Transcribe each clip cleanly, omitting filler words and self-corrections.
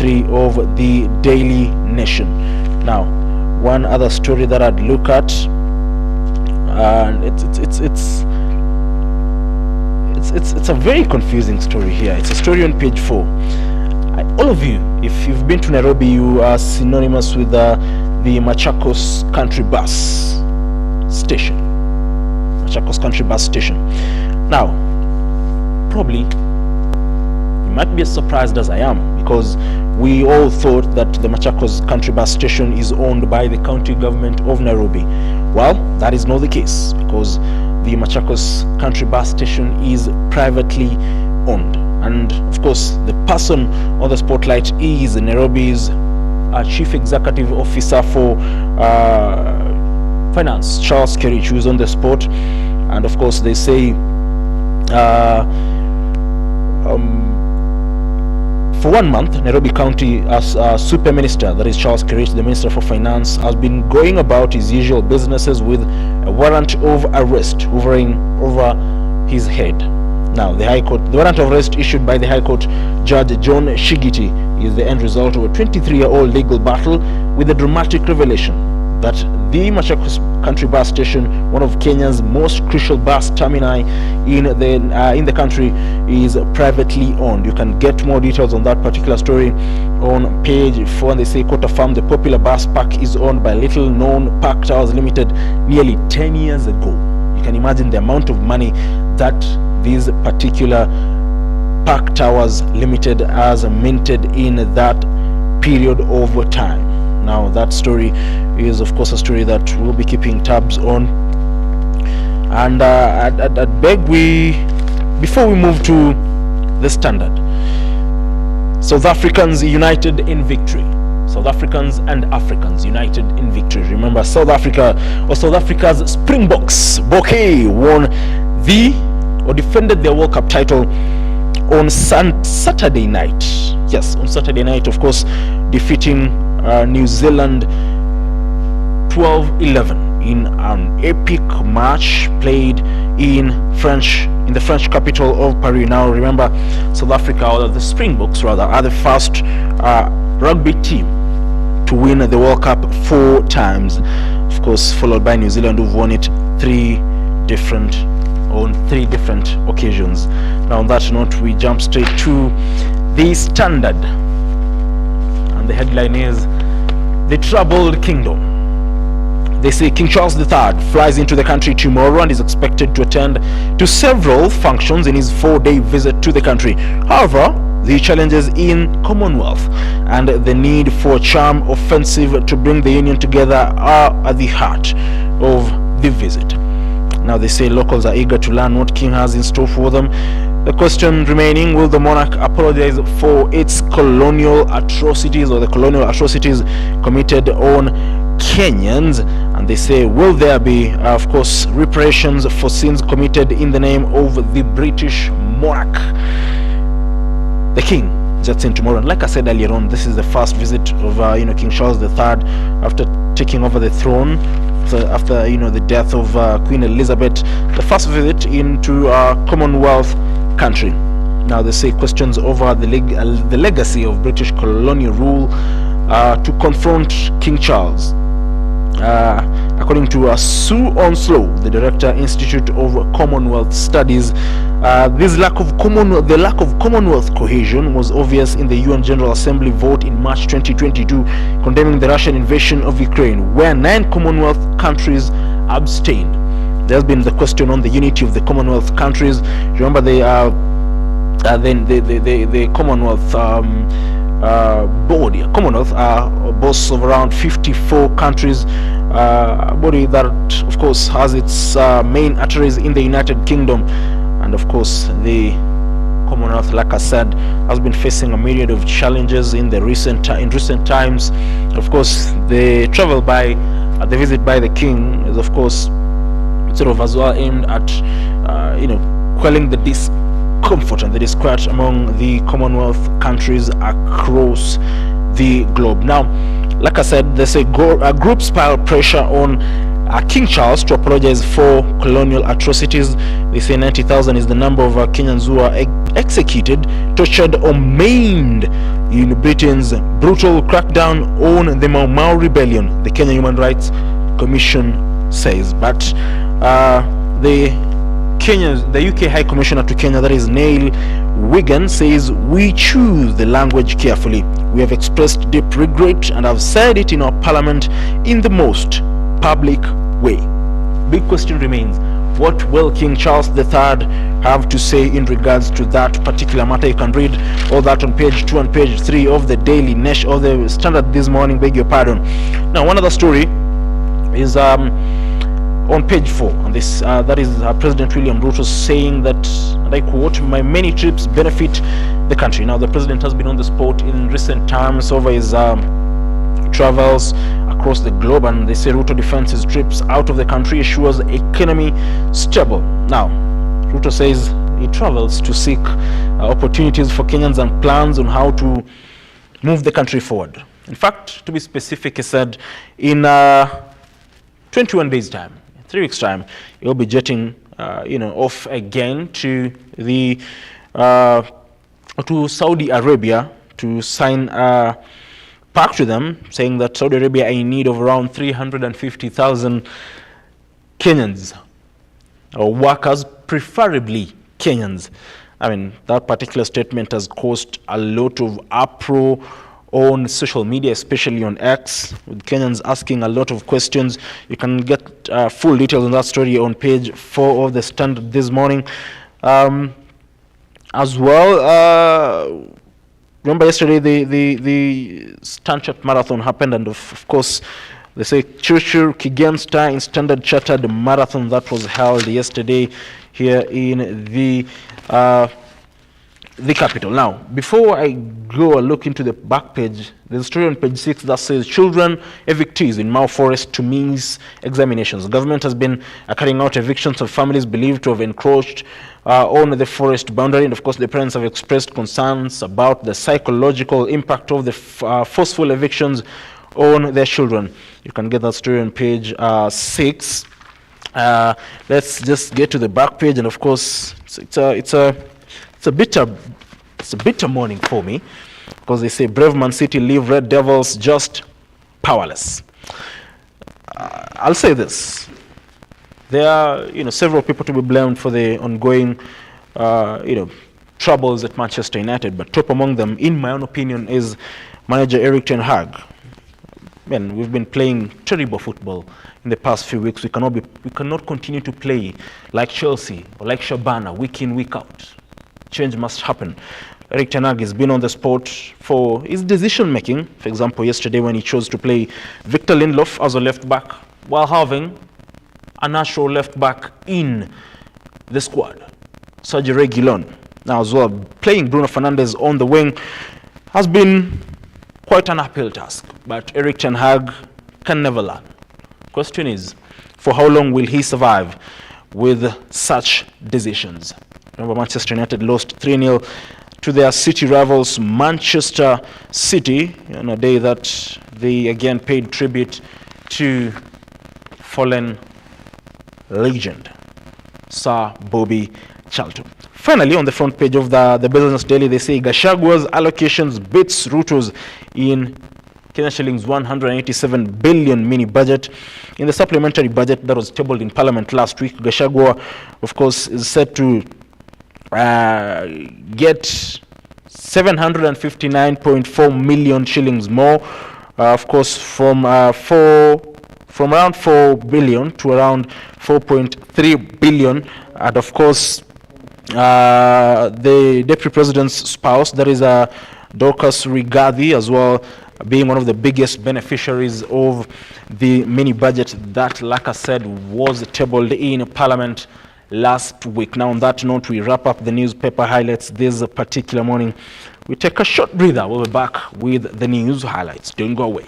3 of the Daily Nation. Now, one other story that I'd look at, and it's a very confusing story here. It's a story on page 4. All of you, if you've been to Nairobi, you are synonymous with the Machakos Country Bus Station. Machakos Country Bus Station. Now, probably you might be as surprised as I am, because we all thought that the Machakos Country Bus Station is owned by the county government of Nairobi. Well, that is not the case, because the Machakos Country Bus Station is privately owned. And of course, the person on the spotlight is Nairobi's Chief Executive Officer for Finance, Charles Kerich, who is on the spot. And of course, they say for 1 month, Nairobi County as Super Minister, that is Charles Kerich, the Minister for Finance, has been going about his usual businesses with a warrant of arrest hovering over his head. Now, the warrant of arrest issued by the High Court Judge John Shigiti is the end result of a 23-year-old legal battle, with a dramatic revelation that the Machakos Country Bus Station, one of Kenya's most crucial bus termini in the country, is privately owned. You can get more details on that particular story on page 4. And they say, court affirmed the popular bus park is owned by Little Known Park Towers Limited nearly 10 years ago. You can imagine the amount of money that these particular Park Towers Limited has minted in that period of time. Now, that story is of course a story that we'll be keeping tabs on. And I'd beg before we move to the Standard, South Africans united in victory. South Africans and Africans united in victory. Remember, South Africa's Springboks Bouquet defended their World Cup title on Saturday night. Yes, on Saturday night, of course, defeating New Zealand 12-11 in an epic match played in the French capital of Paris. Now, remember, South Africa, or the Springboks rather, are the first rugby team to win the World Cup 4 times, of course, followed by New Zealand, who've won it on 3 different occasions. Now, on that note, we jump straight to the Standard, and the headline is "The Troubled Kingdom." They say King Charles III flies into the country tomorrow and is expected to attend to several functions in his 4-day visit to the country. However, the challenges in Commonwealth and the need for a charm offensive to bring the union together are at the heart of the visit. Now, they say locals are eager to learn what King has in store for them. The question remaining, will the monarch apologize for its colonial atrocities, or the colonial atrocities committed on Kenyans? And they say, will there be, of course, reparations for sins committed in the name of the British monarch? The king jets in tomorrow, and like I said earlier on, this is the first visit of King Charles III after taking over the throne after the death of Queen Elizabeth. The first visit into a Commonwealth country. Now, they say questions over the legacy of British colonial rule to confront King Charles. According to Sue Onslow, the Director, Institute of Commonwealth Studies, the lack of Commonwealth cohesion was obvious in the UN General Assembly vote in March 2022 condemning the Russian invasion of Ukraine, where 9 Commonwealth countries abstained. There's been the question on the unity of the Commonwealth countries. Remember, the Commonwealth body, Commonwealth, boasts of around 54 countries, a body that of course has its main arteries in the United Kingdom. And of course, the Commonwealth, like I said, has been facing a myriad of challenges in recent times. Of course, the visit by the king is of course sort of as well aimed at quelling the discomfort and the disquiet among the Commonwealth countries across the globe. Now, like I said, there's a groups pile pressure on King Charles to apologize for colonial atrocities. They say 90,000 is the number of Kenyans who are executed, tortured, or maimed in Britain's brutal crackdown on the Mau Mau rebellion, the Kenya Human Rights Commission says. But the UK High Commissioner to Kenya, that is Neil Wigan, says we choose the language carefully. We have expressed deep regret and have said it in our parliament in the most public way. Big question remains, what will King Charles III have to say in regards to that particular matter? You can read all that on page 2 and page 3 of the Daily Nation, or the Standard this morning, beg your pardon. Now, one other story is on page 4, and this that is President William RUTO saying that, and I quote, "My many trips benefit the country." Now, the president has been on the spot in recent times over his travels across the globe, and they say RUTO defends his trips out of the country, assures economy stable. Now, RUTO says he travels to seek opportunities for Kenyans and plans on how to move the country forward. In fact, to be specific, he said in 21 days' time, 3 weeks' time, he'll be jetting, off again to the to Saudi Arabia to sign a pact to them, saying that Saudi Arabia are in need of around 350,000 Kenyans or workers, preferably Kenyans. I mean, that particular statement has caused a lot of uproar on social media, especially on X, with Kenyans asking a lot of questions. You can get full details on that story on page 4 of the Standard this morning. As well, remember yesterday the Stanchart Marathon happened, and of course, they say Churchill Kigen Star in Standard Chartered Marathon that was held yesterday here in the capital. Now, before I go a look into the back page, there's a story on page 6 that says children evictees in Mau Forest to miss examinations. The government has been carrying out evictions of families believed to have encroached on the forest boundary, and of course the parents have expressed concerns about the psychological impact of the forceful evictions on their children. You can get that story on page 6. Let's just get to the back page, and of course it's a bitter morning for me, because they say brave Man City leave Red Devils just powerless. I'll say this: there are several people to be blamed for the ongoing troubles at Manchester United, but top among them, in my own opinion, is manager Erik ten Hag. Man, we've been playing terrible football in the past few weeks. We cannot continue to play like Chelsea or like Shabana week in, week out. Change must happen. Erik ten Hag has been on the spot for his decision making. For example, yesterday when he chose to play Victor Lindelof as a left back while having a natural left back in the squad, Sergio Reguilon. Now as well, playing Bruno Fernandes on the wing has been quite an uphill task, but Erik ten Hag can never learn. Question is, for how long will he survive with such decisions? Remember, Manchester United lost 3-0 to their city rivals Manchester City on a day that they again paid tribute to fallen legend Sir Bobby Charlton. Finally, on the front page of the Business Daily, they say Gashagua's allocations beats RUTO's in Kenya shillings 187 billion mini budget. In the supplementary budget that was tabled in Parliament last week, Gachagua, of course, is set to get 759.4 million shillings more, of course, from around 4 billion to around 4.3 billion, and of course the Deputy President's spouse, that is Dorcas Rigathi, as well, being one of the biggest beneficiaries of the mini budget that, like I said, was tabled in Parliament last week. Now, on that note, we wrap up the newspaper highlights this particular morning. We take a short breather. We'll be back with the news highlights. Don't go away.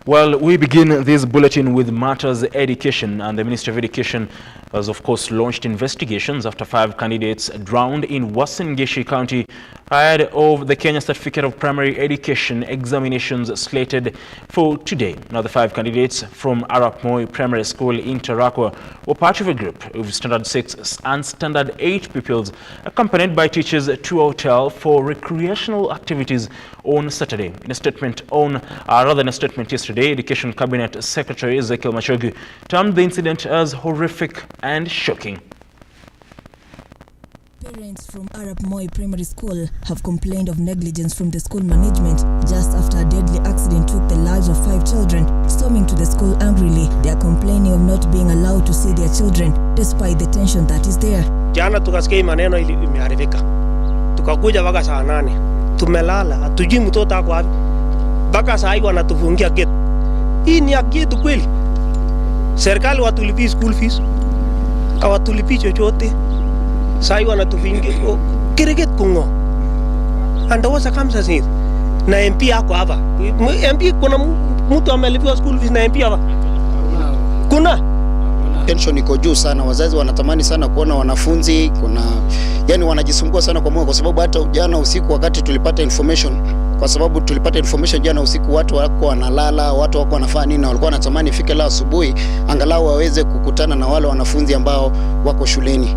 Well, we begin this bulletin with matters education, and the Ministry of Education has, of course, launched investigations after 5 candidates drowned in Uasin Gishu County Ahead of the Kenya Certificate of Primary Education examinations slated for today. Now, the 5 candidates from Arap Moi Primary School in Tarakwa were part of a group of Standard 6 and Standard 8 pupils accompanied by teachers to a hotel for recreational activities on Saturday. In a statement yesterday, Education Cabinet Secretary Ezekiel Machogu termed the incident as horrific and shocking. Parents from Arap Moi Primary School have complained of negligence from the school management just after a deadly accident took the lives of 5 children. Storming to the school angrily, they are complaining of not being allowed to see their children despite the tension that is there. Jana tukasikia maneno imeharibika. Tukakuja mpaka saa 8. Tumelala, hatujui mtoto ako wapi. Mpaka saa hivi wanatufungia gate. Hii ni haki yetu kweli? Serikali watulipi school fees. Hawatulipi chochote. Sai wanatufingia kireket kungo. And what's circumstances? Na MP yako hapa. MP kuna mtu amelipiwa school fees na MP hapa. Kuna tension iko juu sana, wazazi wanatamani sana kuona wanafunzi, yani wanajisumbua sana kwa moyo, kwa sababu hata jana usiku wakati tulipata information jana usiku, watu wako wanalala, watu wako wanafanya nini, na walikuwa wanatamani ifike leo asubuhi angalau waweze kukutana na wale wanafunzi ambao wako shuleni.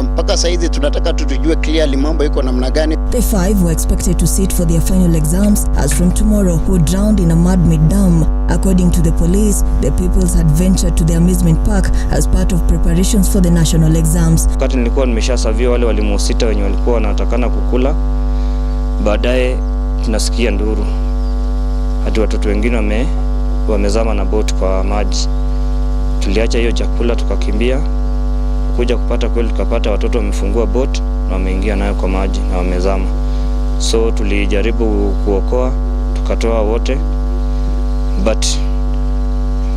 Mpaka saizi tunataka tujue clearly mambo iko namna gani. The 5 were expected to sit for their final exams as from tomorrow, who drowned in a mud-made dam. According to the police, the pupils had ventured to the amusement park as part of preparations for the national exams. Wakati nilikuwa nimeshasavia wale walimu 6 wenye walikuwa wanatakana kukula, baadaye tunasikia nduru hadi watoto wengine wamezama na boat kwa maji. Tuliacha hiyo chakula tukakimbia. Kuja kupata kweli tukapata watoto wamefungua boat na wameingia nayo kwa maji na wamezama. So tulijaribu kuokoa, tukatoa wote, but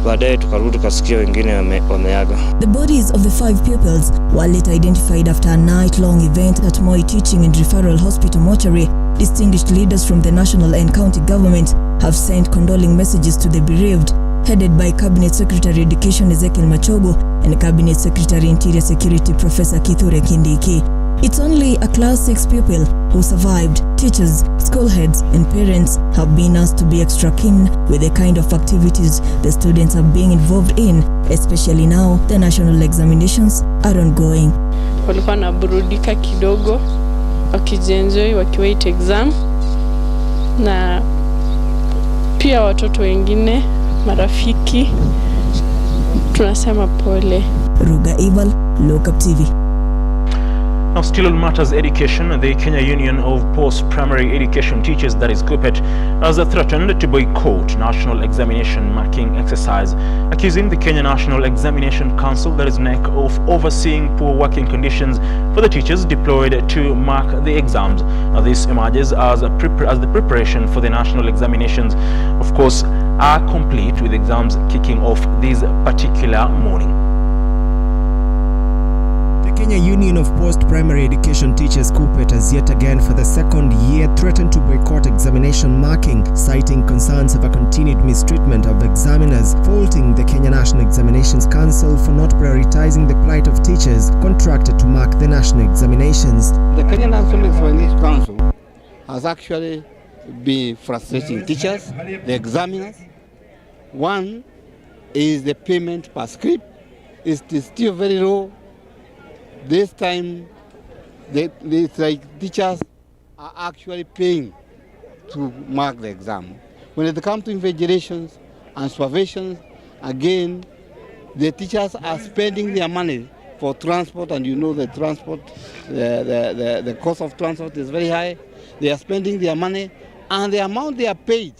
baadaye tukarudi tukasikia wengine wameaga. The bodies of the 5 pupils were later identified after a night-long event at Moi Teaching and Referral Hospital mortuary. Distinguished leaders from the national and county government have sent condoling messages to the bereaved, headed by Cabinet Secretary Education Ezekiel Machogu and Cabinet Secretary Interior Security Professor Keitany. It's only a class 6 pupil who survived. Teachers, school heads and parents have been asked to be extra keen with the kind of activities the students are being involved in, especially now the national examinations are ongoing. Walikuwa na burudika kidogo, wakienjoy wakiwait exam, na pia watoto wengine marafiki tunasema pole. Ruga Ival, Lookuptv. Now, still on matters education, the Kenya Union of Post-Primary Education Teachers, that is KUPPET, has threatened to boycott national examination marking exercise, accusing the Kenya National Examination Council, that is NEC, of overseeing poor working conditions for the teachers deployed to mark the exams. Now, this emerges as the preparation for the national examinations, of course, are complete, with exams kicking off this particular morning. The Kenya Union of Post-Primary Education Teachers KUPPET has yet again for the 2nd year threatened to boycott examination marking, citing concerns of a continued mistreatment of examiners, faulting the Kenya National Examinations Council for not prioritizing the plight of teachers contracted to mark the national examinations. The Kenya National Examinations Council has actually been frustrating teachers, the examiners. One is the payment per script. It's still very low. This time, teachers are actually paying to mark the exam. When it comes to invigilations and supervisions, again, the teachers are spending their money for transport, and you know the transport, the cost of transport is very high. They are spending their money, and the amount they are paid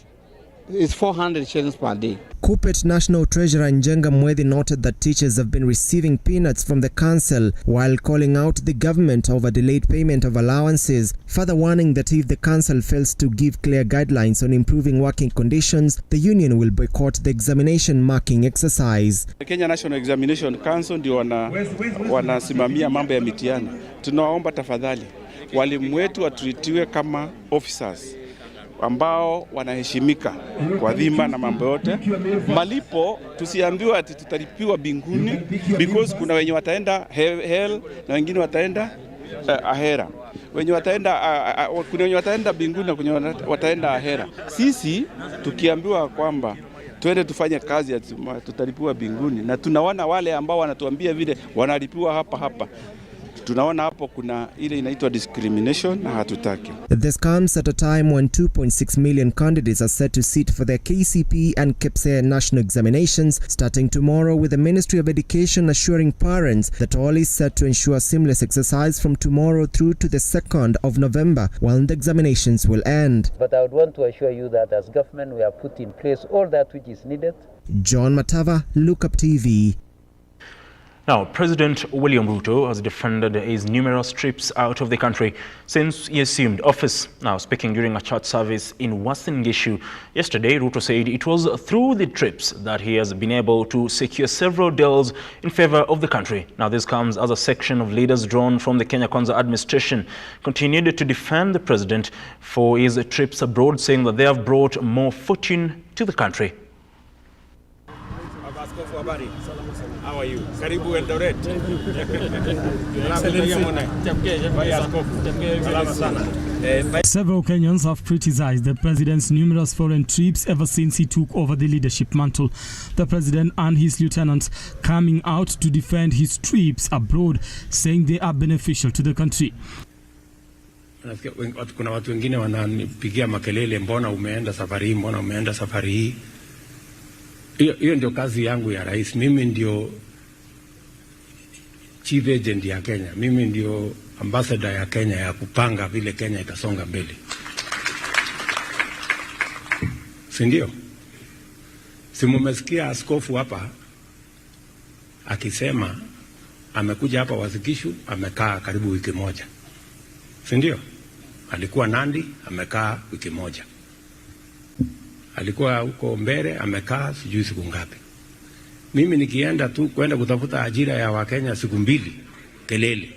is 400 shillings per day. KUPPET National Treasurer Njenga Mwedhi noted that teachers have been receiving peanuts from the council, while calling out the government over delayed payment of allowances, further warning that if the council fails to give clear guidelines on improving working conditions, the union will boycott the examination marking exercise. The Kenya National Examination Council ndio wanasimamia mambo ya mitihani. Tunaomba tafadhali walimu wetu watritiwe kama officers ambao wanaheshimika kwa dhima na mambo yote. Malipo tusiambiwa ati tutalipiwa binguni, because kuna wenye wataenda hell na wengine wataenda ahera, wenye wataenda kuna wenye wataenda mbinguni na kuna wataenda ahera. Sisi tukiambiwa kwamba twende tufanye kazi tutalipiwa mbinguni, na tunaona wale ambao wanatuambia vile wanalipiwa hapa. Tunaona hapo kuna ile inaitwa discrimination na hatutaki. This comes at a time when 2.6 million candidates are set to sit for their KCPE and KPSEA national examinations starting tomorrow, with the Ministry of Education assuring parents that all is set to ensure seamless exercise from tomorrow through to the 2nd of November when the examinations will end. But I would want to assure you that as government we have put in place all that which is needed. John Matava, Lookuptv. Now, President William Ruto has defended his numerous trips out of the country since he assumed office. Now, speaking during a church service in Uasin Gishu yesterday, Ruto said it was through the trips that he has been able to secure several deals in favor of the country. Now, this comes as a section of leaders drawn from the Kenya Kwanza administration continued to defend the president for his trips abroad, saying that they have brought more fortune to the country. How are you? Karibu Eldoret. Several Kenyans have criticized the president's numerous foreign trips ever since he took over the leadership mantle. The president and his lieutenants coming out to defend his trips abroad, saying they are beneficial to the country. Kuna watu wengine wananipigia makelele, mbona umeenda safari hii, mbona umeenda safari hii. Hiyo ndio kazi yangu ya rais. Mimi ndio chief agent ya Kenya. Mimi ndio ambassador ya Kenya ya kupanga vile Kenya itasonga mbele. Si ndio? Si mumesikia askofu hapa akisema amekuja hapa Uasin Gishu, amekaa karibu wiki moja. Si ndio? Alikuwa Nandi, amekaa wiki moja. Alikuwa huko Mbere, amekaa sijui siku ngapi. Mimi nikienda tu kwenda kutafuta ajira ya Wakenya siku 2, kelele.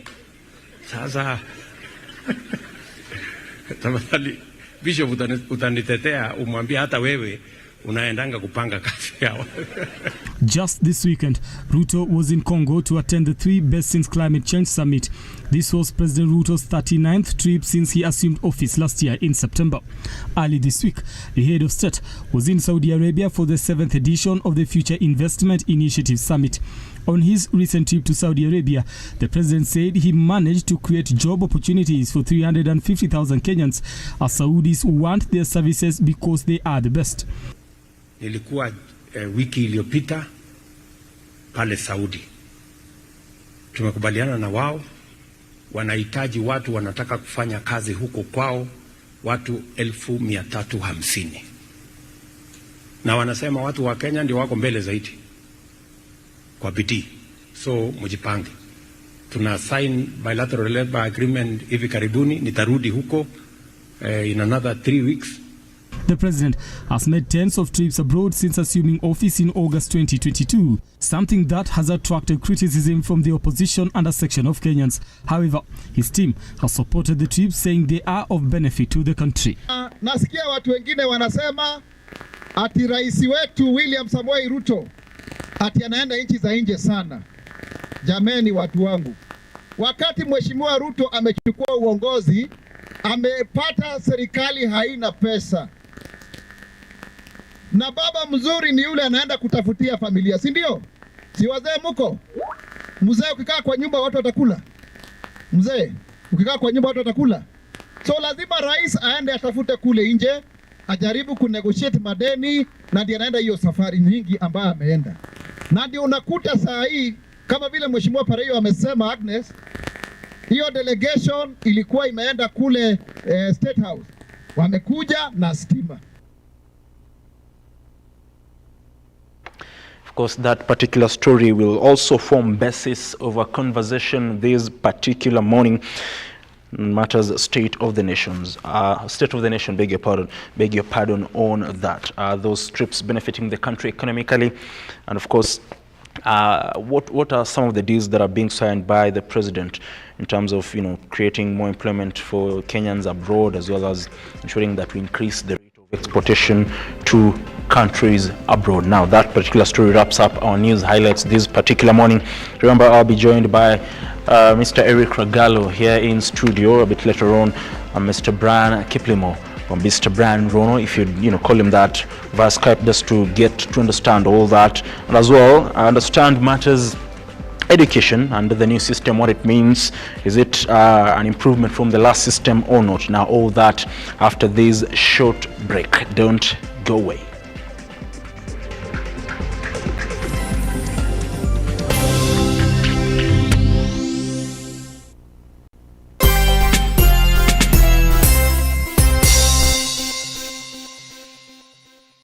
Sasa tafadhali Bishop utanitetea, umwambie hata wewe unaendanga kupanga kazi yao. Just this weekend, Ruto was in Congo to attend the 3 Basins Climate Change Summit. This was President Ruto's 39th trip since he assumed office last year in September. Early this week, the head of state was in Saudi Arabia for the 7th edition of the Future Investment Initiative Summit. On his recent trip to Saudi Arabia, the president said he managed to create job opportunities for 350,000 Kenyans, as Saudis want their services because they are the best. Nilikuwa wiki iliyopita pale Saudi. Tumekubaliana na wao, wanahitaji watu wanataka kufanya kazi huko kwao, watu 1,350. Na wanasema watu wa Kenya ndio wako mbele zaidi kwa bidii. So mjipange. Tuna sign bilateral labor agreement hivi karibuni, nitarudi huko in another 3 weeks. The president has made tens of trips abroad since assuming office in August 2022, something that has attracted criticism from the opposition and a section of Kenyans. However, his team has supported the trips, saying they are of benefit to the country. Nasikia watu wengine wanasema ati rais wetu William Samoei Ruto ati anaenda nchi za nje sana. Jameni watu wangu, wakati Mheshimiwa Ruto amechukua uongozi, amepata serikali haina pesa. Na baba mzuri ni yule anaenda kutafutia familia, si ndio? Si wazee muko? Mzee ukikaa kwa nyumba watu watakula. Mzee ukikaa kwa nyumba watu watakula. So lazima rais aende atafute kule nje, ajaribu kunegotiate madeni, na ndiye anaenda hiyo safari nyingi ambayo ameenda. Na ndio unakuta saa hii kama vile Mheshimiwa Pareyo amesema Agnes, hiyo delegation ilikuwa imeenda kule State House. Wamekuja na stima. Of course, that particular story will also form basis of a conversation this particular morning. Matters state of the nations, state of the nation. Beg your pardon on that. Those trips benefiting the country economically, and of course, what are some of the deals that are being signed by the president in terms of creating more employment for Kenyans abroad, as well as ensuring that we increase the rate of exportation to countries abroad. Now, that particular story wraps up our news highlights this particular morning. Remember, I'll be joined by Mr. Eric Ragalo here in studio. A bit later on, Mr. Brian Kiplimo, or Mr. Brian Rono, if you call him that, via Skype, just to get to understand all that, and as well understand matters education under the new system, what it means. Is it an improvement from the last system or not? Now all that after this short break. Don't go away.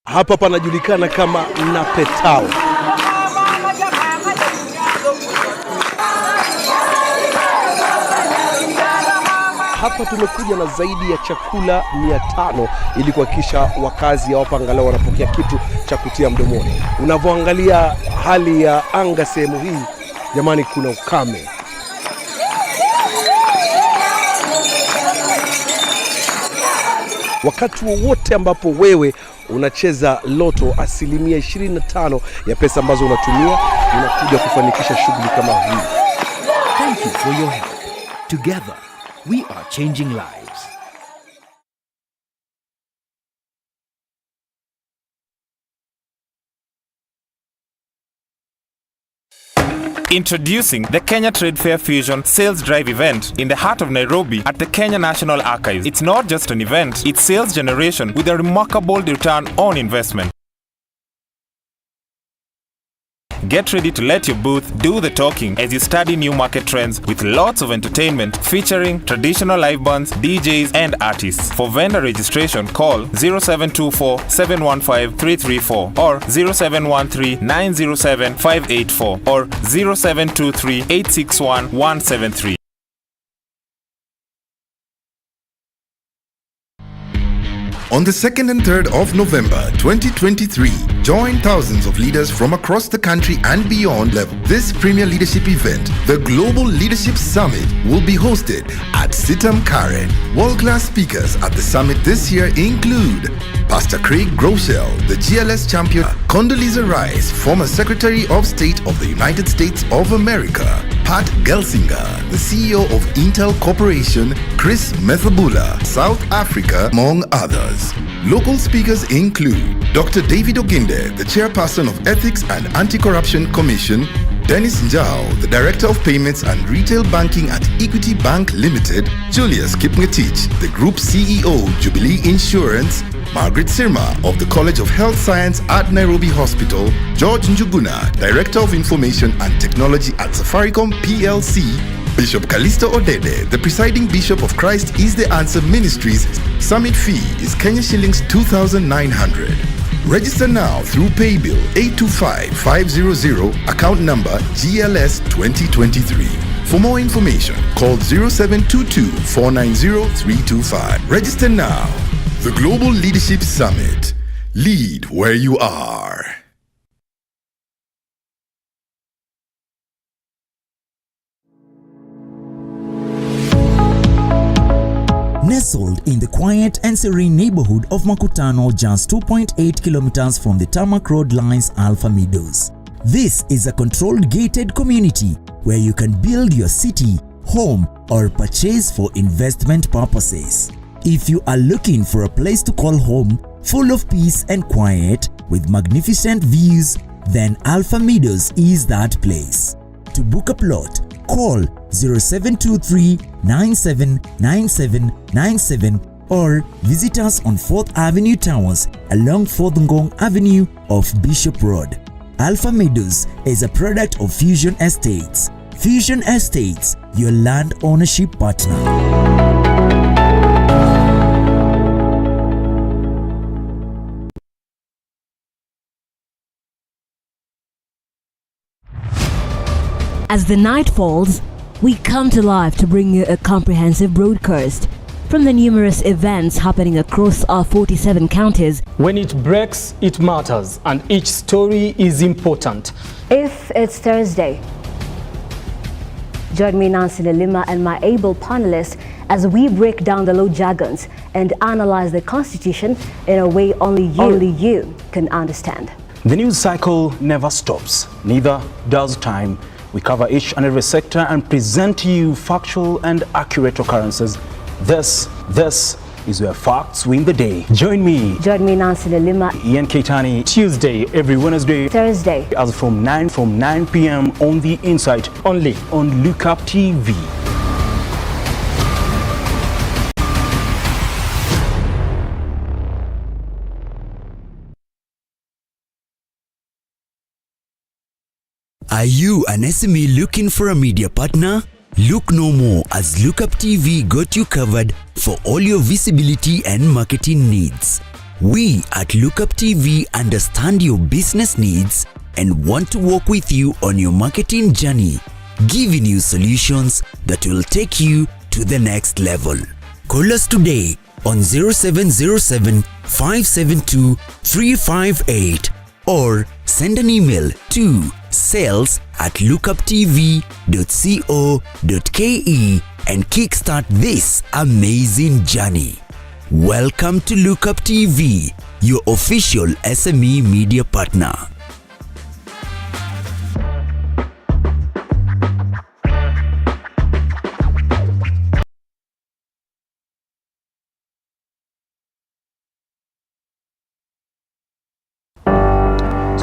Hapa panajulikana kama Napetao. Hapa tumekuja na zaidi ya chakula 500 ili kuhakikisha wakazi hapa angalau wanapokea kitu cha kutia mdomoni. Unavyoangalia hali ya anga sehemu hii, jamani, kuna ukame. Wakati wowote ambapo wewe unacheza loto, 25% ya pesa ambazo unatumia unakuja kufanikisha shughuli kama hii. Thank you for your help. Together, we are changing lives. Introducing the Kenya Trade Fair Fusion Sales Drive event in the heart of Nairobi at the Kenya National Archives. It's not just an event, it's sales generation with a remarkable return on investment. Get ready to let your booth do the talking as you study new market trends with lots of entertainment featuring traditional live bands, DJs and artists. For vendor registration, call 0724 715 334 or 0713 907 584 or 0723 861 173. On the 2nd and 3rd of November 2023, join thousands of leaders from across the country and beyond level. This premier leadership event, the Global Leadership Summit, will be hosted at Sitam Karen. World-class speakers at the summit this year include Pastor Craig Groeschel, the GLS champion, Condoleezza Rice, former Secretary of State of the United States of America, Pat Gelsinger, the CEO of Intel Corporation, Chris Methabula, South Africa, among others. Local speakers include Dr. David Oginde, the Chairperson of Ethics and Anti-Corruption Commission, Dennis Njao, the Director of Payments and Retail Banking at Equity Bank Limited, Julius Kipngetich, the Group CEO, Jubilee Insurance, Margaret Sirma of the College of Health Science at Nairobi Hospital, George Njuguna, Director of Information and Technology at Safaricom PLC, Bishop Kalisto Odede, the presiding Bishop of Christ is the Answer Ministries. Summit fee is Kenya shillings 2,900. Register now through Paybill 825-500, account number GLS 2023. For more information, call 0722-490-325. Register now. The Global Leadership Summit. Lead where you are. Nestled in the quiet and serene neighborhood of Makutano, just 2.8 kilometers from the Tarmac Road lies Alpha Meadows. This is a controlled gated community where you can build your city, home, or purchase for investment purposes. If you are looking for a place to call home, full of peace and quiet, with magnificent views, then Alpha Meadows is that place. To book a plot, call 0723-979797 or visit us on 4th Avenue Towers along 4th Ngong Avenue off Bishop Road. Alpha Meadows is a product of Fusion Estates. Fusion Estates, your land ownership partner. As the night falls, we come to life to bring you a comprehensive broadcast from the numerous events happening across our 47 counties. When it breaks, it matters, and each story is important. If it's Thursday, join me, Nancy Lima, and my able panelists as we break down the law jargons and analyze the Constitution in a way only you can understand. The news cycle never stops, neither does time. We cover each and every sector and present you factual and accurate occurrences. This is where facts win the day. Join me, Nancy Lima. Ian Keitany, Tuesday, every Wednesday, Thursday, as from 9 p.m. on the Insight, only on Lookuptv. Are you an SME looking for a media partner? Look no more, as Lookuptv got you covered for all your visibility and marketing needs. We at Lookuptv understand your business needs and want to work with you on your marketing journey, giving you solutions that will take you to the next level. Call us today on 0707 572 358 or send an email to sales@lookuptv.co.ke and kickstart this amazing journey. Welcome to Lookuptv, your official SME media partner.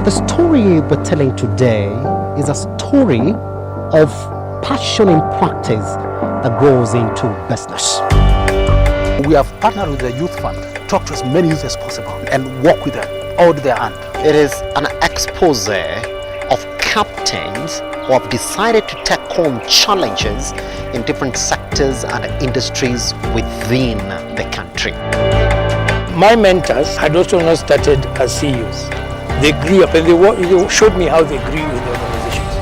The story we're telling today is a story of passion in practice that grows into business. We have partnered with the Youth Fund, talk to as many youth as possible and work with them all to their hand. It is an expose of captains who have decided to take on challenges in different sectors and industries within the country. My mentors had also not started as CEOs. They grew up and they showed me how they grew in the organizations.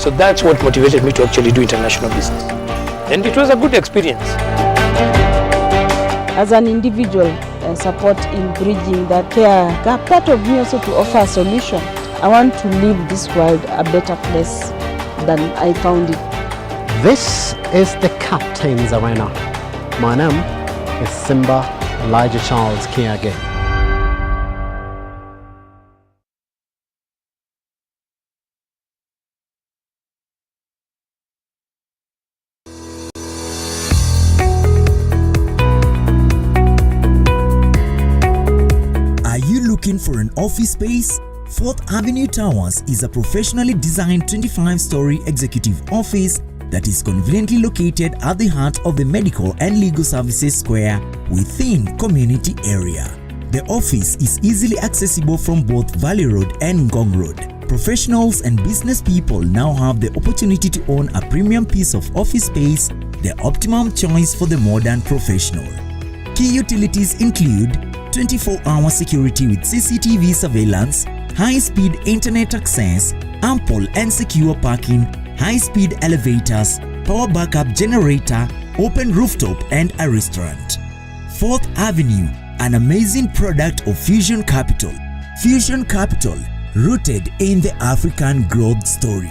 So that's what motivated me to actually do international business. And it was a good experience. As an individual, support in bridging that care gap, part of me also to offer a solution. I want to leave this world a better place than I found it. This is the Captain's Arena. My name is Simba Elijah Charles Kiage. Looking for an office space? 4th Avenue Towers is a professionally designed 25-story executive office that is conveniently located at the heart of the Medical and Legal Services Square within community area. The office is easily accessible from both Valley Road and Ngong Road. Professionals and business people now have the opportunity to own a premium piece of office space, the optimum choice for the modern professional. Key utilities include 24-hour security with CCTV surveillance, high-speed internet access, ample and secure parking, high-speed elevators, power backup generator, open rooftop and a restaurant. 4th Avenue, an amazing product of Fusion Capital. Fusion Capital, rooted in the African growth story.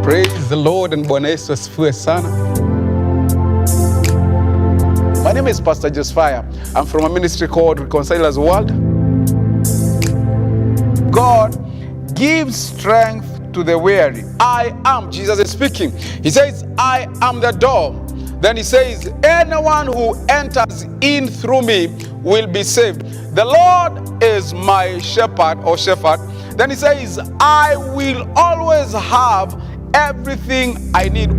Praise the Lord and Bwana Yesu asifiwe sana. My name is Pastor Josiah. I'm from a ministry called Reconcilers World. God gives strength to the weary. I am, Jesus is speaking. He says, I am the door. Then he says, anyone who enters in through me will be saved. The Lord is my shepherd or shepherd. Then he says, I will always have everything I need.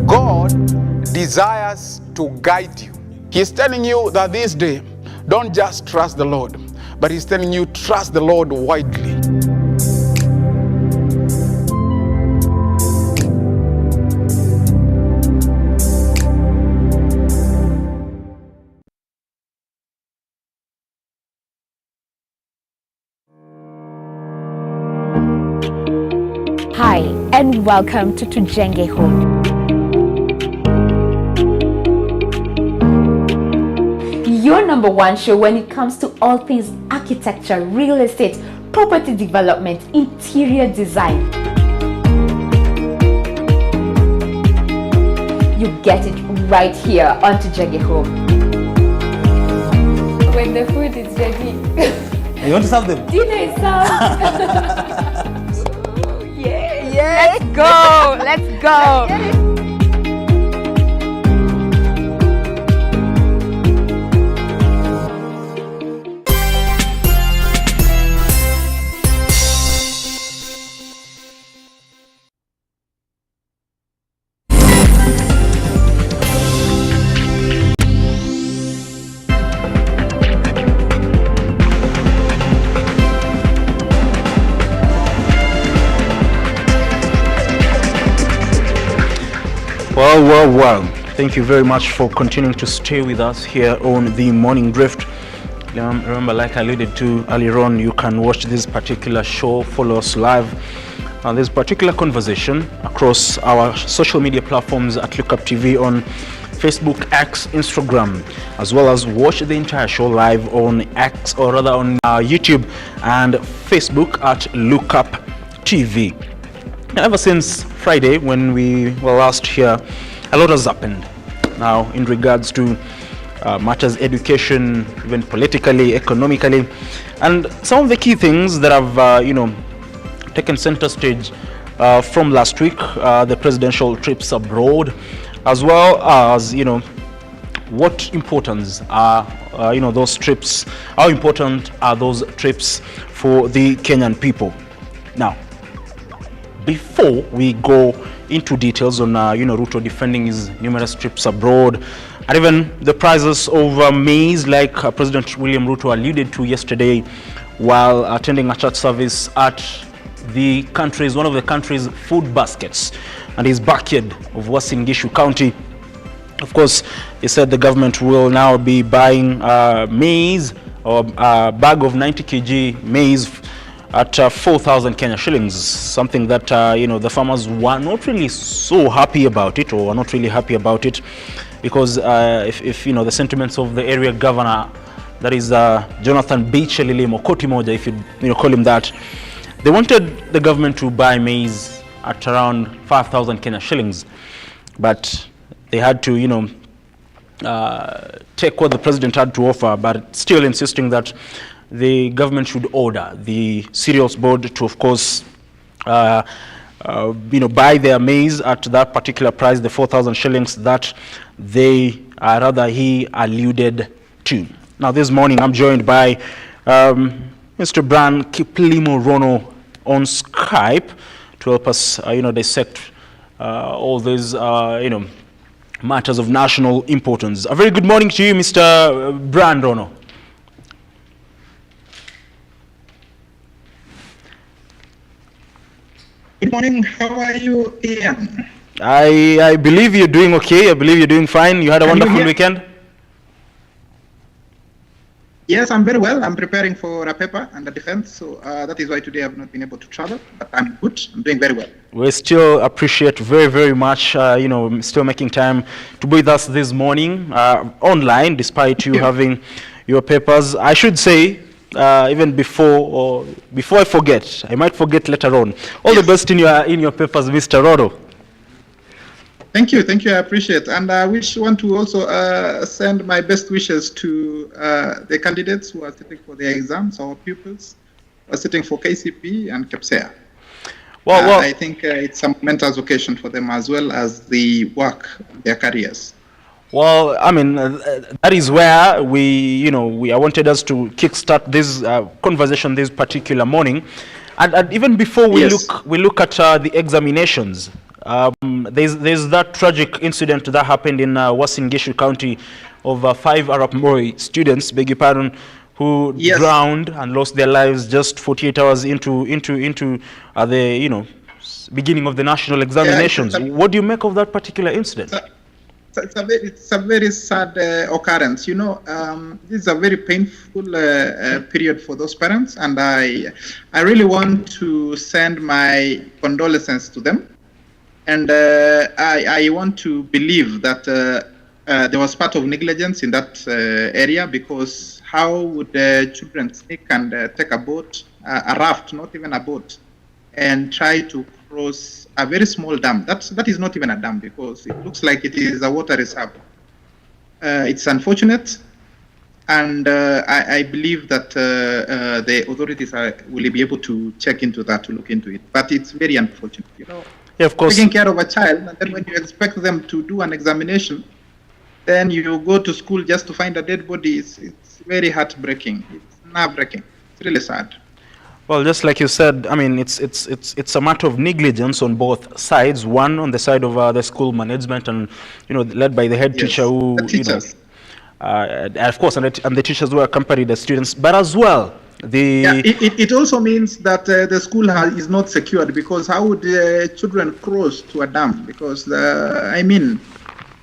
God desires to guide you. He's telling you that this day, don't just trust the Lord, but he's telling you, trust the Lord widely. Hi, and welcome to Tujenge Home. Your #1 show when it comes to all things architecture, real estate, property development, interior design. You get it right here on Tujenge Home. When the food is ready. You want to serve them? Dinner is served. Yeah. Let's go. Let's go. Well, thank you very much for continuing to stay with us here on the Morning Drift. Remember, like I alluded to earlier on, you can watch this particular show, follow us live on this particular conversation across our social media platforms at Lookuptv on Facebook, X, Instagram, as well as watch the entire show live on X, or rather on YouTube and Facebook at Lookuptv. Ever since Friday, when we were last here, a lot has happened now in regards to matters education, even politically, economically, and some of the key things that have taken center stage from last week, the presidential trips abroad, as well as what importance are those trips, how important are those trips for the Kenyan people. Now, before we go into details on RUTO defending his numerous trips abroad, and even the prices of maize, like President William Ruto alluded to yesterday while attending a church service at one of the country's food baskets and his backyard of Uasin Gishu County. Of course, he said the government will now be buying maize, or a bag of 90 kg maize at 4,000 Kenya shillings, something that the farmers were not really so happy about it, or were not really happy about it, because if the sentiments of the area governor, that is Jonathan Bichelile Mokoti Moja, if you call him that, they wanted the government to buy maize at around 5,000 Kenya shillings, but they had to take what the president had to offer, but still insisting that the government should order the cereals board to, of course, buy their maize at that particular price, the 4,000 shillings that he alluded to. Now, this morning, I'm joined by Mr. Bran Kiplimo Rono on Skype to help us, dissect all these, matters of national importance. A very good morning to you, Mr. Bran Rono. Good morning. How are you, Ian? I believe you're doing okay. I believe you're doing fine. You had a wonderful weekend? Yes, I'm very well. I'm preparing for a paper and a defense, so that is why today I've not been able to travel, but I'm good. I'm doing very well. We still appreciate very, very much, still making time to be with us this morning online, despite you having your papers. I should say, even before I forget, I might forget later on. All the best in your papers, Mr. Rodo. Thank you, I appreciate, and I want to also send my best wishes to the candidates who are sitting for their exams, our pupils who are sitting for KCP and KEPSEA. Well, I think it's a momentous occasion for them as well as the work, their careers. Well, I mean, that is where I wanted us to kickstart this conversation this particular morning, and even before we look at the examinations. There's that tragic incident that happened in Uasin Gishu County of 5 Arap Moi students, beg your pardon, who drowned and lost their lives just 48 hours into the beginning of the national examinations. What do you make of that particular incident? It's a very sad occurrence. This is a very painful period for those parents, and I really want to send my condolences to them. And I want to believe that there was part of negligence in that area, because how would the children sneak and take a boat, a raft, not even a boat, and try to cross a very small dam. That is not even a dam because it looks like it is a water reserve. It's unfortunate, and I believe that the authorities will be able to check into that, to look into it. But it's very unfortunate, you know. Yeah, of course. Taking care of a child, and then when you expect them to do an examination, then you go to school just to find a dead body. It's very heartbreaking. It's nerve-wracking. It's really sad. Well, just like you said, I mean, it's a matter of negligence on both sides. One on the side of the school management, and led by the head teacher, who of course, and the teachers who accompany the students, but as well it also means that the school is not secured, because how would children cross to a dam? Because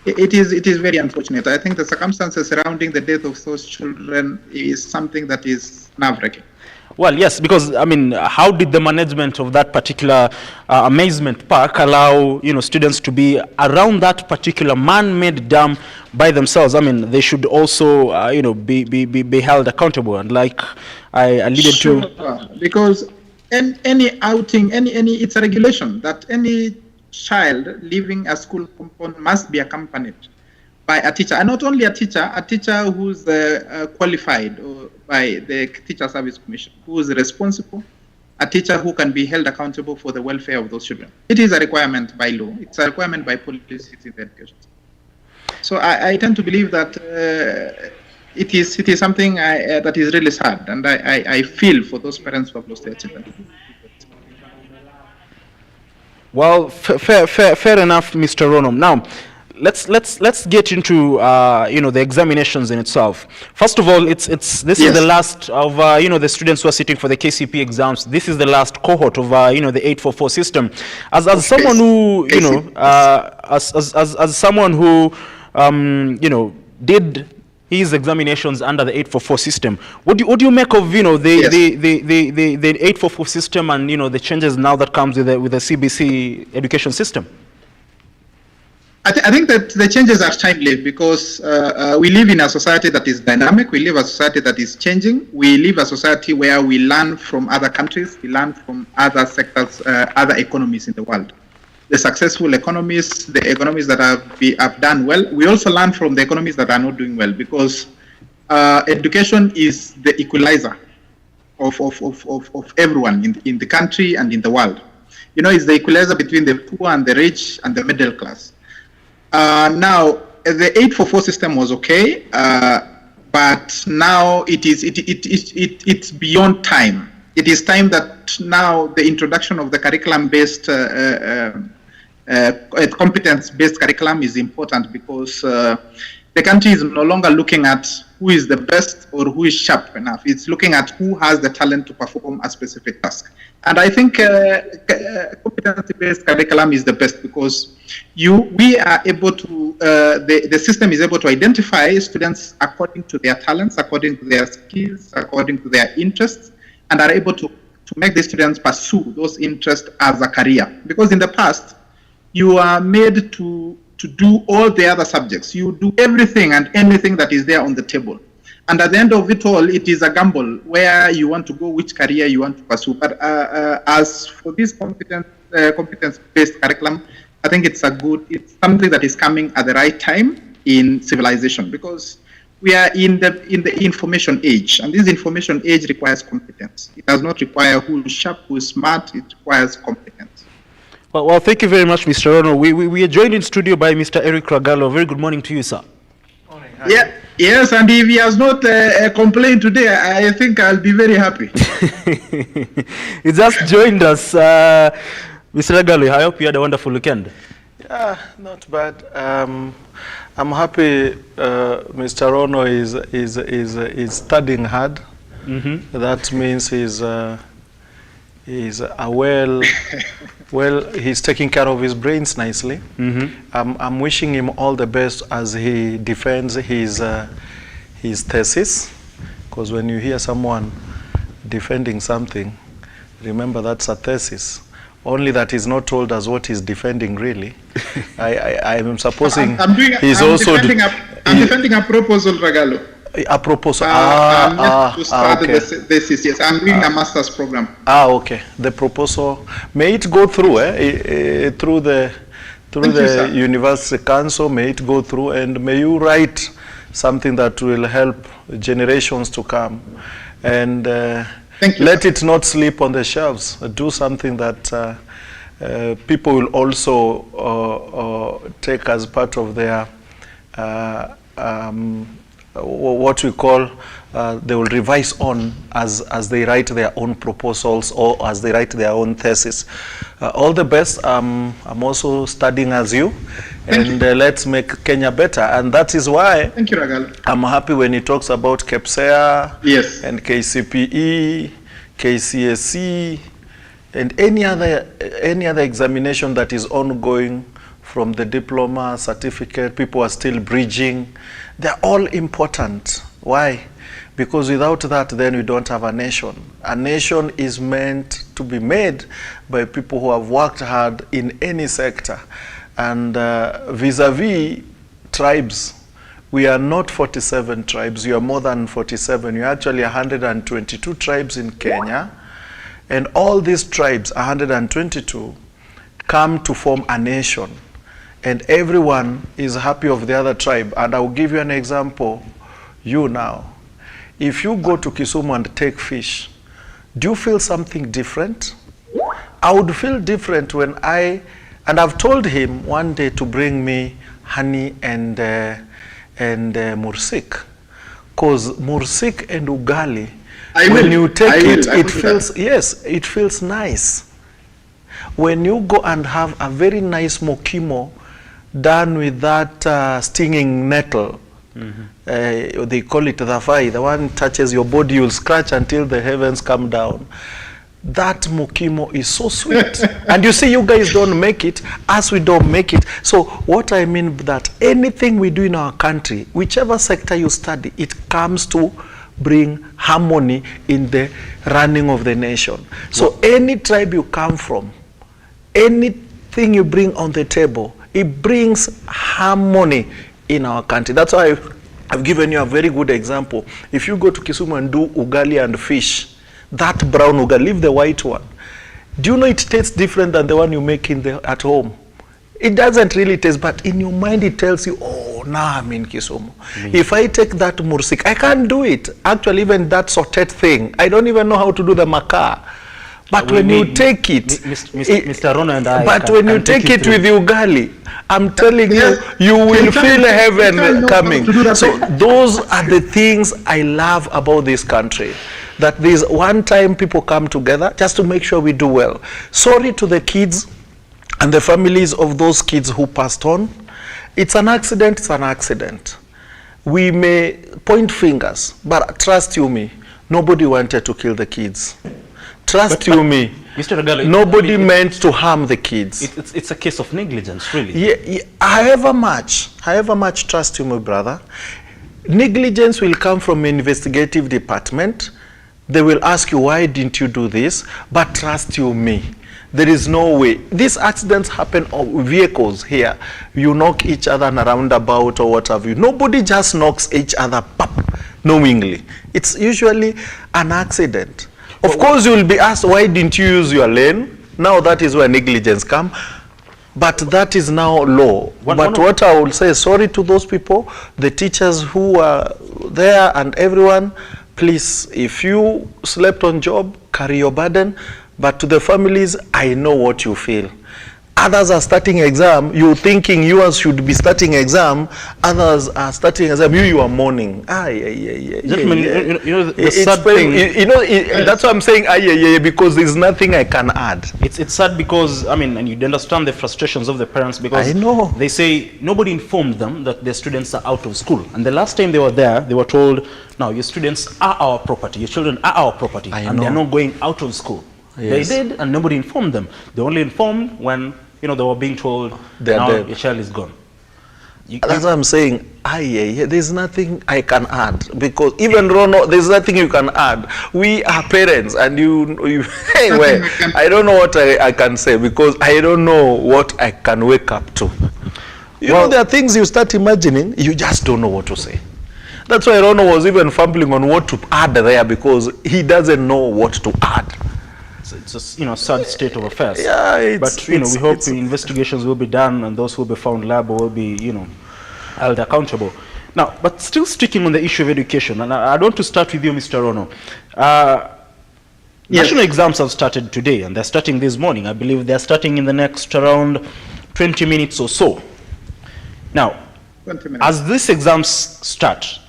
it is very unfortunate. I think the circumstances surrounding the death of those children is something that is nerve-wracking. Well, yes, because I mean, how did the management of that particular amusement park allow students to be around that particular man-made dam by themselves? I mean, they should also be held accountable. And like I alluded to, because any outing, it's a regulation that any child leaving a school compound must be accompanied by a teacher, and not only a teacher who's qualified by the Teacher Service Commission, who is responsible, a teacher who can be held accountable for the welfare of those children. It is a requirement by law. It's a requirement by policies in the education. So I tend to believe that it is something that is really sad, and I feel for those parents who have lost their children. Well, fair enough, Mr. Rono. Now, let's get into the examinations in itself. First of all, this is the last of the students who are sitting for the KCP exams. This is the last cohort of the 844 system. As someone who as someone who did his examinations under the 844 system, what do you make of the 844 system and the changes now that comes with the CBC education system? I think that the changes are timely, because we live in a society that is dynamic. We live in a society that is changing. We live in a society where we learn from other countries. We learn from other sectors, other economies in the world. The successful economies, the economies that have done well. We also learn from the economies that are not doing well, because education is the equalizer of everyone in the country and in the world. It's the equalizer between the poor and the rich and the middle class. Now, the 844 system was okay, but now it's beyond time. It is time that now the introduction of the curriculum-based, competence-based curriculum is important, because the country is no longer looking at who is the best or who is sharp enough. It's looking at who has the talent to perform a specific task. And I think competency-based curriculum is the best, because we are able to, the system is able to identify students according to their talents, according to their skills, according to their interests, and are able to make the students pursue those interests as a career. Because in the past, you are made to do all the other subjects. You do everything and anything that is there on the table. And at the end of it all, it is a gamble where you want to go, which career you want to pursue. But as for this competence-based curriculum, I think it's something that is coming at the right time in civilization, because we are in the information age, and this information age requires competence. It does not require who is sharp, who is smart. It requires competence. Well, thank you very much, Mr. Rono. We are joined in studio by Mr. Eric Ragalo. Very good morning to you, sir. Morning. Yes, and if he has not complained today, I think I'll be very happy. He just joined us. Mr. Ragalo, I hope you had a wonderful weekend. Yeah, not bad. I'm happy Mr. Rono is studying hard. Mm-hmm. That means he's he's taking care of his brains nicely. Mm-hmm. I'm wishing him all the best as he defends his thesis, because when you hear someone defending something, remember that's a thesis. Only that he's not told us what he's defending really. I am supposing I'm defending a proposal, Ragalo. A proposal. To start okay. the thesis, yes. I'm doing a master's program. Okay. The proposal, may it go through, through the University Council, may it go through, and may you write something that will help generations to come. And let it not sleep on the shelves. Do something that people will also take as part of their what we call, they will revise on as they write their own proposals or as they write their own thesis. All the best. I'm also studying as you, and let's make Kenya better. And that is why I'm happy when he talks about KPSEA, and KCPE, KCSE, and any other examination that is ongoing, from the diploma, certificate. People are still bridging. They're all important. Why? Because without that, then we don't have a nation. A nation is meant to be made by people who have worked hard in any sector. And vis-a-vis tribes, we are not 47 tribes. You are more than 47. You're actually 122 tribes in Kenya. And all these tribes, 122, come to form a nation. And everyone is happy of the other tribe. And I will give you an example. You now, if you go to Kisumu and take fish, do you feel something different? I would feel different when and I've told him one day to bring me honey and mursik. Because mursik and ugali, when you take it feels, yes, it feels nice. When you go and have a very nice mokimo done with that stinging nettle, they call it the fai, the one touches your body, you'll scratch until the heavens come down. That mokimo is so sweet. And you see, you guys don't make it, as we don't make it. So what I mean that anything we do in our country, whichever sector you study, it comes to bring harmony in the running of the nation. So any tribe you come from, anything you bring on the table, it brings harmony in our country. That's why I've given you a very good example. If you go to Kisumu and do ugali and fish, that brown ugali, leave the white one. Do you know it tastes different than the one you make at home? It doesn't really taste, but in your mind it tells you, oh, now I'm in Kisumu. If I take that mursik, I can't do it. Actually, even that sauteed thing, I don't even know how to do the makar. But when you take it, Mr. Rono and I, but when you take it with ugali, I'm telling you, you will feel heaven coming. So those are the things I love about this country. That there's one time people come together just to make sure we do well. Sorry to the kids and the families of those kids who passed on. It's an accident, it's an accident. We may point fingers, but trust you me, nobody wanted to kill the kids. Trust you me, Mr. Regalo, nobody meant to harm the kids. It's a case of negligence, really. Yeah, however much, trust you, my brother, negligence will come from an investigative department. They will ask you, why didn't you do this? But trust you me, there is no way. These accidents happen on vehicles here. You knock each other in a roundabout or what have you. Nobody just knocks each other pop, knowingly. It's usually an accident. Of course, you will be asked, why didn't you use your lane? Now that is where negligence comes. But that is now law. But what I will say, sorry to those people, the teachers who are there and everyone, please, if you slept on job, carry your burden. But to the families, I know what you feel. Others are starting exam, you're thinking yours should be starting exam, others are starting exam, you are mourning. Gentlemen, you know the sad thing, that's why I'm saying because there's nothing I can add. It's sad because, I mean, and you understand the frustrations of the parents, because I know. They say nobody informed them that their students are out of school. And the last time they were there, they were told, now your students are our property, your children are our property, and they're not going out of school. Yes. They did, and nobody informed them. They only informed when, you know, they were being told, now your child is gone. That's what I'm saying. There's nothing I can add, because even Rono, there's nothing you can add. We are parents, and you anyway, I don't know what I can say, because I don't know what I can wake up to. You know, there are things you start imagining, you just don't know what to say. That's why Rono was even fumbling on what to add there, because he doesn't know what to add. It's a sad state of affairs. Yeah, but we hope investigations will be done and those who will be found liable will be held accountable. Now, but still sticking on the issue of education, and I want to start with you, Mr. Rono. National exams have started today, and they're starting this morning. I believe they're starting in the next around 20 minutes or so. Now, as these exams start,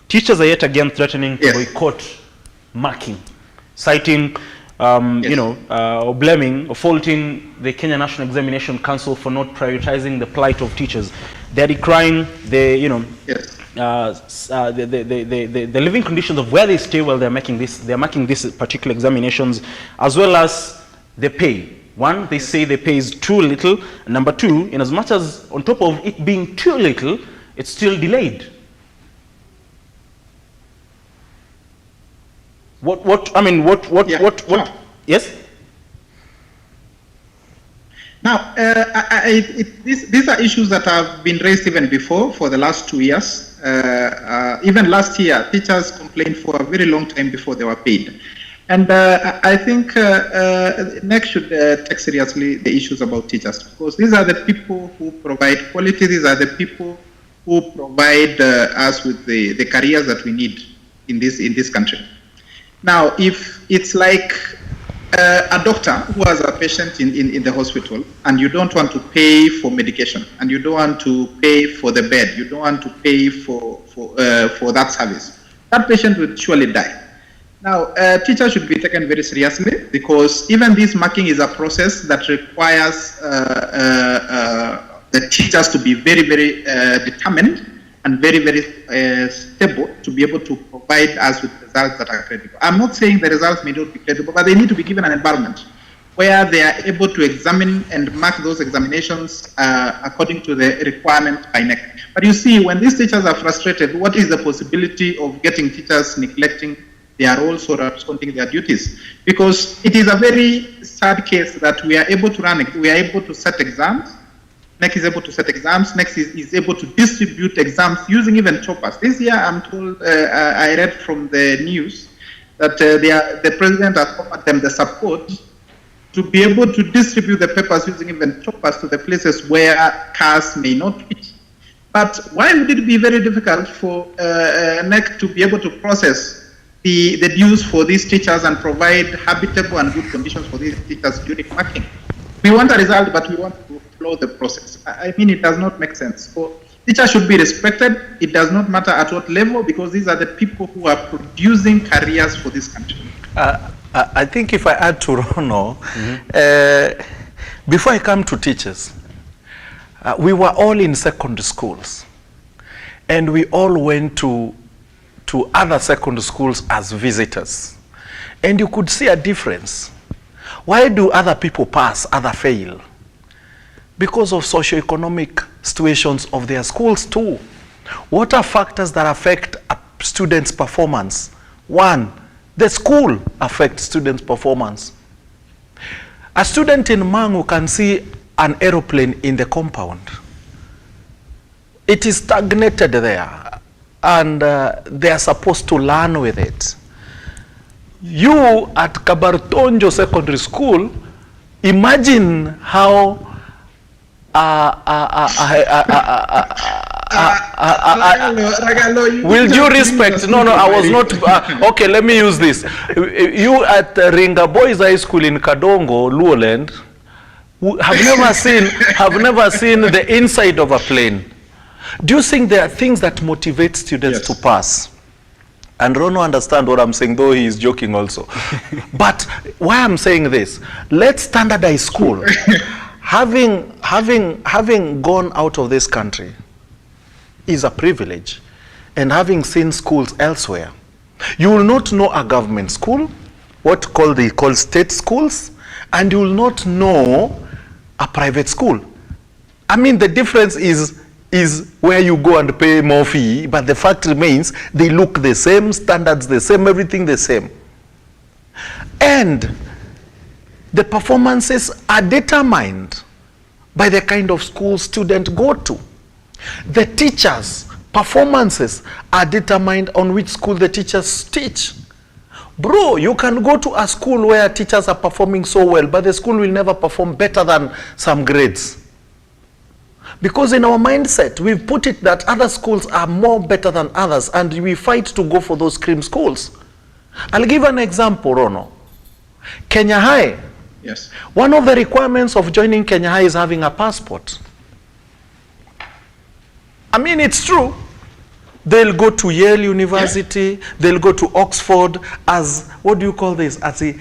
teachers are yet again threatening to boycott marking, citing, or blaming or faulting the Kenya National Examination Council for not prioritizing the plight of teachers. They're decrying the living conditions of where they stay while they're making these particular examinations, as well as the pay. One, they say the pay is too little. And number two, in as much as on top of it being too little, it's still delayed. Yes? Now, these are issues that have been raised even before for the last 2 years. Even last year, teachers complained for a very long time before they were paid. And I think NEC should take seriously the issues about teachers, because these are the people who provide quality. These are the people who provide us with the careers that we need in this country. Now, if it's like a doctor who has a patient in the hospital, and you don't want to pay for medication, and you don't want to pay for the bed, you don't want to pay for that service, that patient will surely die. Now, teachers should be taken very seriously, because even this marking is a process that requires the teachers to be very, very determined and very, very stable to be able to provide us with results that are credible. I'm not saying the results may not be credible, but they need to be given an environment where they are able to examine and mark those examinations according to the requirement by NEC. But you see, when these teachers are frustrated, what is the possibility of getting teachers neglecting their roles or absconding their duties? Because it is a very sad case that we are able to set exams. NEC is able to set exams. NEC is able to distribute exams using even choppers. This year, I'm told, I read from the news that the president has offered them the support to be able to distribute the papers using even choppers to the places where cars may not reach. But why would it be very difficult for NEC to be able to process the dues for these teachers and provide habitable and good conditions for these teachers during marking? We want a result, but we want to follow the process. I mean, it does not make sense. So teachers should be respected. It does not matter at what level, because these are the people who are producing careers for this country. I think if I add to Rono, before I come to teachers, we were all in secondary schools, and we all went to other secondary schools as visitors, and you could see a difference. Why do other people pass, others fail? Because of socio-economic situations of their schools too. What are factors that affect a student's performance? One, the school affects students' performance. A student in Mangu can see an aeroplane in the compound. It is stagnated there, and they are supposed to learn with it. You at Kabartonjo Secondary School, imagine how will you respect? No, I was not. Okay, let me use this. You at Ringa Boys High School in Kadongo, Luoland, have never seen the inside of a plane. Do you think there are things that motivate students to pass? And Rono understand what I'm saying, though he is joking also. But why I'm saying this, let's standardize school. having gone out of this country is a privilege, and having seen schools elsewhere, you will not know a government school, what they call state schools, and you will not know a private school. I mean, the difference is where you go and pay more fee, but the fact remains they look the same, standards the same, everything the same. And the performances are determined by the kind of school student go to. The teachers Performances are determined on which school the teachers teach. Bro, you can go to a school where teachers are performing so well, but the school will never perform better than some grades. Because in our mindset, we've put it that other schools are more better than others, and we fight to go for those cream schools. I'll give an example, Rono. Kenya High. Yes. One of the requirements of joining Kenya High is having a passport. I mean, it's true. They'll go to Yale University, they'll go to Oxford as, what do you call this? As a,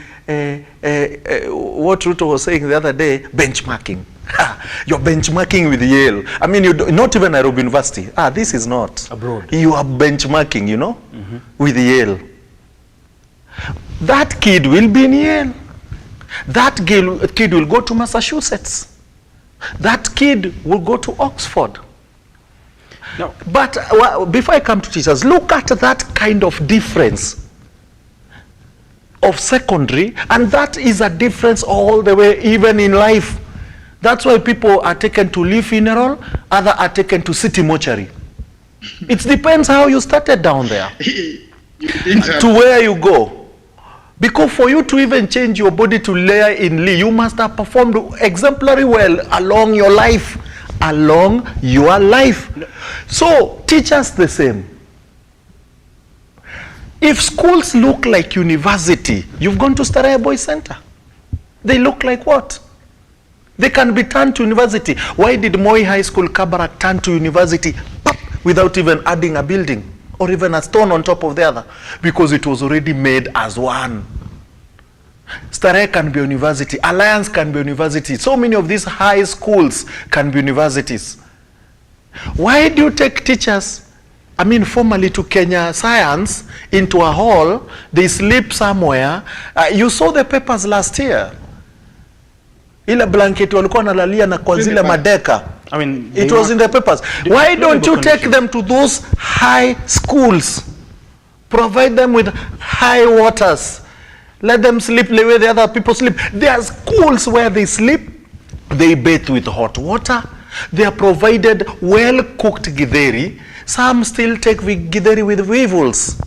what RUTO was saying the other day, benchmarking. You're benchmarking with Yale. I mean, not even Nairobi University. This is not. Abroad. You are benchmarking, you know, with Yale. That kid will be in Yale. That kid will go to Massachusetts. That kid will go to Oxford. No. But before I come to teachers, look at that kind of difference of secondary, and that is a difference all the way, even in life. That's why people are taken to Lee Funeral, others are taken to City Mortuary. It depends how you started down there, to where you go. Because for you to even change your body to layer in Lee, you must have performed exemplary well along your life. So, teachers the same. If schools look like university, you've gone to Starehe Boys Center. They look like what? They can be turned to university. Why did Moi High School Kabarak turn to university without even adding a building or even a stone on top of the other? Because it was already made as one. Starehe can be a university. Alliance can be a university. So many of these high schools can be universities. Why do you take teachers, I mean formally, to Kenya Science into a hall, they sleep somewhere? You saw the papers last year. Ile blanket walikuwa nalalia na kwa zile madeka. I mean, it was in the papers. Why don't you take them to those high schools? Provide them with high waters. Let them sleep the way the other people sleep. There are schools where they sleep, they bathe with hot water. They are provided well-cooked githeri. Some still take githeri with weevils.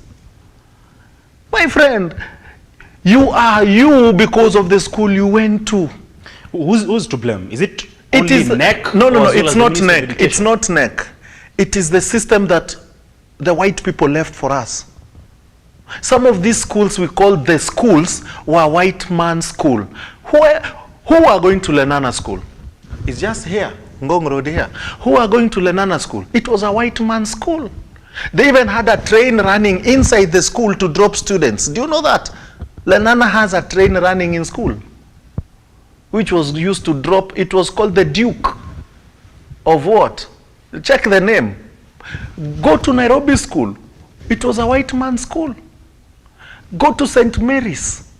My friend, you are you because of the school you went to. Who's to blame? Is it only NEC? No, it's not NEC. It's not NEC. It is the system that the white people left for us. Some of these schools we call the schools were white man school. Who are going to Lenana school? It's just here, Ngong Road here. Who are going to Lenana school? It was a white man school. They even had a train running inside the school to drop students. Do you know that? Lenana has a train running in school, which was used to drop. It was called the Duke of what? Check the name. Go to Nairobi school. It was a white man school. Go to St. Mary's.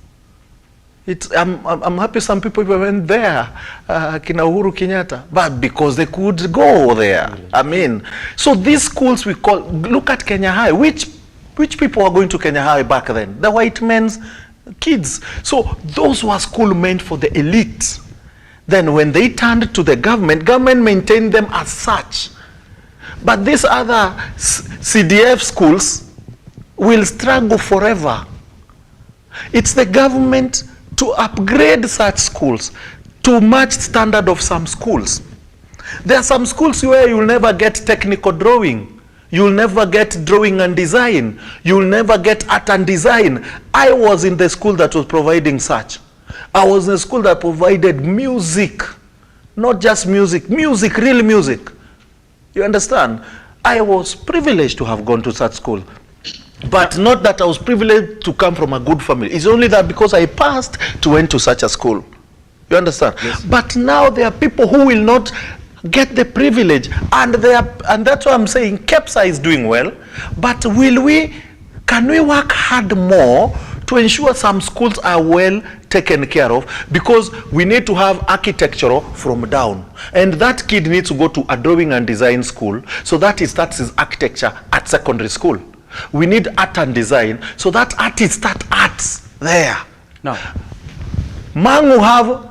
I'm happy some people went there, Kina Uhuru Kenyatta, but because they could go there. I mean, so these schools we call, look at Kenya High. Which people are going to Kenya High back then? The white men's kids. So those were schools meant for the elite. Then when they turned to the government maintained them as such. But these other CDF schools will struggle forever. It's the government to upgrade such schools to match standard of some schools. There are some schools where you'll never get technical drawing. You'll never get drawing and design. You'll never get art and design. I was in the school that was providing such. I was in a school that provided music. Not just music, real music. You understand? I was privileged to have gone to such school. But not that I was privileged to come from a good family. It's only that because I passed to went to such a school. You understand? Yes. But now there are people who will not get the privilege, and that's why I'm saying KEPSA is doing well. But can we work hard more to ensure some schools are well taken care of? Because we need to have architectural from down, and that kid needs to go to a drawing and design school, so that he starts his architecture at secondary school. We need art and design, so that artists start arts there. Now, Mangu have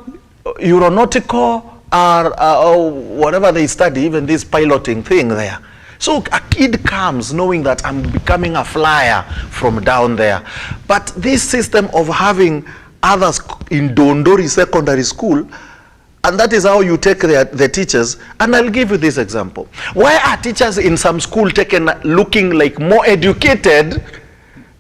aeronautical or whatever they study, even this piloting thing there. So a kid comes knowing that I'm becoming a flyer from down there. But this system of having others in Dondori Secondary School, and that is how you take the teachers. And I'll give you this example. Why are teachers in some school looking like more educated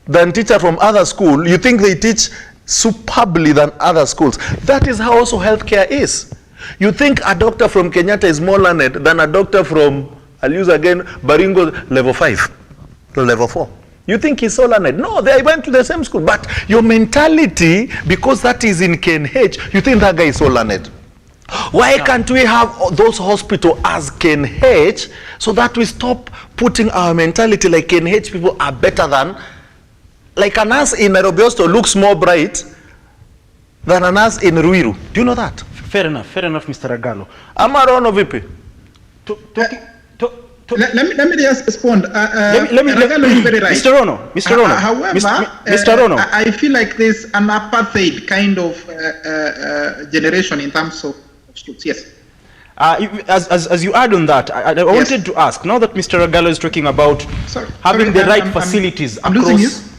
than teachers from other school? You think they teach superbly than other schools. That is how also healthcare is. You think a doctor from Kenyatta is more learned than a doctor from, I'll use again, Baringo level 5 or level 4. You think he's so learned? No, they went to the same school. But your mentality, because that is in KNH, you think that guy is so learned. Why can't we have those hospitals as KNH so that we stop putting our mentality like KNH people are better than, like a nurse in Nairobi also looks more bright than a nurse in Ruiru. Do you know that? Fair enough, Mr. Agalo. Amarono vipi? Let me just respond. Agalo is very right. Mr. Rono. However, Mr. Rono. I feel like there's an apartheid kind of generation in terms of schools. Yes. As you add on that, I wanted to ask, now that Mr. Agalo is talking about having the right facilities across,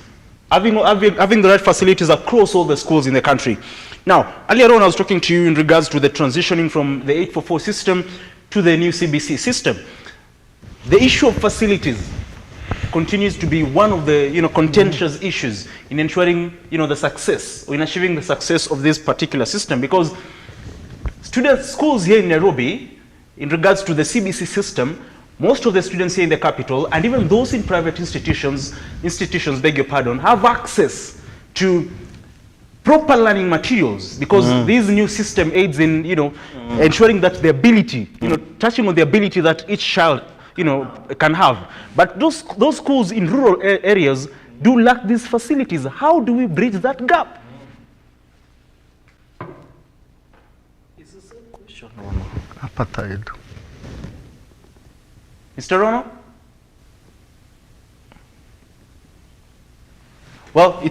having the right facilities across all the schools in the country. Now, earlier on I was talking to you in regards to the transitioning from the 844 system to the new CBC system. The issue of facilities continues to be one of the contentious issues in ensuring the success or in achieving the success of this particular system, because schools here in Nairobi, in regards to the CBC system, most of the students here in the capital and even those in private institutions, beg your pardon, have access to proper learning materials, because this new system aids in ensuring that the ability, touching on the ability that each child can have. But those schools in rural areas do lack these facilities. How do we bridge that gap? It's the same question, apartheid. Mr. Rono? Well,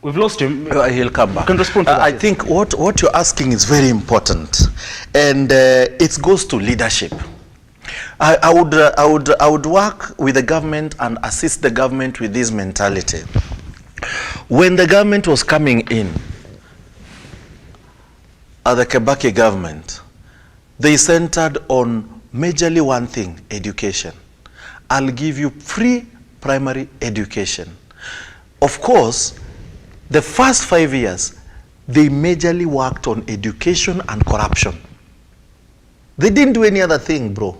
we've lost him. He'll come back. Can respond to that. I think what you're asking is very important, and it goes to leadership. I would work with the government and assist the government with this mentality. When the government was coming in, the Kibaki government, they centered on majorly one thing: education. I'll give you free primary education. Of course, the first 5 years, they majorly worked on education and corruption. They didn't do any other thing, bro.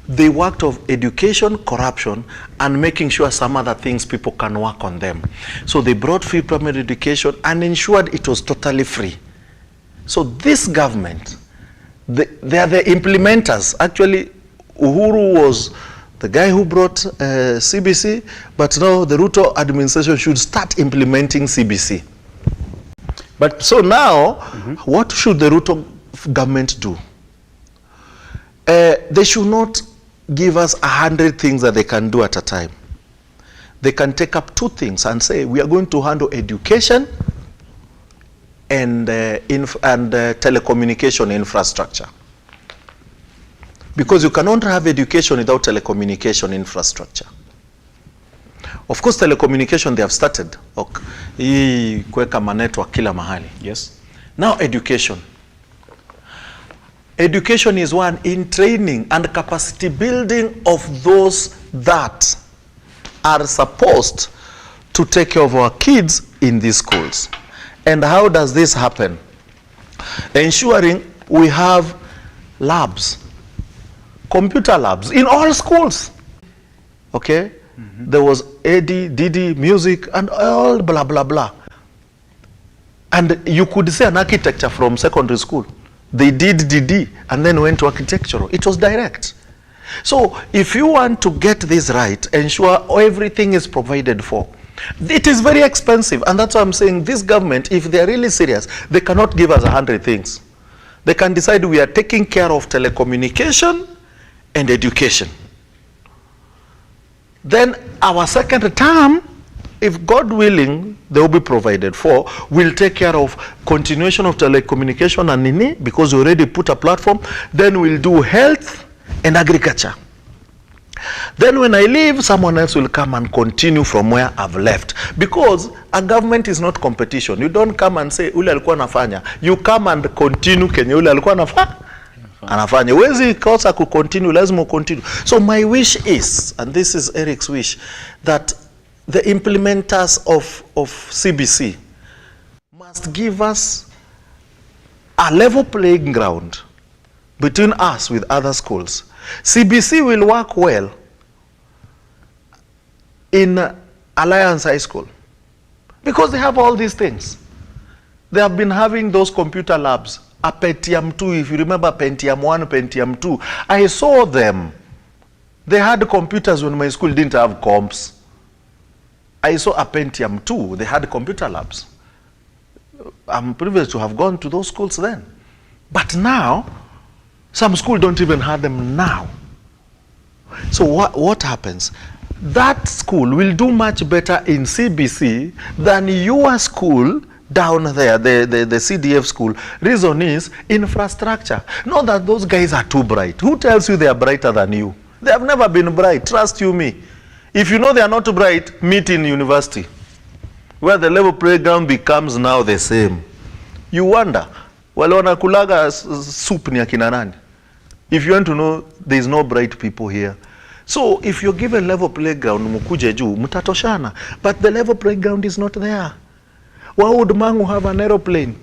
They worked on education, corruption, and making sure some other things people can work on them. So they brought free primary education and ensured it was totally free. So this government, they are the implementers. Actually, Uhuru was the guy who brought CBC, but now the RUTO administration should start implementing CBC. But so now, what should the RUTO government do? They should not give us 100 things that they can do at a time. They can take up 2 things and say, we are going to handle education and telecommunication infrastructure. Because you cannot have education without telecommunication infrastructure. Of course, telecommunication, they have started. Hii kuweka manetwork kila mahali. Yes. Now education. Education is one in training and capacity building of those that are supposed to take care of our kids in these schools. And how does this happen? Ensuring we have labs, computer labs in all schools. Okay? There was AD, DD, music, and all blah, blah, blah. And you could say an architecture from secondary school. They did DD and then went to architectural. It was direct. So if you want to get this right, ensure everything is provided for. It is very expensive, and that's why I'm saying this government, if they're really serious, they cannot give us 100 things. They can decide we are taking care of telecommunication and education. Then our second term, if God willing, they will be provided for. We'll take care of continuation of telecommunication and nini, because we already put a platform. Then we'll do health and agriculture. Then when I leave, someone else will come and continue from where I've left. Because a government is not competition. You don't come and say, ule alikuwa nafanya. You come and continue kenye ule alikuwa anafanya. Wezi kosa kucontinue, lazima continue. So my wish is, and this is Eric's wish, that the implementers of CBC must give us a level playing ground between us with other schools. CBC will work well in Alliance High School because they have all these things. They have been having those computer labs. A Pentium 2, if you remember Pentium 1, Pentium 2, I saw them. They had computers when my school didn't have comps. I saw a Pentium 2, they had computer labs. I'm privileged to have gone to those schools then. But now, some schools don't even have them now. So what happens? That school will do much better in CBC than your school down there, the CDF school. Reason is infrastructure. Not that those guys are too bright. Who tells you they are brighter than you? They have never been bright, trust you me. If you know they are not bright, meet in university, where the level playground becomes now the same. You wonder, wale wanakulaga soup ni akina nani? If you want to know, there is no bright people here. So if you're given level playground, mukuje juu, mutatoshana. But the level playground is not there. Why would Mangu have an aeroplane?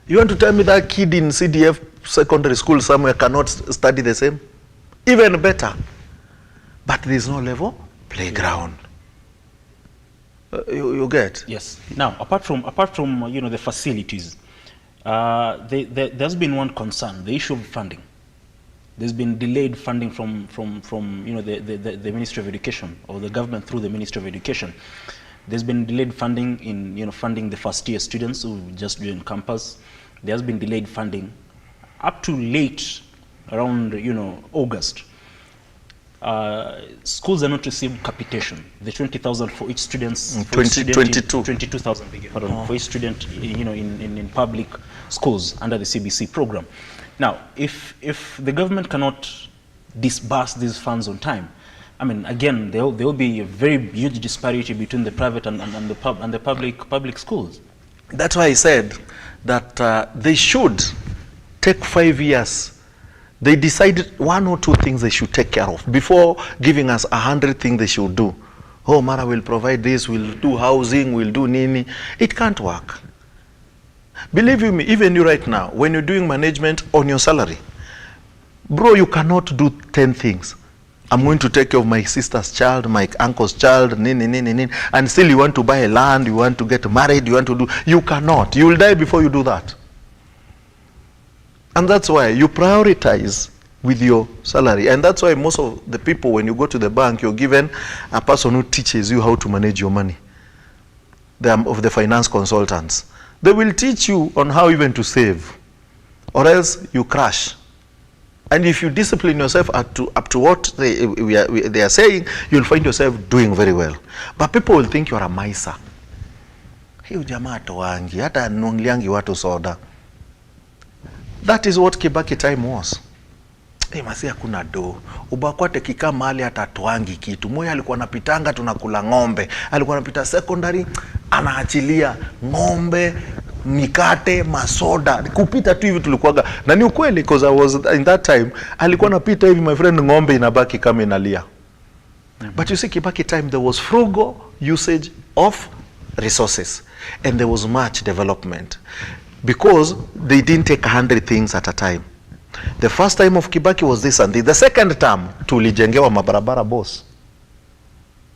You want to tell me that kid in CDF secondary school somewhere cannot study the same? Even better. But there is no level playground. You get? Yes. Now, apart from the facilities, there's been one concern: the issue of funding. There's been delayed funding from the Ministry of Education, or the government through the Ministry of Education. There's been delayed funding in funding the first year students who just joined campus. There's been delayed funding up to late around August. Schools are not received capitation. The 20,000 for each student. 22,000 for each student in public schools under the CBC program. Now, if the government cannot disburse these funds on time, I mean, again, there will be a very huge disparity between the private and the public schools. That's why I said that they should take 5 years. They decided 1 or 2 things they should take care of before giving us 100 things they should do. Oh, Mara will provide this, we'll do housing, we'll do nini. It can't work. Believe you me, even you right now, when you're doing management on your salary, bro, you cannot do 10 things. I'm going to take care of my sister's child, my uncle's child, and still you want to buy a land, you want to get married, you want to do, you cannot. You will die before you do that. And that's why you prioritize with your salary. And that's why most of the people, when you go to the bank, you're given a person who teaches you how to manage your money. They are of the finance consultants. They will teach you on how even to save, or else you crash. And if you discipline yourself up to what they are saying, you'll find yourself doing very well. But people will think you're a miser. Hiyo jamaa toangi, hata nuangliangi watu soda. That is what Kibaki time was. Masi hakuna do. Ubakwate kika mahali hata toangi kitu. Moya alikuwa napitanga tunakula ng'ombe. Alikuwa napita secondary, anaachilia ng'ombe, mikate, masoda. Kupita tu hivi tulikuwaga. Na ni ukweli, because I was in that time, alikuwa napita hivi, my friend, ng'ombe inabaki kama inalia. But you see, Kibaki time, there was frugal usage of resources. And there was much development. Because they didn't take 100 things at a time. The first time of Kibaki was this and this. The second term, tulijengewa mabarabara boss.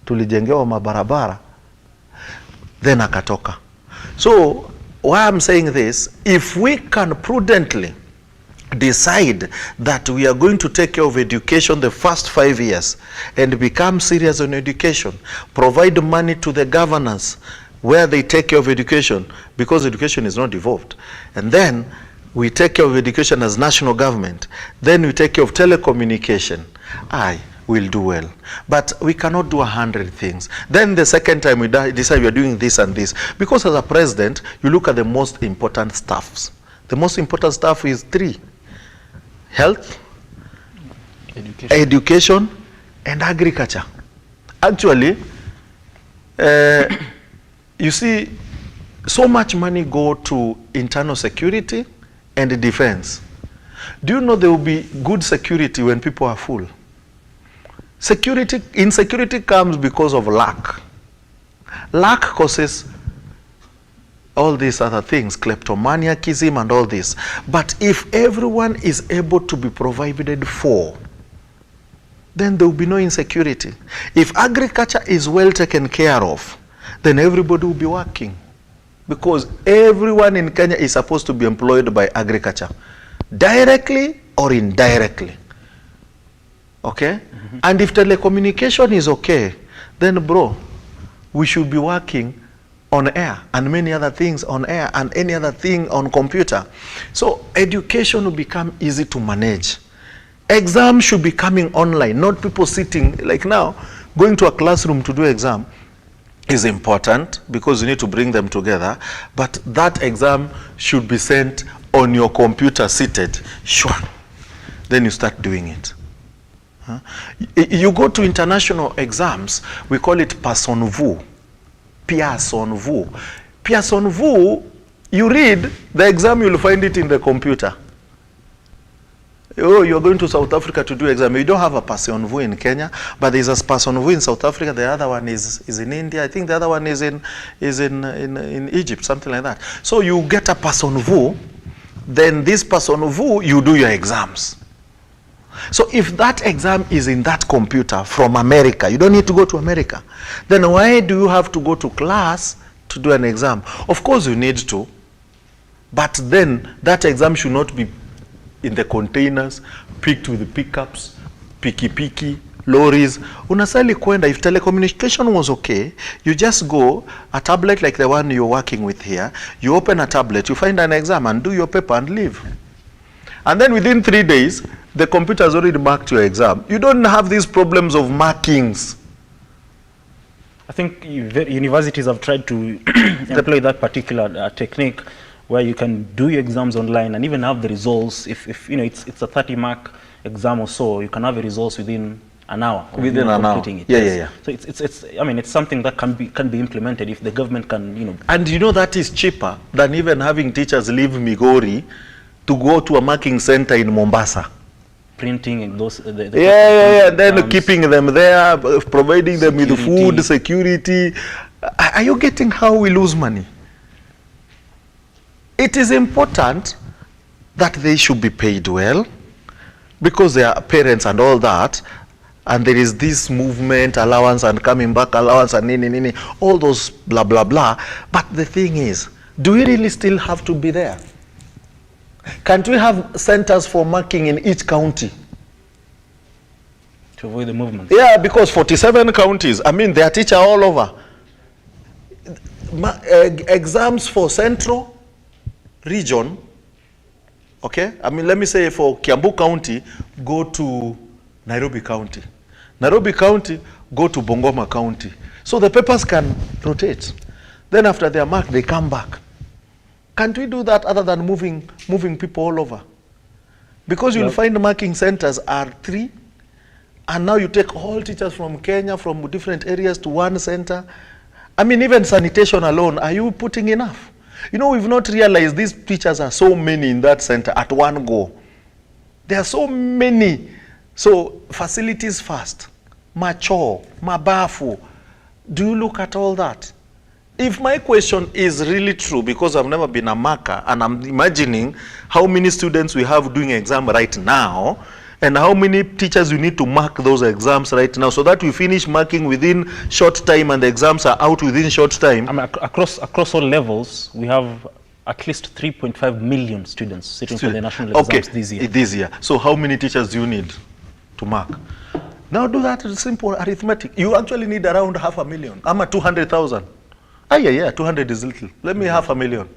Tulijengewa mabarabara. Then akatoka. So, why I'm saying this, if we can prudently decide that we are going to take care of education the first 5 years and become serious on education, provide money to the governors where they take care of education, because education is not devolved, and then we take care of education as national government, then we take care of telecommunication, we'll do well. But we cannot do 100 things. Then the second time we decide we are doing this and this, because as a president, you look at the most important stuffs. The most important stuff is 3: health, education and agriculture. Actually, you see, so much money go to internal security and defense. Do you know there will be good security when people are full? Insecurity comes because of lack. Lack causes all these other things, kleptomaniacism and all this. But if everyone is able to be provided for, then there will be no insecurity. If agriculture is well taken care of, then everybody will be working. Because everyone in Kenya is supposed to be employed by agriculture, directly or indirectly. Okay? And if telecommunication is okay, then bro, we should be working on air and many other things on air and any other thing on computer. So education will become easy to manage. Exams should be coming online, not people sitting like now. Going to a classroom to do exam is important because you need to bring them together, but that exam should be sent on your computer seated. Sure. Then you start doing it. You go to international exams, we call it person vu. Person vu. Person vu, you read the exam, you'll find it in the computer. Oh, you're going to South Africa to do exam. You don't have a person vu in Kenya, but there's a person vu in South Africa. The other one is in India. I think the other one is in Egypt, something like that. So you get a person vu, then this person vu, you do your exams. So if that exam is in that computer from America, you don't need to go to America. Then why do you have to go to class to do an exam? Of course you need to, but then that exam should not be in the containers, picked with the pickups, piki, lorries. Unasali kwenda, if telecommunication was okay, you just go, a tablet like the one you're working with here, you open a tablet, you find an exam and do your paper and leave. And then within 3 days, the computer has already marked your exam. You don't have these problems of markings. I think universities have tried to employ that particular technique where you can do your exams online and even have the results. If you know it's a 30-mark exam or so, you can have the results within an hour. Within an hour. It. Yeah. So it's I mean, it's something that can be implemented if the government can, you know. And you know that is cheaper than even having teachers leave Migori to go to a marking center in Mombasa. Printing those. And then keeping them there, providing them with food, security. Are you getting how we lose money? It is important that they should be paid well because they are parents and all that, and there is this movement, allowance and coming back allowance and all those blah blah blah. But the thing is, do we really still have to be there? Can't we have centers for marking in each county? To avoid the movement. Yeah, because 47 counties, I mean, they are teachers all over. Exams for central region, okay? I mean, let me say for Kiambu County, go to Nairobi County. Nairobi County, go to Bungoma County. So the papers can rotate. Then after they are marked, they come back. Can't we do that other than moving people all over? Because you'll find marking centers are 3, and now you take all teachers from Kenya, from different areas to one center. I mean, even sanitation alone, are you putting enough? You know, we've not realized these teachers are so many in that center at one go. There are so many. So facilities first, macho, mabafu. Do you look at all that? If my question is really true, because I've never been a marker, and I'm imagining how many students we have doing exam right now, and how many teachers you need to mark those exams right now, so that we finish marking within short time and the exams are out within short time. I mean, across all levels, we have at least 3.5 million students sitting for the national exams this year. So how many teachers do you need to mark? Now do that simple arithmetic. You actually need around 500,000. I'm at 200,000. Yeah, 200 is little. Let me 500,000.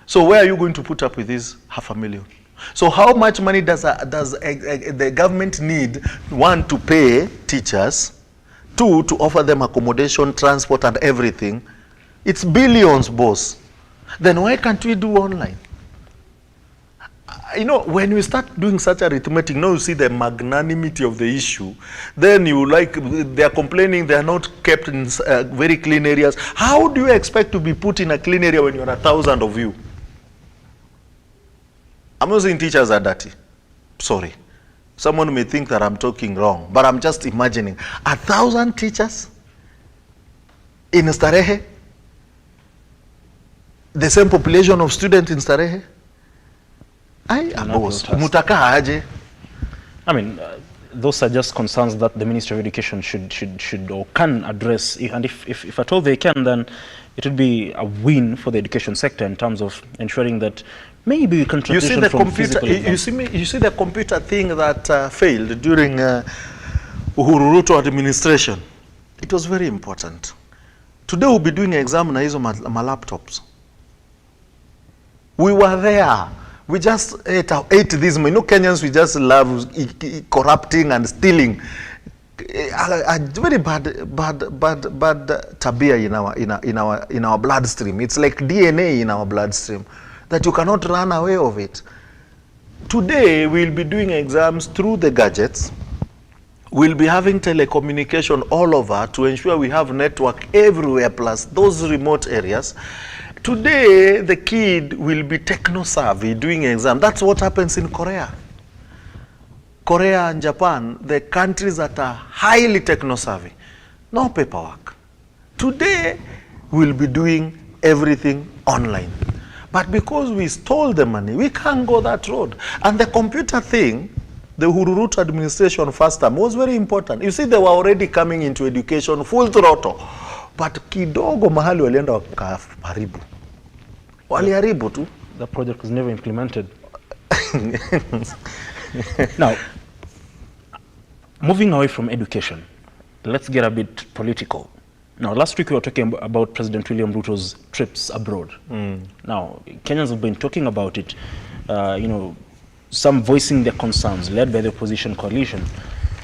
So where are you going to put up with this 500,000? So how much money does the government need? 1, to pay teachers, 2, to offer them accommodation, transport and everything. It's billions, boss. Then why can't we do online? you know, when you start doing such arithmetic, now you see the magnanimity of the issue. Then you they are complaining they are not kept in very clean areas. How do you expect to be put in a clean area when you are 1,000 of you? I'm not saying teachers are dirty. Sorry. Someone may think that I'm talking wrong, but I'm just imagining 1,000 teachers in Starehe, the same population of students in Starehe. I mean, those are just concerns that the Ministry of Education should or can address. And if at all they can, then it would be a win for the education sector in terms of ensuring that maybe we can transition from physical exams. You see the computer thing that failed during Uhuru RUTO administration. It was very important. Today we'll be doing an exam na hizo ma laptops. We were there. We just ate this. You know, Kenyans, we just love corrupting and stealing. A very bad tabia in our bloodstream. It's like DNA in our bloodstream that you cannot run away of it. Today we'll be doing exams through the gadgets. We'll be having telecommunication all over to ensure we have network everywhere, plus those remote areas. Today, the kid will be techno-savvy doing exam. That's what happens in Korea. Korea and Japan, the countries that are highly techno-savvy. No paperwork. Today, we'll be doing everything online. But because we stole the money, we can't go that road. And the computer thing, the Uhuru RUTO administration first time was very important. You see, they were already coming into education full throttle. But kidogo mahali walienda wakaharibu. Waliharibu tu. The project was never implemented. Now, moving away from education, let's get a bit political. Now, last week we were talking about President William Ruto's trips abroad. Now, Kenyans have been talking about it, you know, some voicing their concerns, led by the opposition coalition.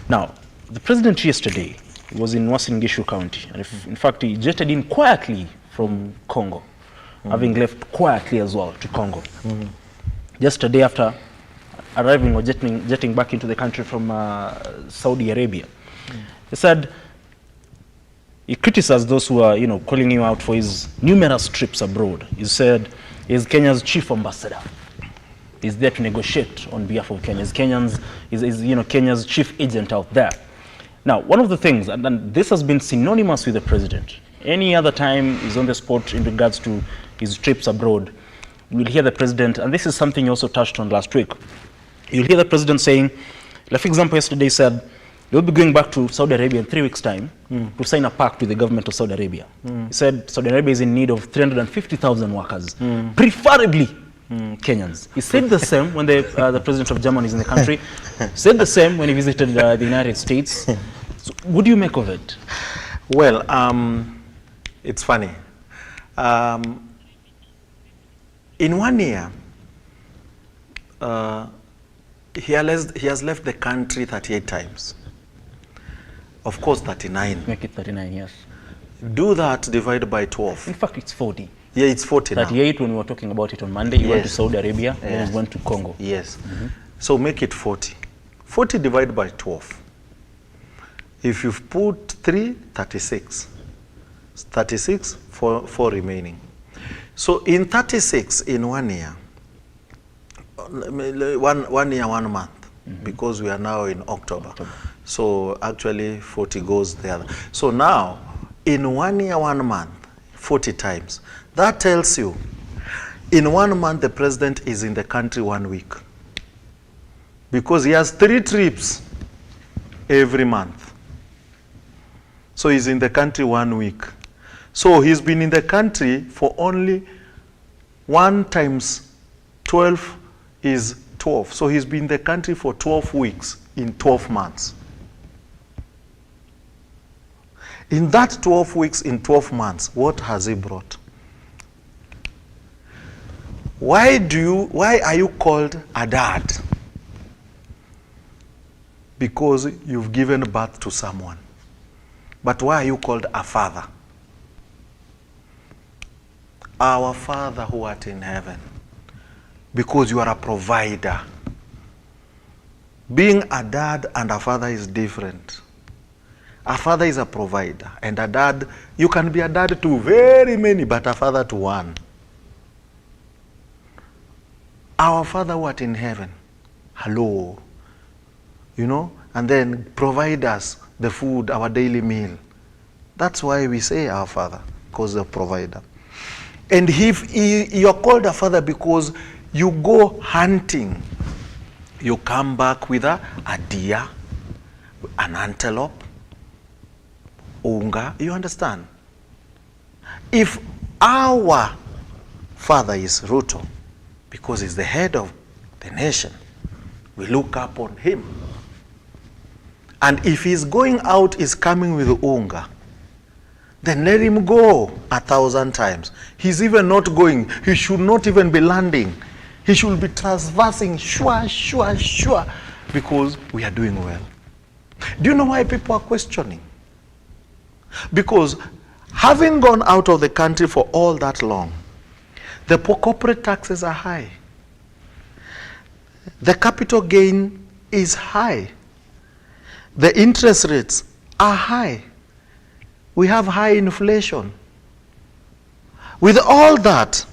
Now, the president yesterday was in Uasin Gishu County, and in fact, he jetted in quietly from Congo, having left quietly as well to Congo. Just a day after arriving or jetting back into the country from Saudi Arabia. He said, he criticized those who are, you know, calling him out for his numerous trips abroad. He said he's Kenya's chief ambassador. He's there to negotiate on behalf of Kenya. He's you know, Kenya's chief agent out there. Now, one of the things, and this has been synonymous with the president. Any other time he's on the spot in regards to his trips abroad, you'll hear the president, and this is something he also touched on last week. You'll hear the president saying, like for example, yesterday said, they'll be going back to Saudi Arabia in 3 weeks' time to sign a pact with the government of Saudi Arabia. He said Saudi Arabia is in need of 350,000 workers, preferably Kenyans. He said the same when the president of Germany is in the country. Said the same when he visited the United States. So what do you make of it? Well, it's funny. In 1 year, he has left the country 38 times. Of course, 39. Make it 39, yes. Do that divided by 12. In fact, it's 40. Yeah, it's 40 now. 38 when we were talking about it on Monday. He went to Saudi Arabia and he went to Congo. Yes. So make it 40. 40 divided by 12. If you've put 3, 36. 36, 4 remaining. So in 36 in 1 year, 1 year, 1 month, because we are now in October. So actually 40 goes there. So now in 1 year, 1 month, 40 times. That tells you in 1 month the president is in the country 1 week. Because he has 3 trips every month. So he's in the country 1 week. So he's been in the country for only 1 times 12 is 12. So he's been in the country for 12 weeks in 12 months. In that 12 weeks in 12 months, what has he brought? Why are you called a dad? Because you've given birth to someone. But why are you called a father? Our Father who art in heaven, because you are a provider. Being a dad and a father is different. A father is a provider, and a dad, you can be a dad to very many, but a father to one. Our Father who art in heaven, hello, you know, and then provide us the food, our daily meal. That's why we say our Father, because the provider. And if you're called a father because you go hunting, you come back with a deer, an antelope, unga, you understand? If our father is RUTO, because he's the head of the nation, we look up on him. And if he's going out, he's coming with unga, then let him go 1,000 times. He's even not going. He should not even be landing. He should be traversing, sure, because we are doing well. Do you know why people are questioning? Because having gone out of the country for all that long, the corporate taxes are high. The capital gain is high. The interest rates are high. We have high inflation. With all that,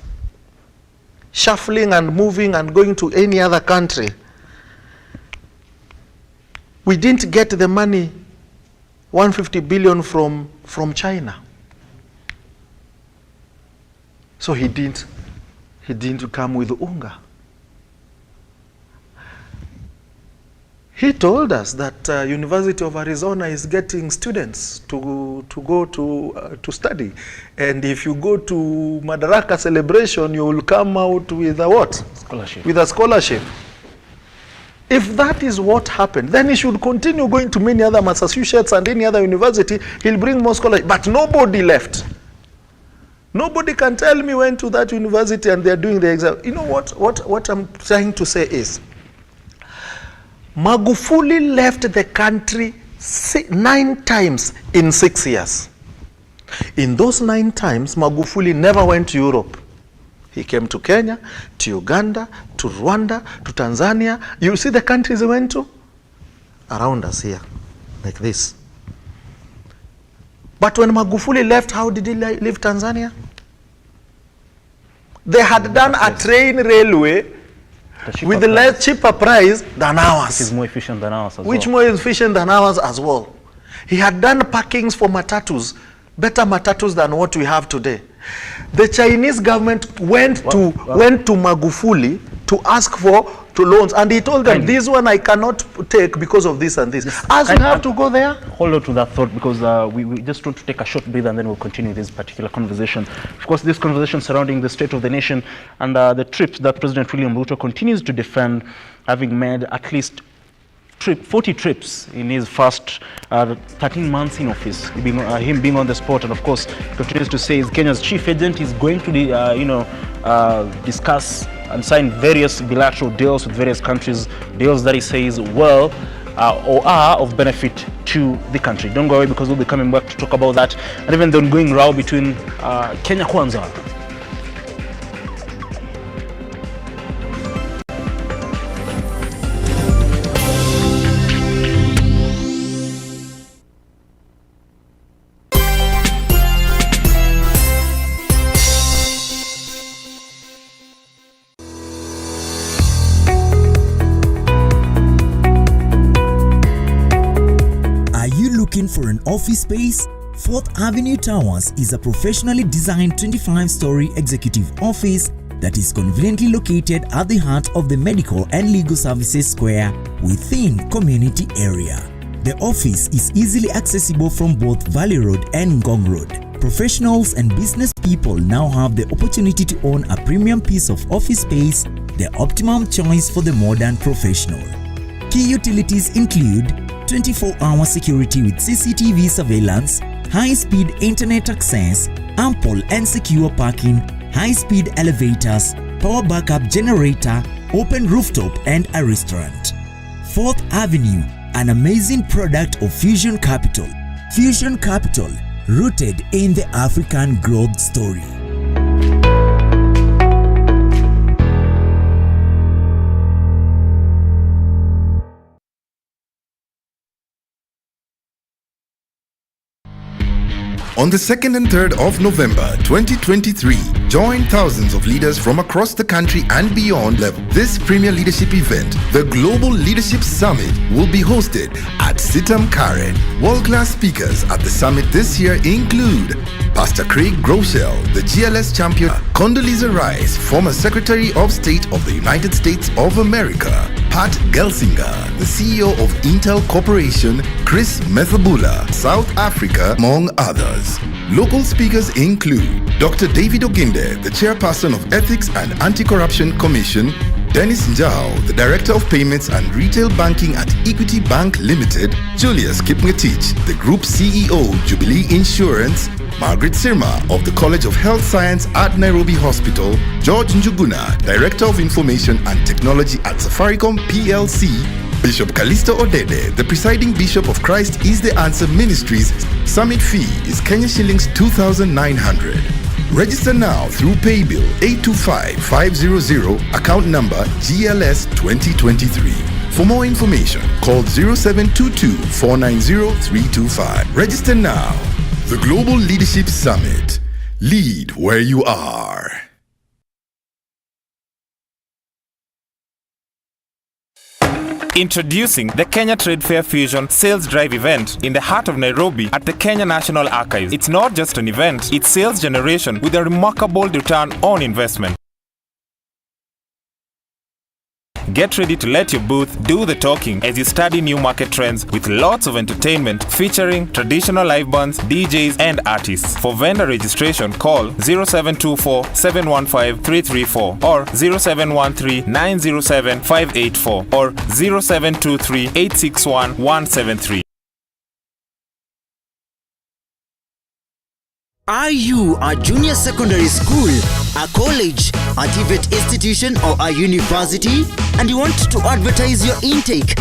shuffling and moving and going to any other country, we didn't get the money, 150 billion from China. So he didn't come with unga. He told us that University of Arizona is getting students to go to study, and if you go to Madaraka celebration, you will come out with a what? Scholarship. With a scholarship. If that is what happened, then he should continue going to many other Massachusetts and any other university. He'll bring more scholarship. But nobody left. Nobody can tell me went to that university and they're doing the exam. You know what I'm trying to say is, Magufuli left the country 9 times in 6 years. In those 9 times, Magufuli never went to Europe. He came to Kenya, to Uganda, to Rwanda, to Tanzania. You see the countries he went to? Around us here, like this. But when Magufuli left, how did he leave Tanzania? They had done a train railway with a less cheaper price than ours. Which is more efficient than ours as well. Which more efficient than ours as well. He had done parkings for matatus, better matatus than what we have today. The Chinese government went to Magufuli to ask for loans, and he told them, this one I cannot take because of this and this. As we have to go there. Hold on to that thought, because we just want to take a short breath and then we'll continue this particular conversation. Of course, this conversation surrounding the state of the nation and the trips that President William Ruto continues to defend, having made at least 40 trips in his first 13 months in office, him being on the spot, and of course continues to say Kenya's chief agent is going to discuss and sign various bilateral deals with various countries, deals that he says or are of benefit to the country. Don't go away, because we'll be coming back to talk about that, and even the ongoing row between Kenya Kwanza. For an office space, 4th Avenue Towers is a professionally designed 25-story executive office that is conveniently located at the heart of the medical and legal services square within community area. The office is easily accessible from both Valley Road and Ngong Road. Professionals and business people now have the opportunity to own a premium piece of office space, the optimum choice for the modern professional. Key utilities include 24-hour security with CCTV surveillance, high-speed internet access, ample and secure parking, high-speed elevators, power backup generator, open rooftop, and a restaurant. 4th Avenue, an amazing product of Fusion Capital. Fusion Capital, rooted in the African growth story. On the 2nd and 3rd of November 2023, join thousands of leaders from across the country and beyond level. This premier leadership event, the Global Leadership Summit, will be hosted at Sitam Karen. World-class speakers at the summit this year include Pastor Craig Groeschel, the GLS champion, Condoleezza Rice, former Secretary of State of the United States of America, Pat Gelsinger, the CEO of Intel Corporation, Chris Methabula, South Africa, among others. Local speakers include Dr. David Oginde, the Chairperson of Ethics and Anti-Corruption Commission, Dennis Njao, the Director of Payments and Retail Banking at Equity Bank Limited, Julius Kipngetich, the Group CEO, Jubilee Insurance, Margaret Sirma of the College of Health Science at Nairobi Hospital, George Njuguna, Director of Information and Technology at Safaricom PLC, Bishop Callisto Odede, the presiding Bishop of Christ is the Answer Ministries. Summit fee is Kenya shillings 2,900. Register now through paybill 825500, account number GLS 2023. For more information, call 0722 490 325. Register now. The Global Leadership Summit. Lead where you are. Introducing the Kenya Trade Fair Fusion Sales Drive event in the heart of Nairobi at the Kenya National Archives. It's not just an event, it's sales generation with a remarkable return on investment. Get ready to let your booth do the talking as you study new market trends with lots of entertainment featuring traditional live bands, DJs and artists. For vendor registration, call 0724 715 334 or 0713 907 584 or 0723 861 173. Are you a junior secondary school, a college, a TVET institution or a university and you want to advertise your intake?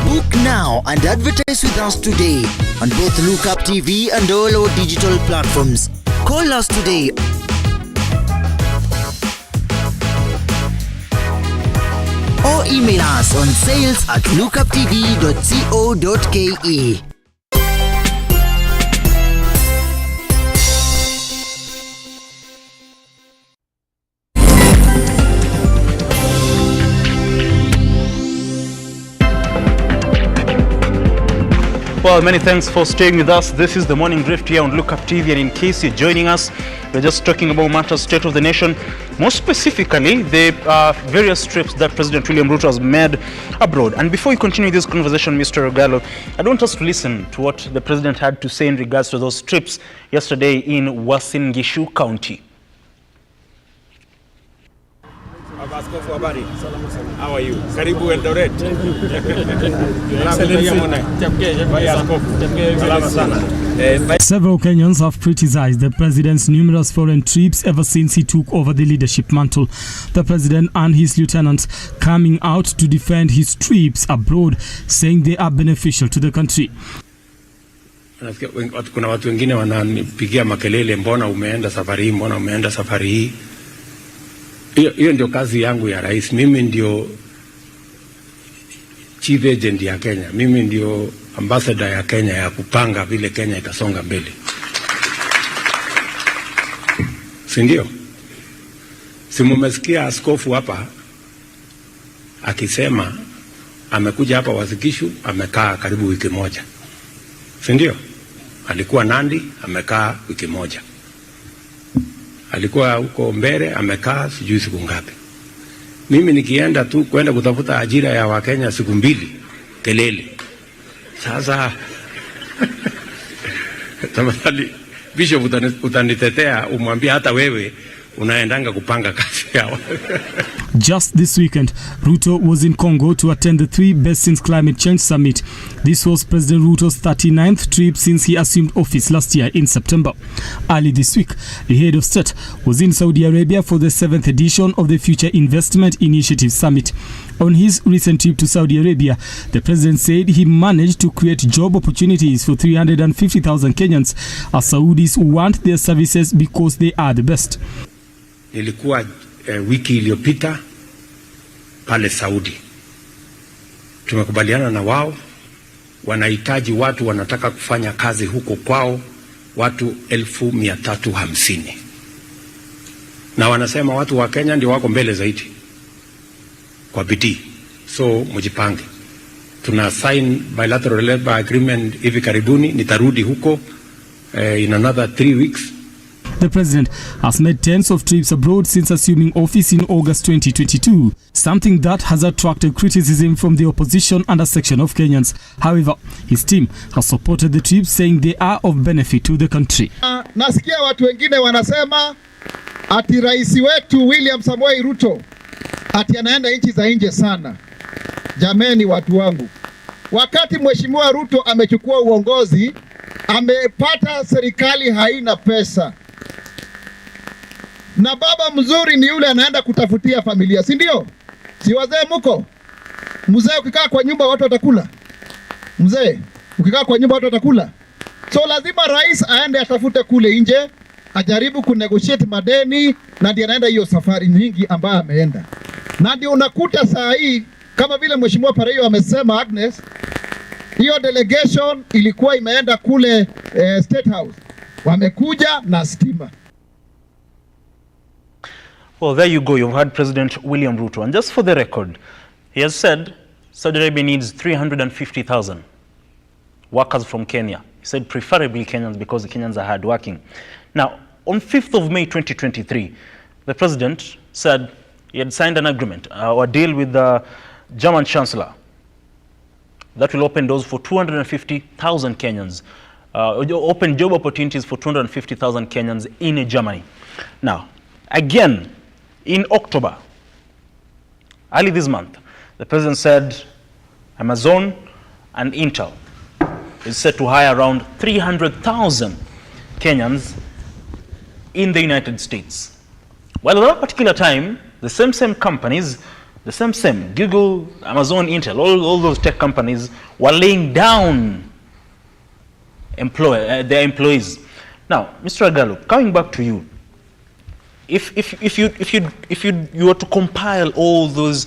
Book now and advertise with us today on both Lookuptv and all our digital platforms. Call us today. Or email us on sales@lookuptv.co.ke. Well, many thanks for staying with us. This is the Morning Drift here on Lookuptv, and in case you're joining us, we're just talking about matters state of the nation, more specifically the various trips that President William Ruto has made abroad. And before we continue this conversation, Mr. Gallo, I want us to listen to what the President had to say in regards to those trips yesterday in Uasin Gishu County. How are you? Karibu Eldoret. Several Kenyans have criticized the president's numerous foreign trips ever since he took over the leadership mantle. The president and his lieutenants coming out to defend his trips abroad, saying they are beneficial to the country. Kuna watu wengine wananipigia makelele, mbona umeenda safari hii, mbona umeenda safari hii. Hiyo ndio kazi yangu ya rais. Mimi ndio chief agent ya Kenya. Mimi ndio ambassador ya Kenya ya kupanga vile Kenya itasonga mbele. Si ndio? Si mumesikia askofu hapa akisema amekuja hapa Uasin Gishu, amekaa karibu wiki moja. Si ndio? Alikuwa Nandi, amekaa wiki moja. Alikuwa huko Mbere, amekaa sijui siku ngapi. Mimi nikienda tu kwenda kutafuta ajira ya Wakenya siku 2, kelele. Sasa tafadhali Bishop utanitetea, umwambie hata wewe unaendanga kupanga kazi yao. Just this weekend, Ruto was in Congo to attend the 3 Best Since Climate Change Summit. This was President Ruto's 39th trip since he assumed office last year in September. Early this week, the head of state was in Saudi Arabia for the 7th edition of the Future Investment Initiative Summit. On his recent trip to Saudi Arabia, the president said he managed to create job opportunities for 350,000 Kenyans as Saudis want their services because they are the best. Nilikuwa wiki iliyopita pale Saudi. Tumekubaliana na wao, wanahitaji watu wanataka kufanya kazi huko kwao watu 350,000 na wanasema watu wa Kenya ndio wako mbele zaidi kwa bidii, so mjipange. Tuna sign bilateral labor agreement hivi karibuni, nitarudi huko in another 3 weeks. The president has made tens of trips abroad since assuming office in August 2022, something that has attracted criticism from the opposition and a section of Kenyans. However, his team has supported the trips, saying they are of benefit to the country. Nasikia watu wengine wanasema ati rais wetu William Samoei Ruto ati anaenda nchi za nje sana. Jameni watu wangu, wakati Mheshimiwa Ruto amechukua uongozi, amepata serikali haina pesa. Na baba mzuri ni yule anaenda kutafutia familia, si ndio? Si wazee muko? Mzee ukikaa kwa nyumba watu watakula. Mzee ukikaa kwa nyumba watu watakula. So lazima rais aende atafute kule nje, ajaribu kunegotiate madeni, na ndiye anaenda hiyo safari nyingi ambayo ameenda. Na ndio unakuta saa hii kama vile Mheshimiwa Pareyo amesema, Agnes, hiyo delegation ilikuwa imeenda kule State House. Wamekuja na stima. Well, there you go. You've heard President William Ruto. And just for the record, he has said Saudi Arabia needs 350,000 workers from Kenya. He said preferably Kenyans because the Kenyans are hardworking. Now, on 5th of May 2023, the president said he had signed an agreement or deal with the German Chancellor that will open doors for 250,000 Kenyans, open job opportunities for 250,000 Kenyans in Germany. Now, again, in October, early this month, the president said Amazon and Intel is set to hire around 300,000 Kenyans in the United States. Well, at that particular time, the same companies, the same Google, Amazon, Intel, all those tech companies were laying down their employees. Now, Mr. Agalu, coming back to you, if you were to compile all these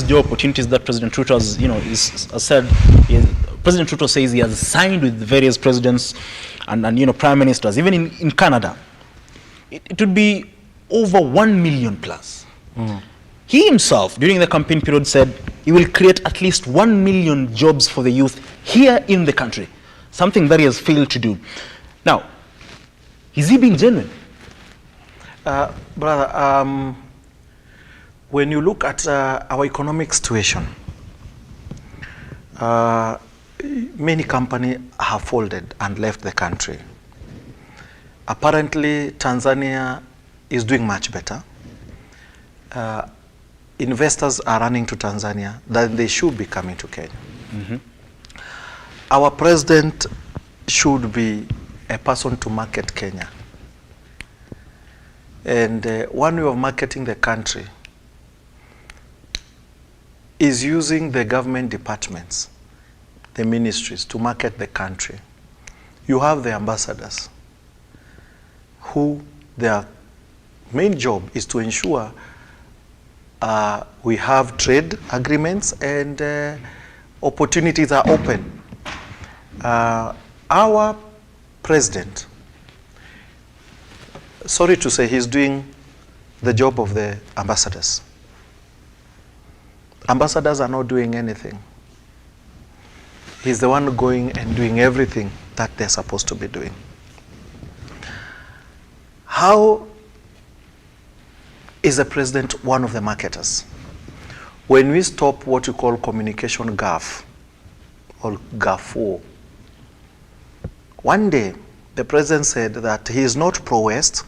job opportunities that President Ruto has said, President Ruto says he has signed with various presidents and prime ministers, even in Canada, it would be over 1 million plus. He himself, during the campaign period, said he will create at least 1 million jobs for the youth here in the country, something that he has failed to do. Now, is he being genuine? Brother, when you look at our economic situation, many companies have folded and left the country. Apparently, Tanzania is doing much better. Investors are running to Tanzania, then they should be coming to Kenya. Our president should be a person to market Kenya. And one way of marketing the country is using the government departments, the ministries, to market the country. You have the ambassadors, who their main job is to ensure we have trade agreements and opportunities are open. Our president, sorry to say, he's doing the job of the ambassadors. Ambassadors are not doing anything. He's the one going and doing everything that they're supposed to be doing. How is the president one of the marketers? When we stop what we call communication gaffe, or gaffo, one day the president said that he is not pro-West,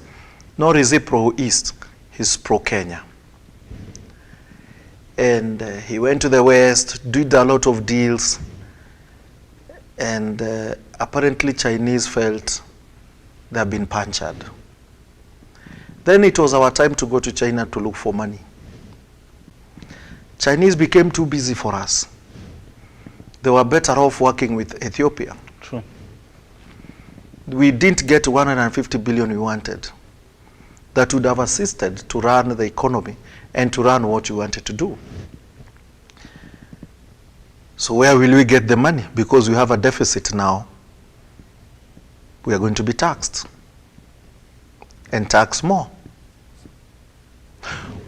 nor is he pro-East, he's pro-Kenya. And he went to the West, did a lot of deals, and apparently Chinese felt they have been punctured. Then it was our time to go to China to look for money. Chinese became too busy for us. They were better off working with Ethiopia. True. We didn't get 150 billion we wanted. That would have assisted to run the economy and to run what we wanted to do. So where will we get the money? Because we have a deficit now. we are going to be taxed, and taxed more.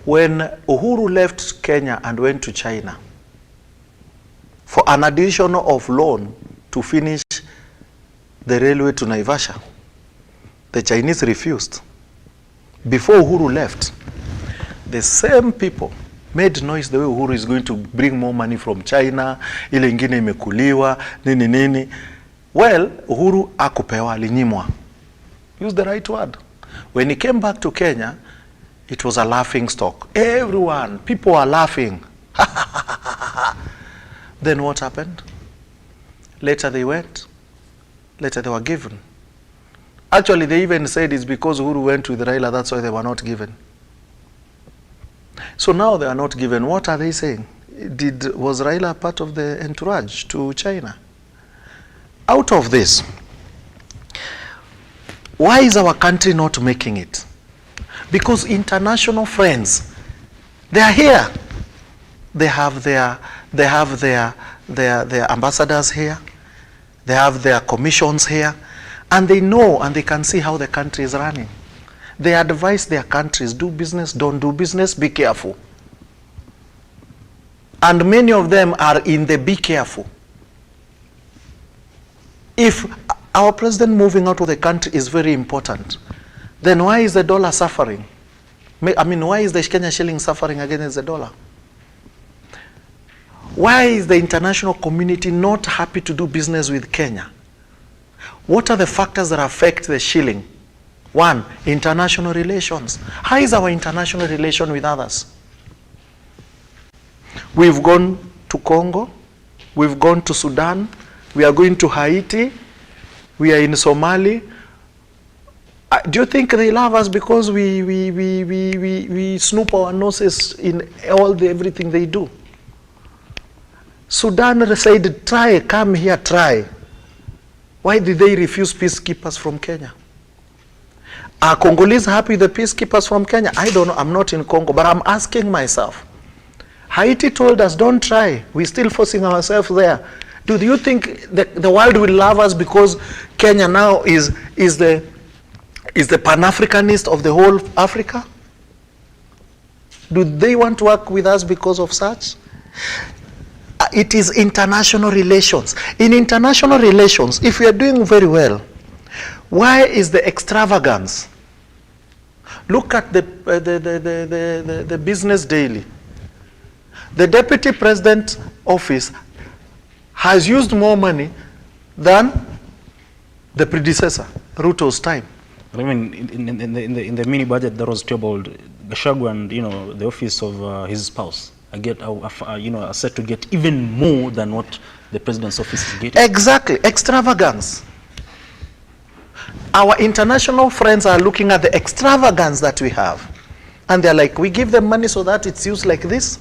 When Uhuru left Kenya and went to China for an addition of loan to finish the railway to Naivasha, the Chinese refused. Before Uhuru left, the same people made noise the way Uhuru is going to bring more money from China, ile ingine imekuliwa, nini nini. Well, Uhuru akupewa, alinyimwa. Use the right word. When he came back to Kenya, it was a laughing stock. Everyone, people are laughing. Then what happened? Later they went. Later they were given. Actually, they even said it's because Uhuru went with Raila, that's why they were not given. So now they are not given. What are they saying? Was Raila part of the entourage to China? Out of this, why is our country not making it? Because international friends, they are here. They have their ambassadors here. They have their commissions here. And they know and they can see how the country is running. They advise their countries, do business, don't do business, be careful. And many of them are in the be careful. If our president moving out of the country is very important, then why is the dollar suffering? I mean, why is the Kenya shilling suffering against the dollar? Why is the international community not happy to do business with Kenya? What are the factors that affect the shilling? One, international relations. How is our international relation with others? We've gone to Congo, we've gone to Sudan, we are going to Haiti, we are in Somalia. Do you think they love us because we snoop our noses in everything they do? Sudan said, try, come here, try. Why did they refuse peacekeepers from Kenya? Are Congolese happy with the peacekeepers from Kenya? I don't know, I'm not in Congo, but I'm asking myself. Haiti told us, don't try. We're still forcing ourselves there. Do you think the world will love us because Kenya now is the Pan-Africanist of the whole Africa? Do they want to work with us because of such? It is international relations. In international relations, if we are doing very well, why is the extravagance? Look at the Business Daily. The Deputy President Office has used more money than the predecessor, RUTO's time. I mean, in the mini budget that was tabled, Gachagua and the office of his spouse are set to get even more than what the president's office is getting. Exactly, extravagance. Our international friends are looking at the extravagance that we have, and they're like, we give them money so that it's used like this.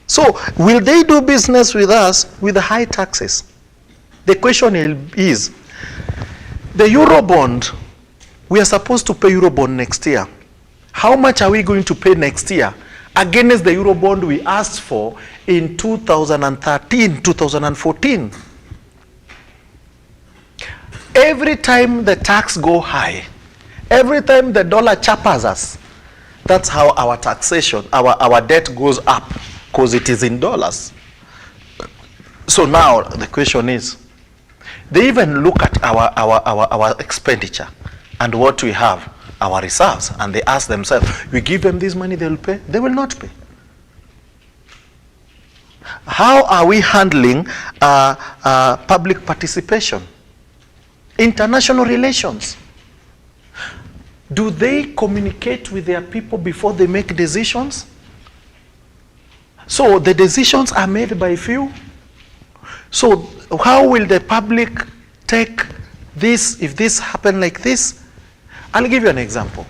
So, will they do business with us with the high taxes? The question is, the Eurobond, we are supposed to pay Eurobond next year. How much are we going to pay next year against the Eurobond we asked for in 2013, 2014? Every time the tax go high, every time the dollar chappers us, that's how our taxation, our debt goes up, because it is in dollars. So now the question is, they even look at our expenditure and what we have, our reserves, and they ask themselves, we give them this money, they will pay? They will not pay. How are we handling public participation? International relations. Do they communicate with their people before they make decisions? So the decisions are made by few. So how will the public take this if this happened like this? I'll give you an example.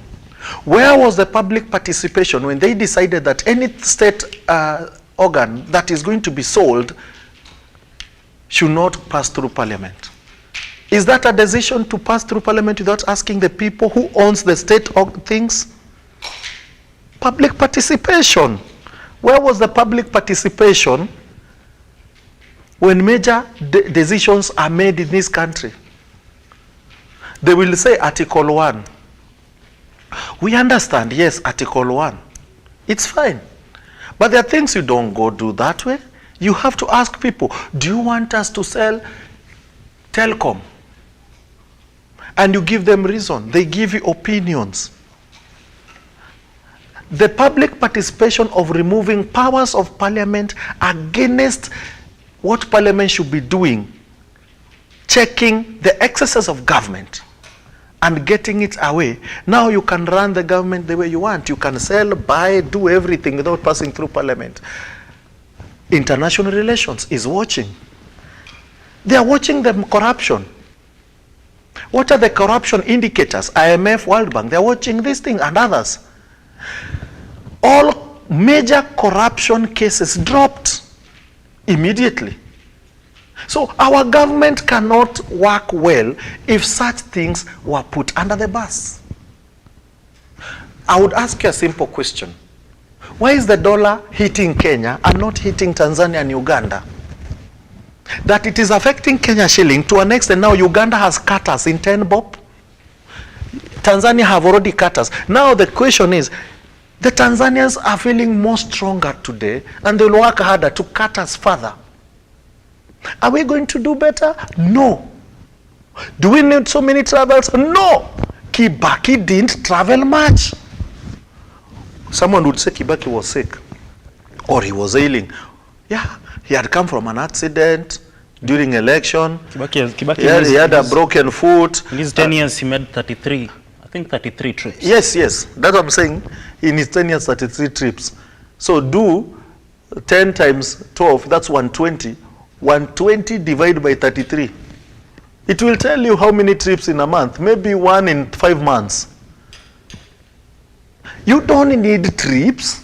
Where was the public participation when they decided that any state organ that is going to be sold should not pass through parliament? Is that a decision to pass through parliament without asking the people who owns the state things? Public participation. Where was the public participation when major decisions are made in this country? They will say Article 1. We understand, yes, Article 1. It's fine. But there are things you don't go do that way. You have to ask people, do you want us to sell telecom? And you give them reason. They give you opinions. The public participation of removing powers of parliament against what parliament should be doing, checking the excesses of government and getting it away. Now you can run the government the way you want. You can sell, buy, do everything without passing through parliament. International relations is watching. They are watching the corruption. What are the corruption indicators? IMF, World Bank, they are watching this thing and others. All major corruption cases dropped immediately. So our government cannot work well if such things were put under the bus. I would ask you a simple question. Why is the dollar hitting Kenya and not hitting Tanzania and Uganda? That it is affecting Kenya shilling to an extent now Uganda has cut us in 10 bob. Tanzania have already cut us. Now the question is, the Tanzanians are feeling more stronger today and they will work harder to cut us further. Are we going to do better? No. Do we need so many travels? No. Kibaki didn't travel much. Someone would say Kibaki was sick or he was ailing. Yeah, he had come from an accident during election. Kibaki he had a broken foot. In his 10 years, he made 33. I think 33 trips. Yes, that's what I'm saying. In his 10 years, 33 trips. So do 10 times 12, that's 120. 120 divided by 33. It will tell you how many trips in a month. Maybe 1 in 5 months. You don't need trips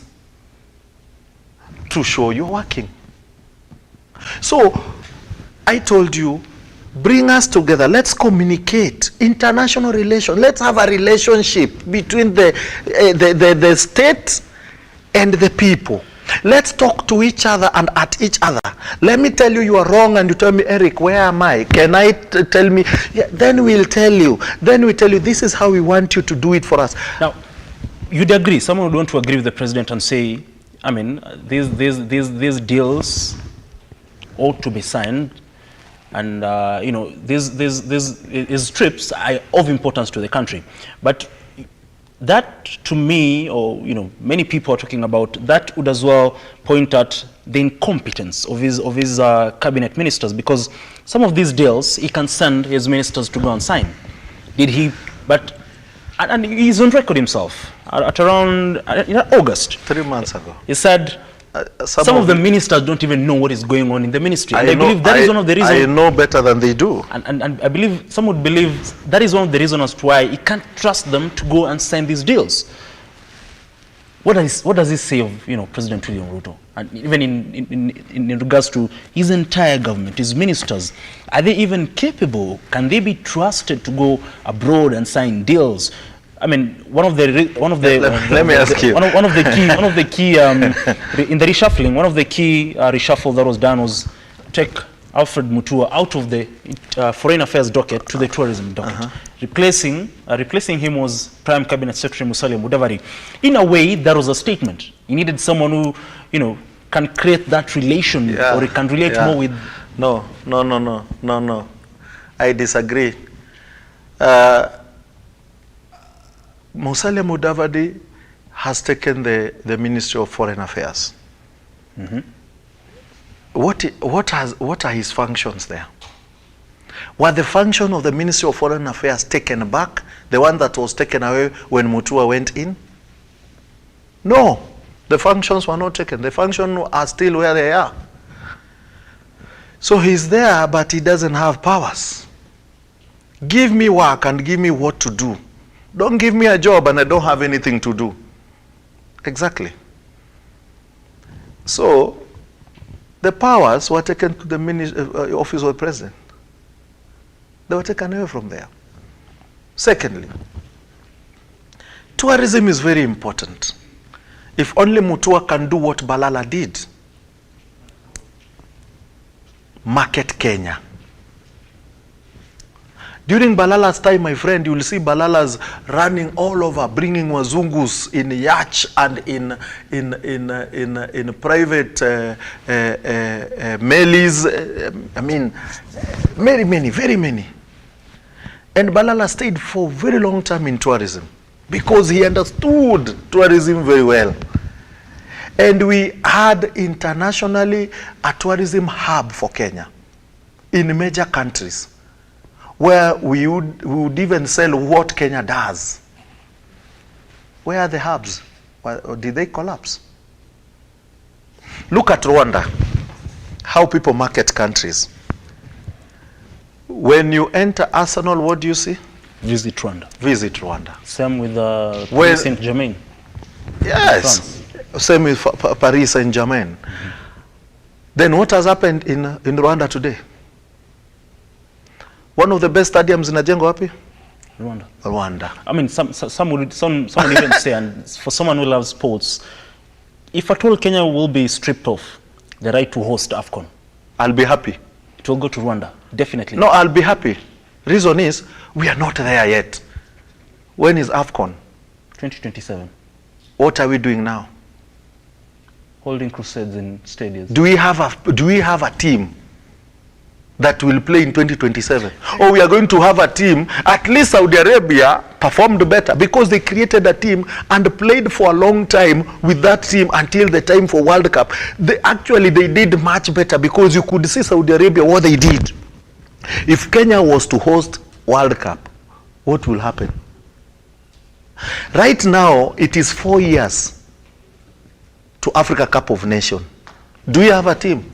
to show you're working. So I told you, bring us together. Let's communicate. International relations. Let's have a relationship between the state and the people. Let's talk to each other and at each other. Let me tell you you are wrong and you tell me, Eric, where am I? Can I tell me? Yeah, then we'll tell you. Then we tell you this is how we want you to do it for us. Now, you'd agree, someone would want to agree with the president and say, I mean, these deals ought to be signed. And, you know, these trips are of importance to the country. But that, to me, or, you know, many people are talking about, that would as well point at the incompetence of his cabinet ministers, because some of these deals, he can send his ministers to go and sign. Did he? But, and he's on record himself, at around August. 3 months ago. He said, some of the ministers don't even know what is going on in the ministry. And I believe that is one of the reasons. I know better than they do. And I believe, some would believe that is one of the reasons as to why he can't trust them to go and sign these deals. What does he say of, you know, President William Ruto? And even in regards to his entire government, his ministers, are they even capable? Can they be trusted to go abroad and sign deals? I mean, one of the key in the reshuffling, one of the key reshuffle that was done was take Alfred Mutua out of the foreign affairs docket to the tourism docket. Replacing him was Prime Cabinet Secretary Musalia Mudavadi. In a way, that was a statement. He needed someone who, you know, can create that relation, or he can relate more with. No. I disagree. Musalia Mudavadi has taken the Ministry of Foreign Affairs. What are his functions there? Were the function of the Ministry of Foreign Affairs taken back? The one that was taken away when Mutua went in? No, the functions were not taken. The functions are still where they are. So he's there, but he doesn't have powers. Give me work and give me what to do. Don't give me a job and I don't have anything to do. Exactly. So the powers were taken to the office of the president. They were taken away from there. Secondly, tourism is very important. If only Mutua can do what Balala did, market Kenya. During Balala's time, my friend, you will see Balalas running all over, bringing wazungus in yacht and in private melis. I mean, very many. And Balala stayed for a very long time in tourism because he understood tourism very well. And we had internationally a tourism hub for Kenya in major countries, where we would even sell what Kenya does. Where are the hubs? Or did they collapse? Look at Rwanda, how people market countries. When you enter Arsenal, what do you see? Visit Rwanda. Visit Rwanda. Same with Paris Saint-Germain. Yes. Same with Paris Saint-Germain. Then what has happened in Rwanda today? One of the best stadiums in Ajengo wapi? Rwanda. I mean, some would even say, and for someone who loves sports, if at all Kenya will be stripped of the right to host AFCON, I'll be happy. It will go to Rwanda, definitely. No, I'll be happy. Reason is, we are not there yet. When is AFCON? 2027. What are we doing now? Holding crusades in stadiums. Do we have a team that will play in 2027? Or we are going to have a team? At least Saudi Arabia performed better because they created a team and played for a long time with that team until the time for World Cup. They did much better because you could see Saudi Arabia what they did. If Kenya was to host World Cup, what will happen? Right now, it is 4 years to Africa Cup of Nations. Do we have a team?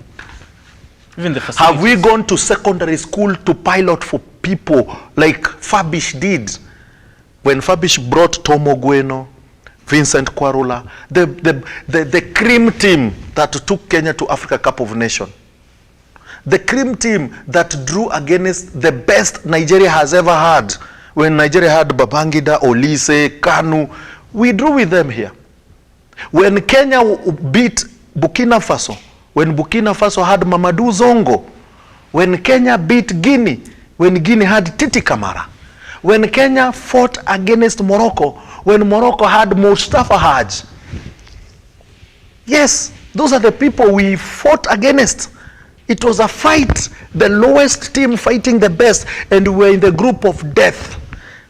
Even the have we gone to secondary school to pilot for people like Fabish did? When Fabish brought Tom Ogweno, Vincent Kwarula, the cream team that took Kenya to Africa Cup of Nations. The cream team that drew against the best Nigeria has ever had. When Nigeria had Babangida, Olise, Kanu, we drew with them here. When Kenya beat Burkina Faso, when Burkina Faso had Mamadou Zongo, when Kenya beat Guinea, when Guinea had Titi Kamara, when Kenya fought against Morocco, when Morocco had Mustafa Haj. Yes, those are the people we fought against. It was a fight, the lowest team fighting the best, and we were in the group of death.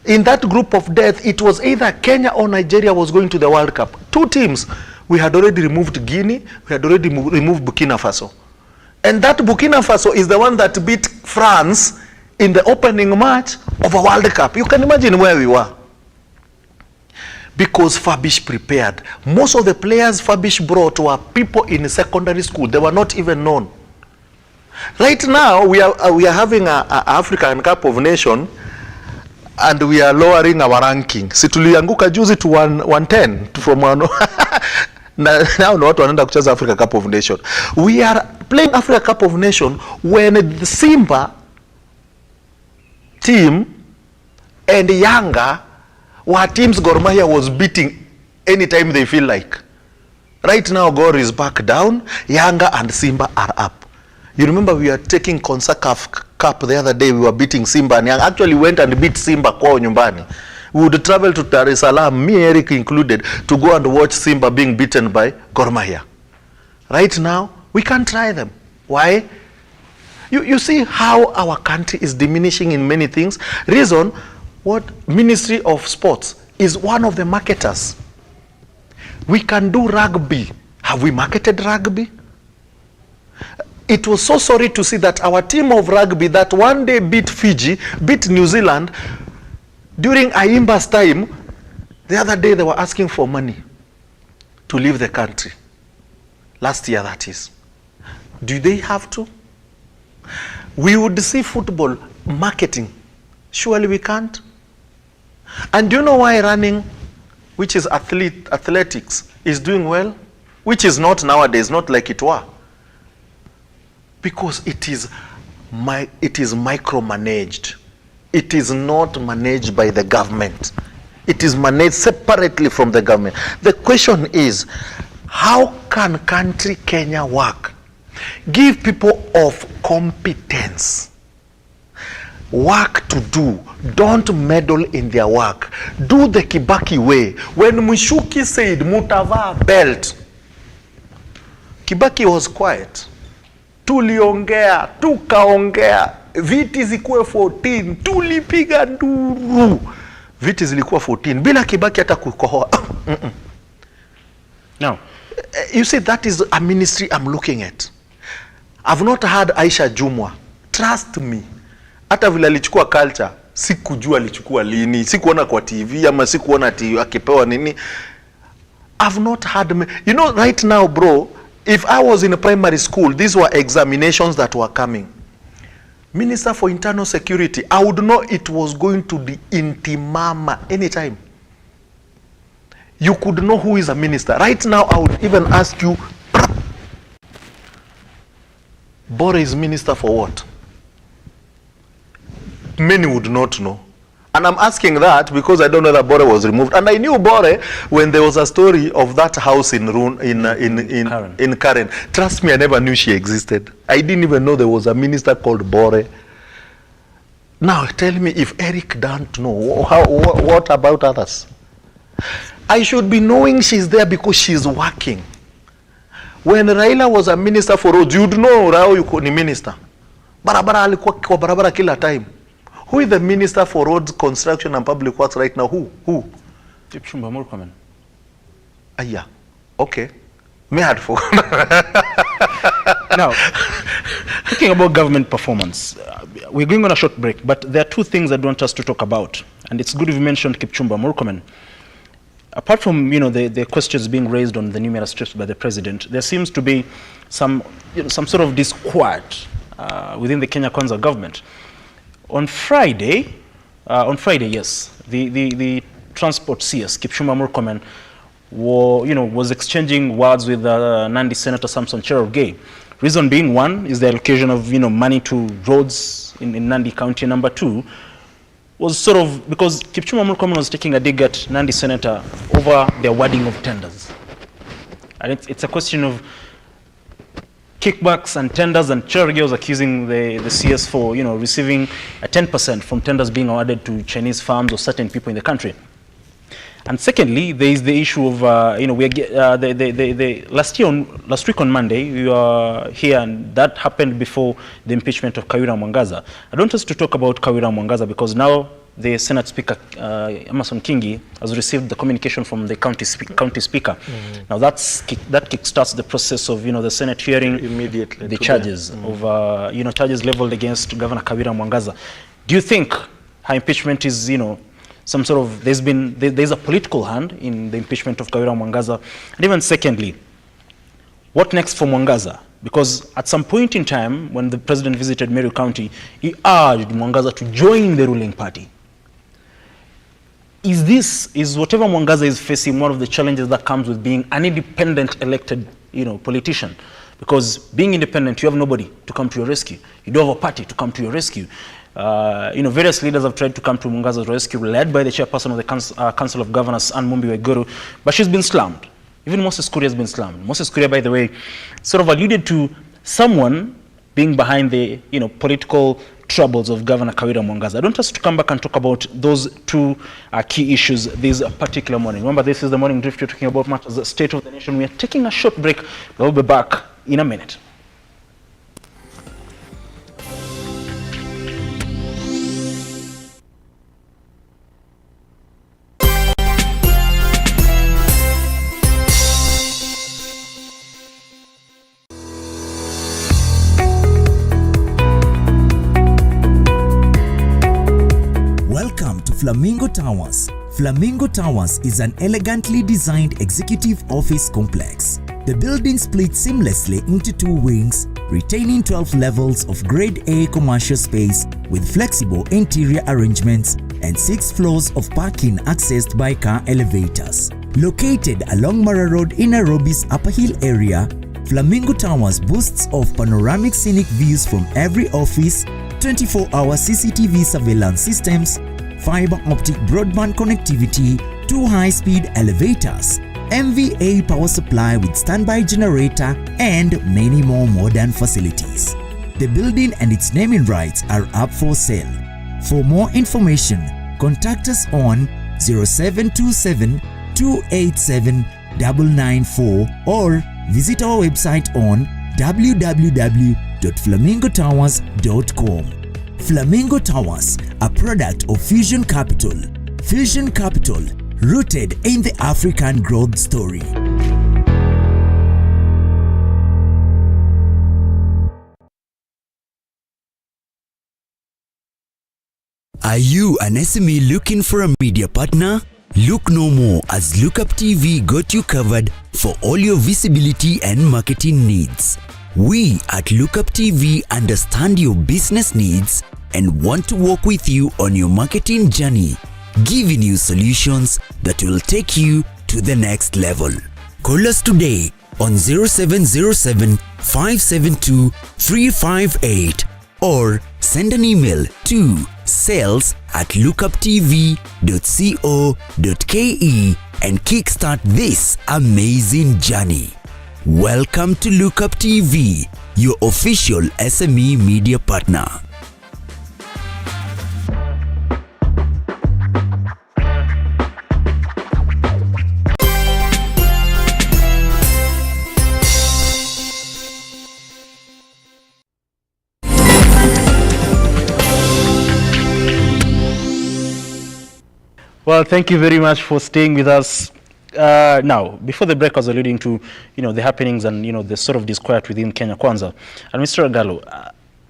In that group of death, it was either Kenya or Nigeria was going to the World Cup. Two teams. We had already removed Guinea, we had already removed Burkina Faso. And that Burkina Faso is the one that beat France in the opening match of a World Cup. You can imagine where we were. Because Fabish prepared. Most of the players Fabish brought were people in secondary school. They were not even known. Right now, we are having an African Cup of Nations, and we are lowering our ranking. Si tulianguka juzi to 110 from 1. Now not wanaenda kucheza Africa Cup of Nations. We are playing Africa Cup of Nations when the Simba team and Yanga were teams Gor Mahia was beating anytime they feel like. Right now, Gor is back down. Yanga and Simba are up. You remember we were taking CONSACAF Cup the other day. We were beating Simba and Yanga. Actually went and beat Simba kwao nyumbani. We would travel to Dar es Salaam, me, Eric included, to go and watch Simba being beaten by Gor Mahia. Right now, we can't try them. Why? You see how our country is diminishing in many things. Reason, what Ministry of Sports is one of the marketers. We can do rugby. Have we marketed rugby? It was so sorry to see that our team of rugby that one day beat Fiji, beat New Zealand, during Ayimba's time, the other day they were asking for money to leave the country. Last year, that is. Do they have to? We would see football marketing. Surely we can't. And do you know why running, which is athletics, is doing well? Which is not nowadays, not like it were. Because it is micromanaged. It is not managed by the government. It is managed separately from the government. The question is, how can country Kenya work? Give people of competence. work to do. Don't meddle in their work. Do the Kibaki way. When Mushuki said mutavaa belt, Kibaki was quiet. Tuliongea, tukaongea, viti zikuwe 14, tulipiga nduru. Viti zilikuwa 14 bila Kibaki hata kukohoa. Now, you see, that is a ministry I'm looking at. I've not had Aisha Jumwa. Trust me. Hata vile alichukua culture, sikujua alichukua lini, sikuona kwa TV ama sikuona akipewa nini. I've not had, you know, right now bro, if I was in a primary school, these were examinations that were coming. Minister for Internal Security, I would know it was going to be Intimama anytime. You could know who is a minister. Right now, I would even ask you, Bore is minister for what? Many would not know. And I'm asking that because I don't know that Bore was removed. And I knew Bore when there was a story of that house in Karen. Trust me, I never knew she existed. I didn't even know there was a minister called Bore. Now tell me, if Eric don't know, what about others? I should be knowing she's there because she's working. When Raila was a minister for roads, you'd know Rao yuko ni minister. Barabara alikuwa kwa barabara kila time. Who is the minister for roads, construction and public works right now? Who? Kipchumba Murkomen. Yeah. Okay. Me had forgotten. Now, talking about government performance, we're going on a short break, but there are two things I want us to talk about, and it's good if you mentioned Kipchumba Murkomen. Apart from the questions being raised on the numerous trips by the president, there seems to be some sort of disquiet within the Kenya Kwanza government. On Friday, yes, the transport CS Kipchumba Murkomen was exchanging words with Nandi Senator Samson Cherargei. Reason being, one is the allocation of money to roads in Nandi County. Number two was sort of because Kipchumba Murkomen was taking a dig at Nandi Senator over the awarding of tenders. And it's a question of kickbacks and tenders, and Cherargei was accusing the CS for receiving a 10% from tenders being awarded to Chinese firms or certain people in the country. And secondly, there is the issue of last week on Monday we were here, and that happened before the impeachment of Kawira Mwangaza. I don't want us to talk about Kawira Mwangaza because now the Senate Speaker Amason Kingi has received the communication from the county speaker. Now that kickstarts the process of the Senate hearing immediately the charges of charges leveled against Governor Kawira Mwangaza. Do you think her impeachment is some sort of there's a political hand in the impeachment of Kawira Mwangaza? And even secondly, what next for Mwangaza? Because at some point in time when the president visited Meru County, he urged Mwangaza to join the ruling party. Is whatever Mwangaza is facing one of the challenges that comes with being an independent elected politician? Because being independent, you have nobody to come to your rescue. You don't have a party to come to your rescue. Various leaders have tried to come to Mwangaza's rescue, led by the chairperson of the Council of Governors, Anne Mumbi Waiguru, but she's been slammed. Even Moses Kuria has been slammed. Moses Kuria, by the way, sort of alluded to someone being behind the political troubles of Governor Kawira Mwangaza. I don't want us to come back and talk about those two key issues this particular morning. Remember, this is the Morning Drift. You're talking about matters, the state of the nation. We are taking a short break. We'll be back in a minute. Flamingo Towers. Flamingo Towers is an elegantly designed executive office complex. The building splits seamlessly into two wings, retaining 12 levels of grade A commercial space with flexible interior arrangements and 6 floors of parking accessed by car elevators. Located along Mara Road in Nairobi's Upper Hill area, Flamingo Towers boasts of panoramic scenic views from every office, 24-hour CCTV surveillance systems, fiber optic broadband connectivity, 2 high-speed elevators, MVA power supply with standby generator, and many more modern facilities. The building and its naming rights are up for sale. For more information, contact us on 0727 287 994 or visit our website on www.flamingotowers.com. Flamingo Towers, a product of Fusion Capital. Fusion Capital, rooted in the African growth story. Are you an SME looking for a media partner? Look no more, as Lookuptv got you covered for all your visibility and marketing needs. We at Lookuptv understand your business needs and want to work with you on your marketing journey, giving you solutions that will take you to the next level. Call us today on 0707 572 358 or send an email to sales@lookuptv.co.ke and kickstart this amazing journey. Welcome to Lookuptv, your official SME media partner. Well, thank you very much for staying with us. Now, before the break, I was alluding to, the happenings and, the sort of disquiet within Kenya Kwanza. And Mr. Agalo,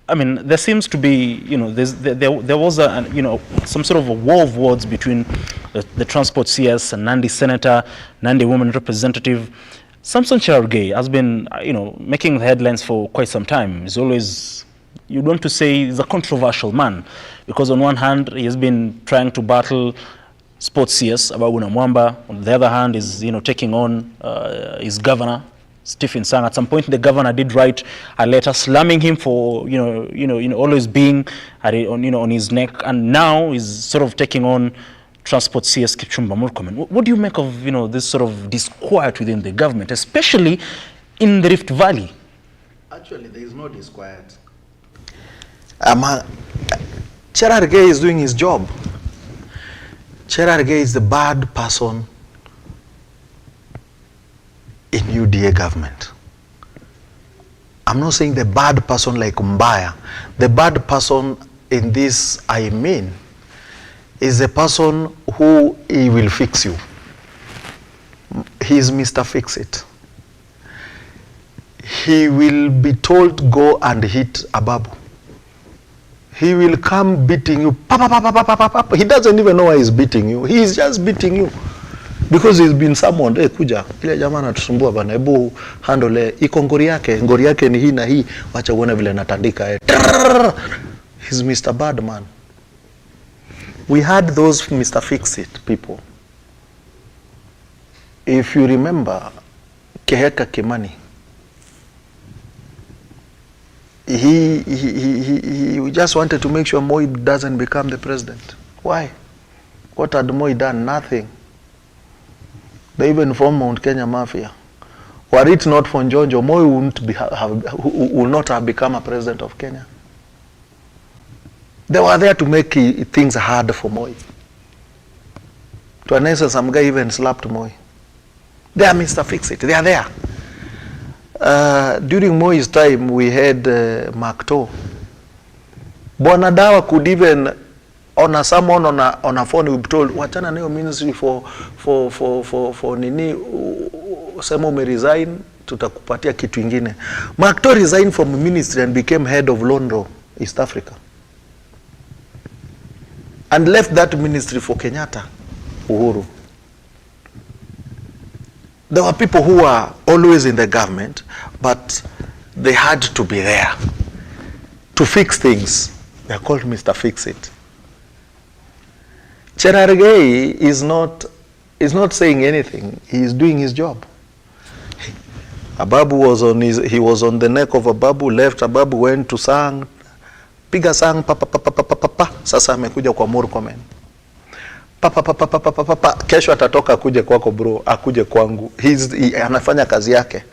I mean, there seems to be, there was some sort of a war of words between the transport CS and Nandi senator, Nandi woman representative. Samson Cherargei has been, making the headlines for quite some time. He's always, you'd want to say he's a controversial man, because on one hand, he has been trying to battle sports CS, Ababu Namwamba. On the other hand, is taking on his governor, Stephen Sang. At some point, the governor did write a letter slamming him for always being on his neck, and now he's sort of taking on transport CS Kipchumba Murkomen. What do you make of this sort of disquiet within the government, especially in the Rift Valley? Actually, there is no disquiet. Cherargei is doing his job. Cherargei is the bad person in UDA government. I'm not saying the bad person like Mbaya. The bad person in this, I mean, is the person who he will fix you. He's Mr. Fix-It. He will be told go and hit Ababu. He will come beating you. He doesn't even know why he's beating you. He's just beating you because he's been summoned. Hey, kuja ile jamaa anatusumbua bana, hebu handle iko ngori yake ni hii na hii, wacha uone vile natandika. He's Mr. Badman. We had those Mr. Fix-It people. If you remember Keheka Kimani, he just wanted to make sure Moi doesn't become the president. Why? What had Moi done? Nothing. They even formed Mount Kenya Mafia. Were it not for Njonjo, Moi would not have become a president of Kenya. They were there to make things hard for Moi. To an instance, some guy even slapped Moi. They are Mr. Fix-It. They are there. During Moi's time, we had Makto. Bonadawa could even, on someone on a phone, we be told, wachana na hiyo ministry for nini, sema ume resign, tutakupatia kitu ingine. Makto resigned from the ministry and became head of London, East Africa. And left that ministry for Kenyatta, Uhuru. There were people who were always in the government, but they had to be there to fix things. They are called Mr. Fix-It. Cherargei is not saying anything. He is doing his job. Ababu he was on the neck of Ababu, left Ababu, went to Sang, piga Sang, sasa amekuja kwa Murkomen. Kesho atatoka akuje kwako bro, akuje kwangu. Anafanya kazi yake.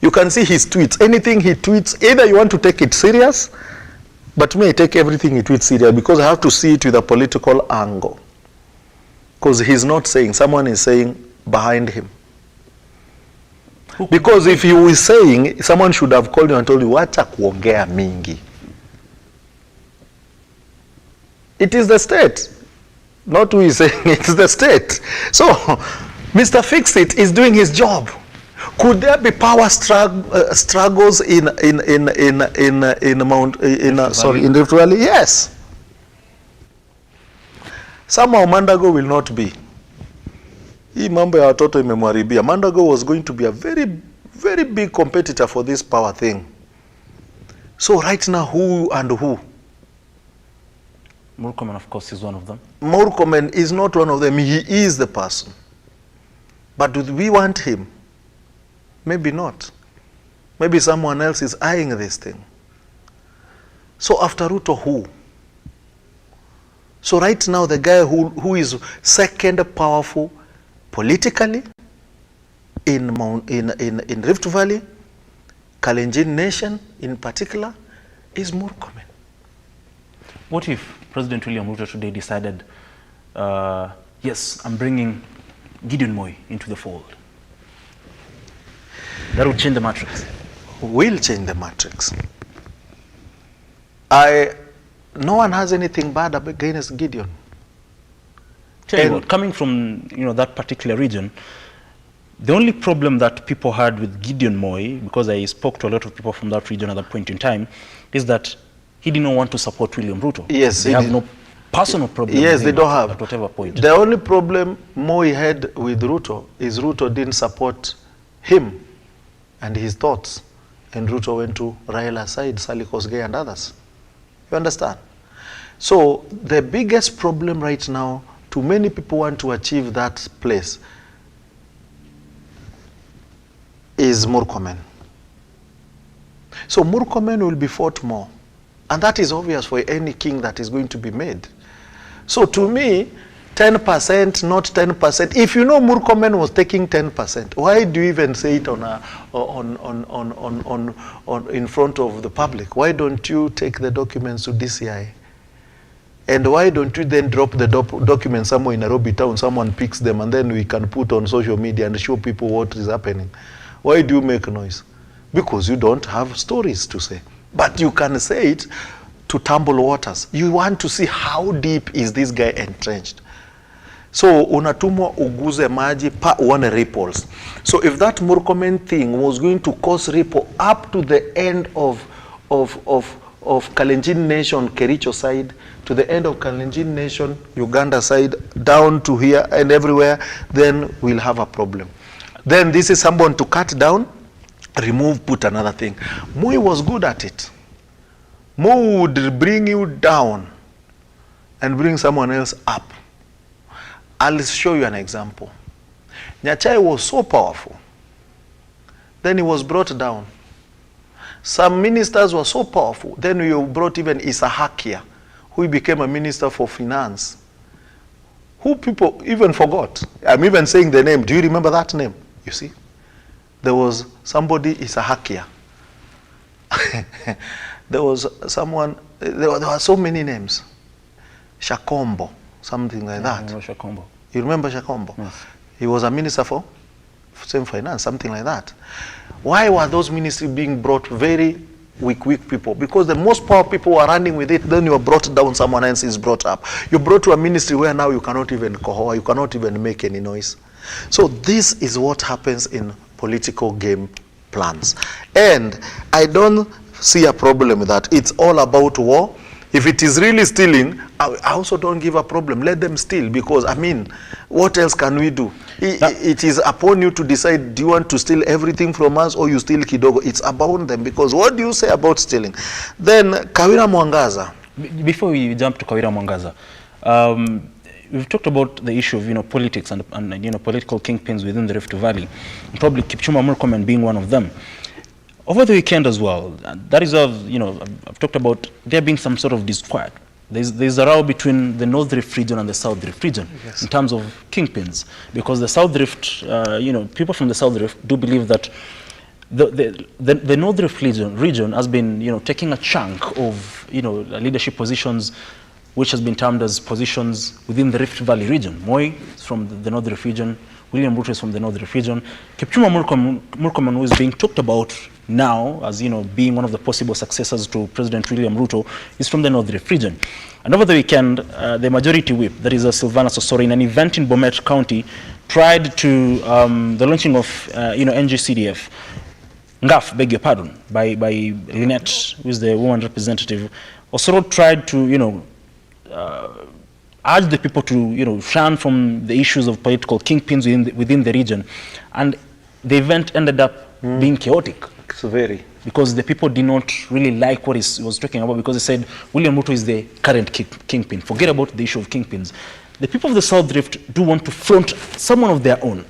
You can see his tweets. Anything he tweets, either you want to take it serious But me, I take everything into it serious because I have to see it with a political angle. Because he's not saying, someone is saying behind him. Because if he was saying, someone should have called you and told you, wacha kuongea mingi. It is the state. Not who is saying, it's the state. So, Mr. Fix-It is doing his job. Could there be power struggles in Rift Valley? Yes. Somehow Mandago will not be. Hii mambo ya watoto imemwaribia. Mandago was going to be a very, very big competitor for this power thing. So right now, who and who? Murkomen, of course, is one of them. Murkomen is not one of them. He is the person. But do we want him? Maybe not. Maybe someone else is eyeing this thing. So after Ruto, who? So right now, the guy who is second powerful politically in Rift Valley, Kalenjin Nation in particular, is Murkomen. What if President William Ruto today decided, yes, I'm bringing Gideon Moi into the fold? That would change the matrix. Will change the matrix. No one has anything bad against Gideon. Tell you what, coming from that particular region, the only problem that people had with Gideon Moi, because I spoke to a lot of people from that region at that point in time, is that he did not want to support William Ruto. Yes, they have no personal problem. Yes, they don't have. At whatever point. The only problem Moi had with Ruto is Ruto didn't support him and his thoughts, and Ruto went to Raila's side, Sally Kosgei and others. You understand? So the biggest problem right now, too many people want to achieve that place, is Murkomen. So Murkomen will be fought more. And that is obvious for any king that is going to be made. So to me, 10%, not 10%. If you know Murkomen was taking 10%, why do you even say it in front of the public? Why don't you take the documents to DCI? And why don't you then drop the documents somewhere in Nairobi town, someone picks them, and then we can put on social media and show people what is happening? Why do you make noise? Because you don't have stories to say. But you can say it to tumble waters. You want to see how deep is this guy entrenched. So unatumwa uguze maji pa uone ripples. So if that Murkomen thing was going to cause ripple up to the end of Kalenjin Nation, Kericho side, to the end of Kalenjin Nation, Uganda side, down to here and everywhere, then we'll have a problem. Then this is someone to cut down, remove, put another thing. Moi was good at it. Moi would bring you down and bring someone else up. I'll show you an example. Nyachai was so powerful. Then he was brought down. Some ministers were so powerful. Then you brought even Isahakia, who became a minister for finance, who people even forgot. I'm even saying the name. Do you remember that name? You see? There was somebody, Isahakia. There was someone, there were so many names. Shakombo, something like that. I know Shakombo. You remember Shakombo? Yes. He was a minister for same finance, something like that. Why were those ministries being brought very weak people? Because the most powerful people were running with it, then you are brought down, someone else is brought up. You're brought to a ministry where now you cannot even kohoa, you cannot even make any noise. So this is what happens in political game plans. And I don't see a problem with that. It's all about war. If it is really stealing, I also don't give a problem. Let them steal, because, I mean, what else can we do? It is upon you to decide, do you want to steal everything from us or you steal kidogo? It's about them, because what do you say about stealing? Then, Kawira Mwangaza. Before we jump to Kawira Mwangaza, we've talked about the issue of, politics and political kingpins within the Rift Valley, and probably Kipchumba Murkomen being one of them. Over the weekend as well, that is I've talked about there being some sort of disquiet. There's a row between the North Rift region and the South Rift region, yes, in terms of kingpins, because the South Rift, people from the South Rift do believe that the North Rift region has been, taking a chunk of, leadership positions, which has been termed as positions within the Rift Valley region. Moi is from the North Rift region. William Ruto is from the North Rift region. Kipchumba Murkomen, who is being talked about now as being one of the possible successors to President William Ruto, is from the North Rift region. And over the weekend, the majority whip, that is Sylvana Sosoro, in an event in Bomet County, tried to the launching of NGCDF. Ngaf, beg your pardon, by Lynette, who is the woman representative. Osoro tried to urge the people to shun from the issues of political kingpins within the region, and the event ended up being chaotic. So very. Because the people did not really like what he was talking about, because he said William Ruto is the current kingpin. Forget about the issue of kingpins. The people of the South Rift do want to front someone of their own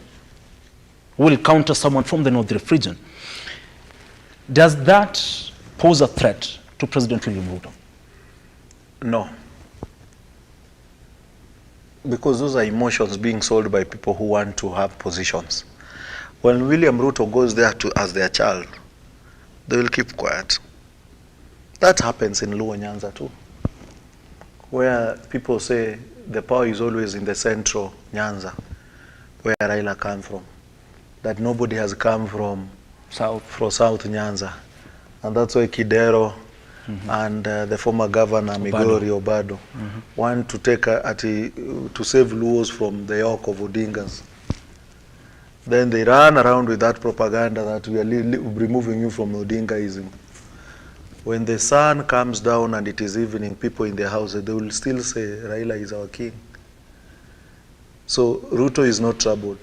who will counter someone from the North Rift region. Does that pose a threat to President William Ruto? No. Because those are emotions being sold by people who want to have positions. When William Ruto goes there as their child, they will keep quiet. That happens in Luo Nyanza too, where people say the power is always in the central Nyanza, where Raila came from, that nobody has come from South Nyanza. And that's why Kidero and the former governor Migori Obado want to take to save Luos from the yoke of Odingas. Then they run around with that propaganda that we are removing you from Odingaism. When the sun comes down and it is evening, people in their houses, they will still say Raila is our king. So Ruto is not troubled.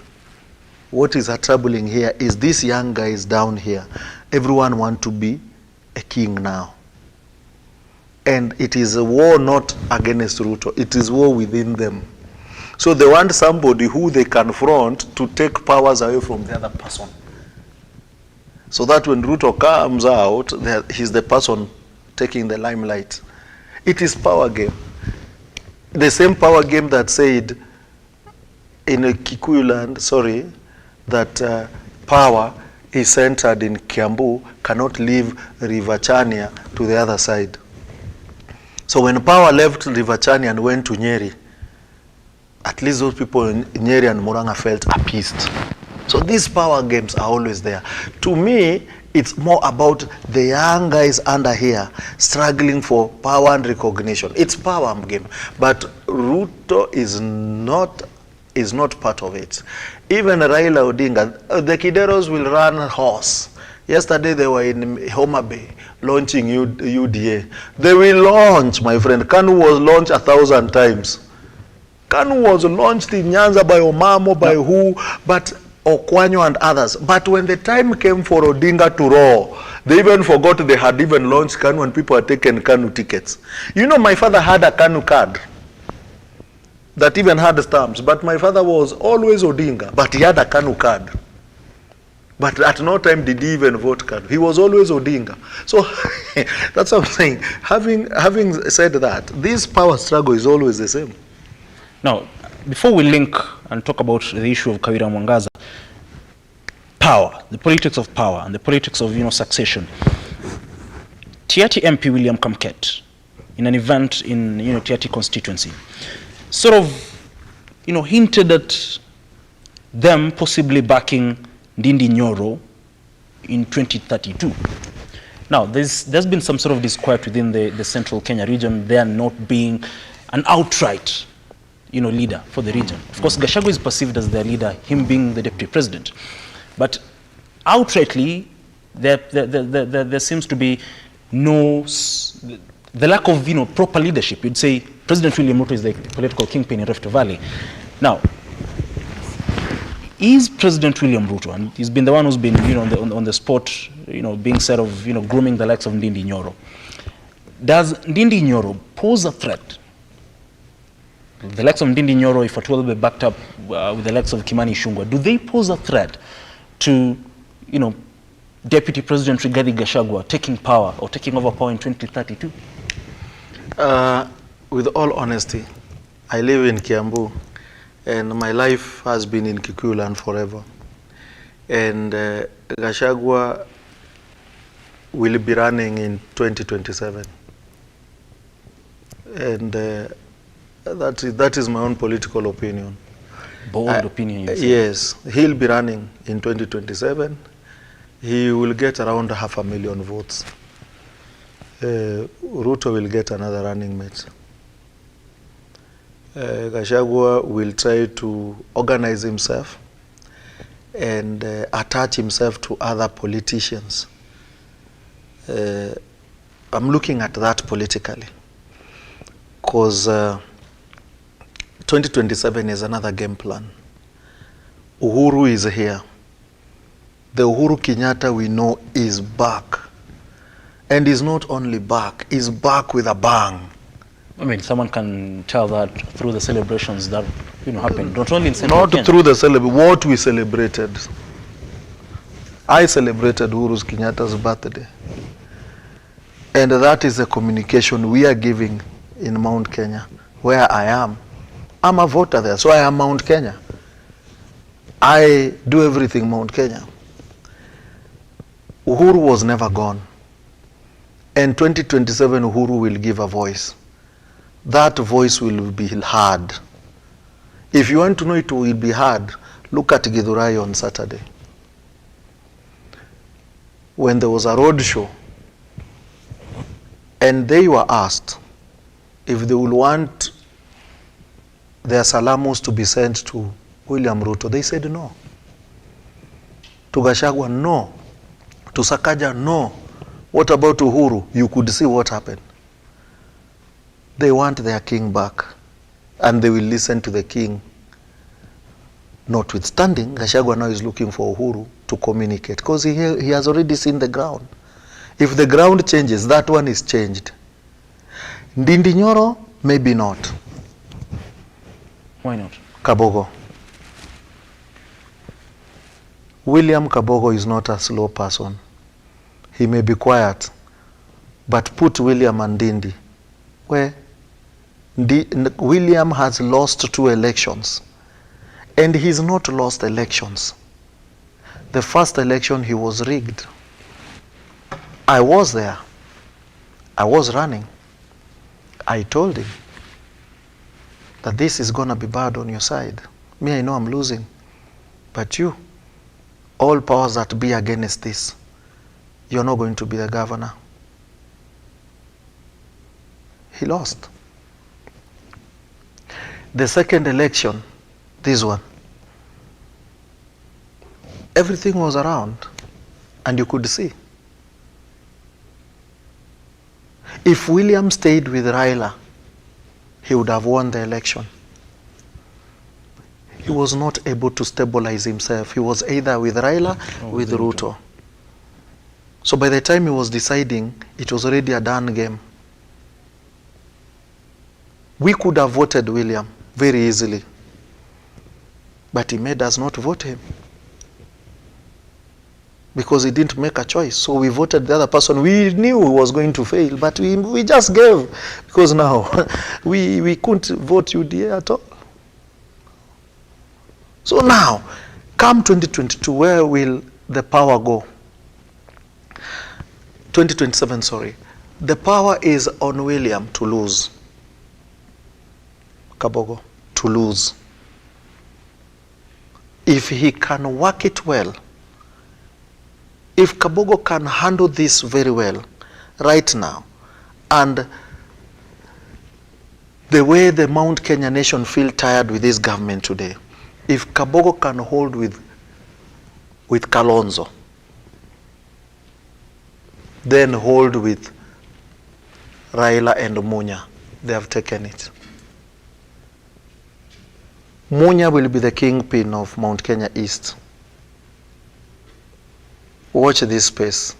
What is troubling here is these young guys down here. Everyone wants to be a king now. And it is a war not against Ruto. It is war within them. So they want somebody who they confront to take powers away from the other person. So that when Ruto comes out, he's the person taking the limelight. It is power game. The same power game that said in Kikuyu land, that power is centered in Kiambu, cannot leave River Chania to the other side. So when power left River Chania and went to Nyeri, at least those people in Nyeri and Murang'a felt appeased. So these power games are always there. To me, it's more about the young guys under here struggling for power and recognition. It's power game. But Ruto is not part of it. Even Raila Odinga, the Kideros will run horse. Yesterday they were in Homa Bay launching UDA. They will launch, my friend. KANU was launched 1,000 times. KANU was launched in Nyanza by Omamo, by who, but Okwanyo and others. But when the time came for Odinga to roar, they even forgot they had even launched KANU and people had taken KANU tickets. You know, my father had a KANU card that even had stamps, but my father was always Odinga, but he had a KANU card. But at no time did he even vote KANU. He was always Odinga. So that's what I'm saying. Having said that, this power struggle is always the same. Now, before we link and talk about the issue of Kawira Mwangaza, power, the politics of power and the politics of succession. Tiaty MP William Kamket, in an event in Tiaty constituency, sort of hinted at them possibly backing Ndindi Nyoro in 2032. Now, there's been some sort of disquiet within the central Kenya region. They are not being an outright leader for the region. Of course, Gachagua is perceived as their leader, him being the deputy president. But outrightly, there seems to be the lack of proper leadership. You'd say President William Ruto is the political kingpin in Rift Valley. Now, is President William Ruto, and he's been the one who's been on the spot, being said of grooming the likes of Ndindi Nyoro. Does Ndindi Nyoro pose a threat? The likes of Ndindi Nyoro, if it will be backed up with the likes of Kimani Ichung'wah, do they pose a threat to, Deputy President Rigathi Gachagua taking power or taking over power in 2032? With all honesty, I live in Kiambu, and my life has been in Kikuyu land forever. And Gachagua will be running in 2027. And that is my own political opinion. Bold opinion, you say? Yes, he'll be running in 2027. He will get around 500,000 votes. RUTO will get another running mate. Gachagua will try to organize himself and attach himself to other politicians. I'm looking at that politically, because 2027 is another game plan. Uhuru is here. The Uhuru Kenyatta we know is back. And is not only back, is back with a bang. I mean, someone can tell that through the celebrations that happened, not only in Central Not Kenya. through the what we celebrated. I celebrated Uhuru Kenyatta's birthday. And that is the communication we are giving in Mount Kenya, where I am. I'm a voter there, so I am Mount Kenya. I do everything Mount Kenya. Uhuru was never gone. And 2027 Uhuru will give a voice. That voice will be heard. If you want to know it will be heard, look at Githurai on Saturday. When there was a road show, and they were asked if they will want their salamos to be sent to William Ruto, they said no. To Gachagua, no. To Sakaja, no. What about Uhuru? You could see what happened. They want their king back, and they will listen to the king. Notwithstanding, Gachagua now is looking for Uhuru to communicate, because he has already seen the ground. If the ground changes, that one is changed. Ndindi Nyoro, maybe not. Why not? Kabogo. William Kabogo is not a slow person. He may be quiet, but put William and Ndindi where William has lost 2 elections, and he's not lost elections. The first election he was rigged. I was there. I was running. I told him that this is going to be bad on your side. Me, I know I'm losing. But you, all powers that be against this, you're not going to be the governor. He lost. The second election, this one, everything was around, and you could see. If William stayed with Raila, he would have won the election. He was not able to stabilize himself. He was either with Raila or with Ruto. So by the time he was deciding, it was already a done game. We could have voted William very easily, but he made us not vote him because he didn't make a choice. So we voted the other person. We knew he was going to fail, but we just gave, because now we couldn't vote UDA at all. So now, come 2022, where will the power go? 2027, sorry. The power is on William to lose. Kabogo, to lose. If he can work it well, if Kabogo can handle this very well right now, and the way the Mount Kenya nation feel tired with this government today, if Kabogo can hold with Kalonzo, then hold with Raila and Munya, they have taken it. Munya will be the kingpin of Mount Kenya East. Watch this space.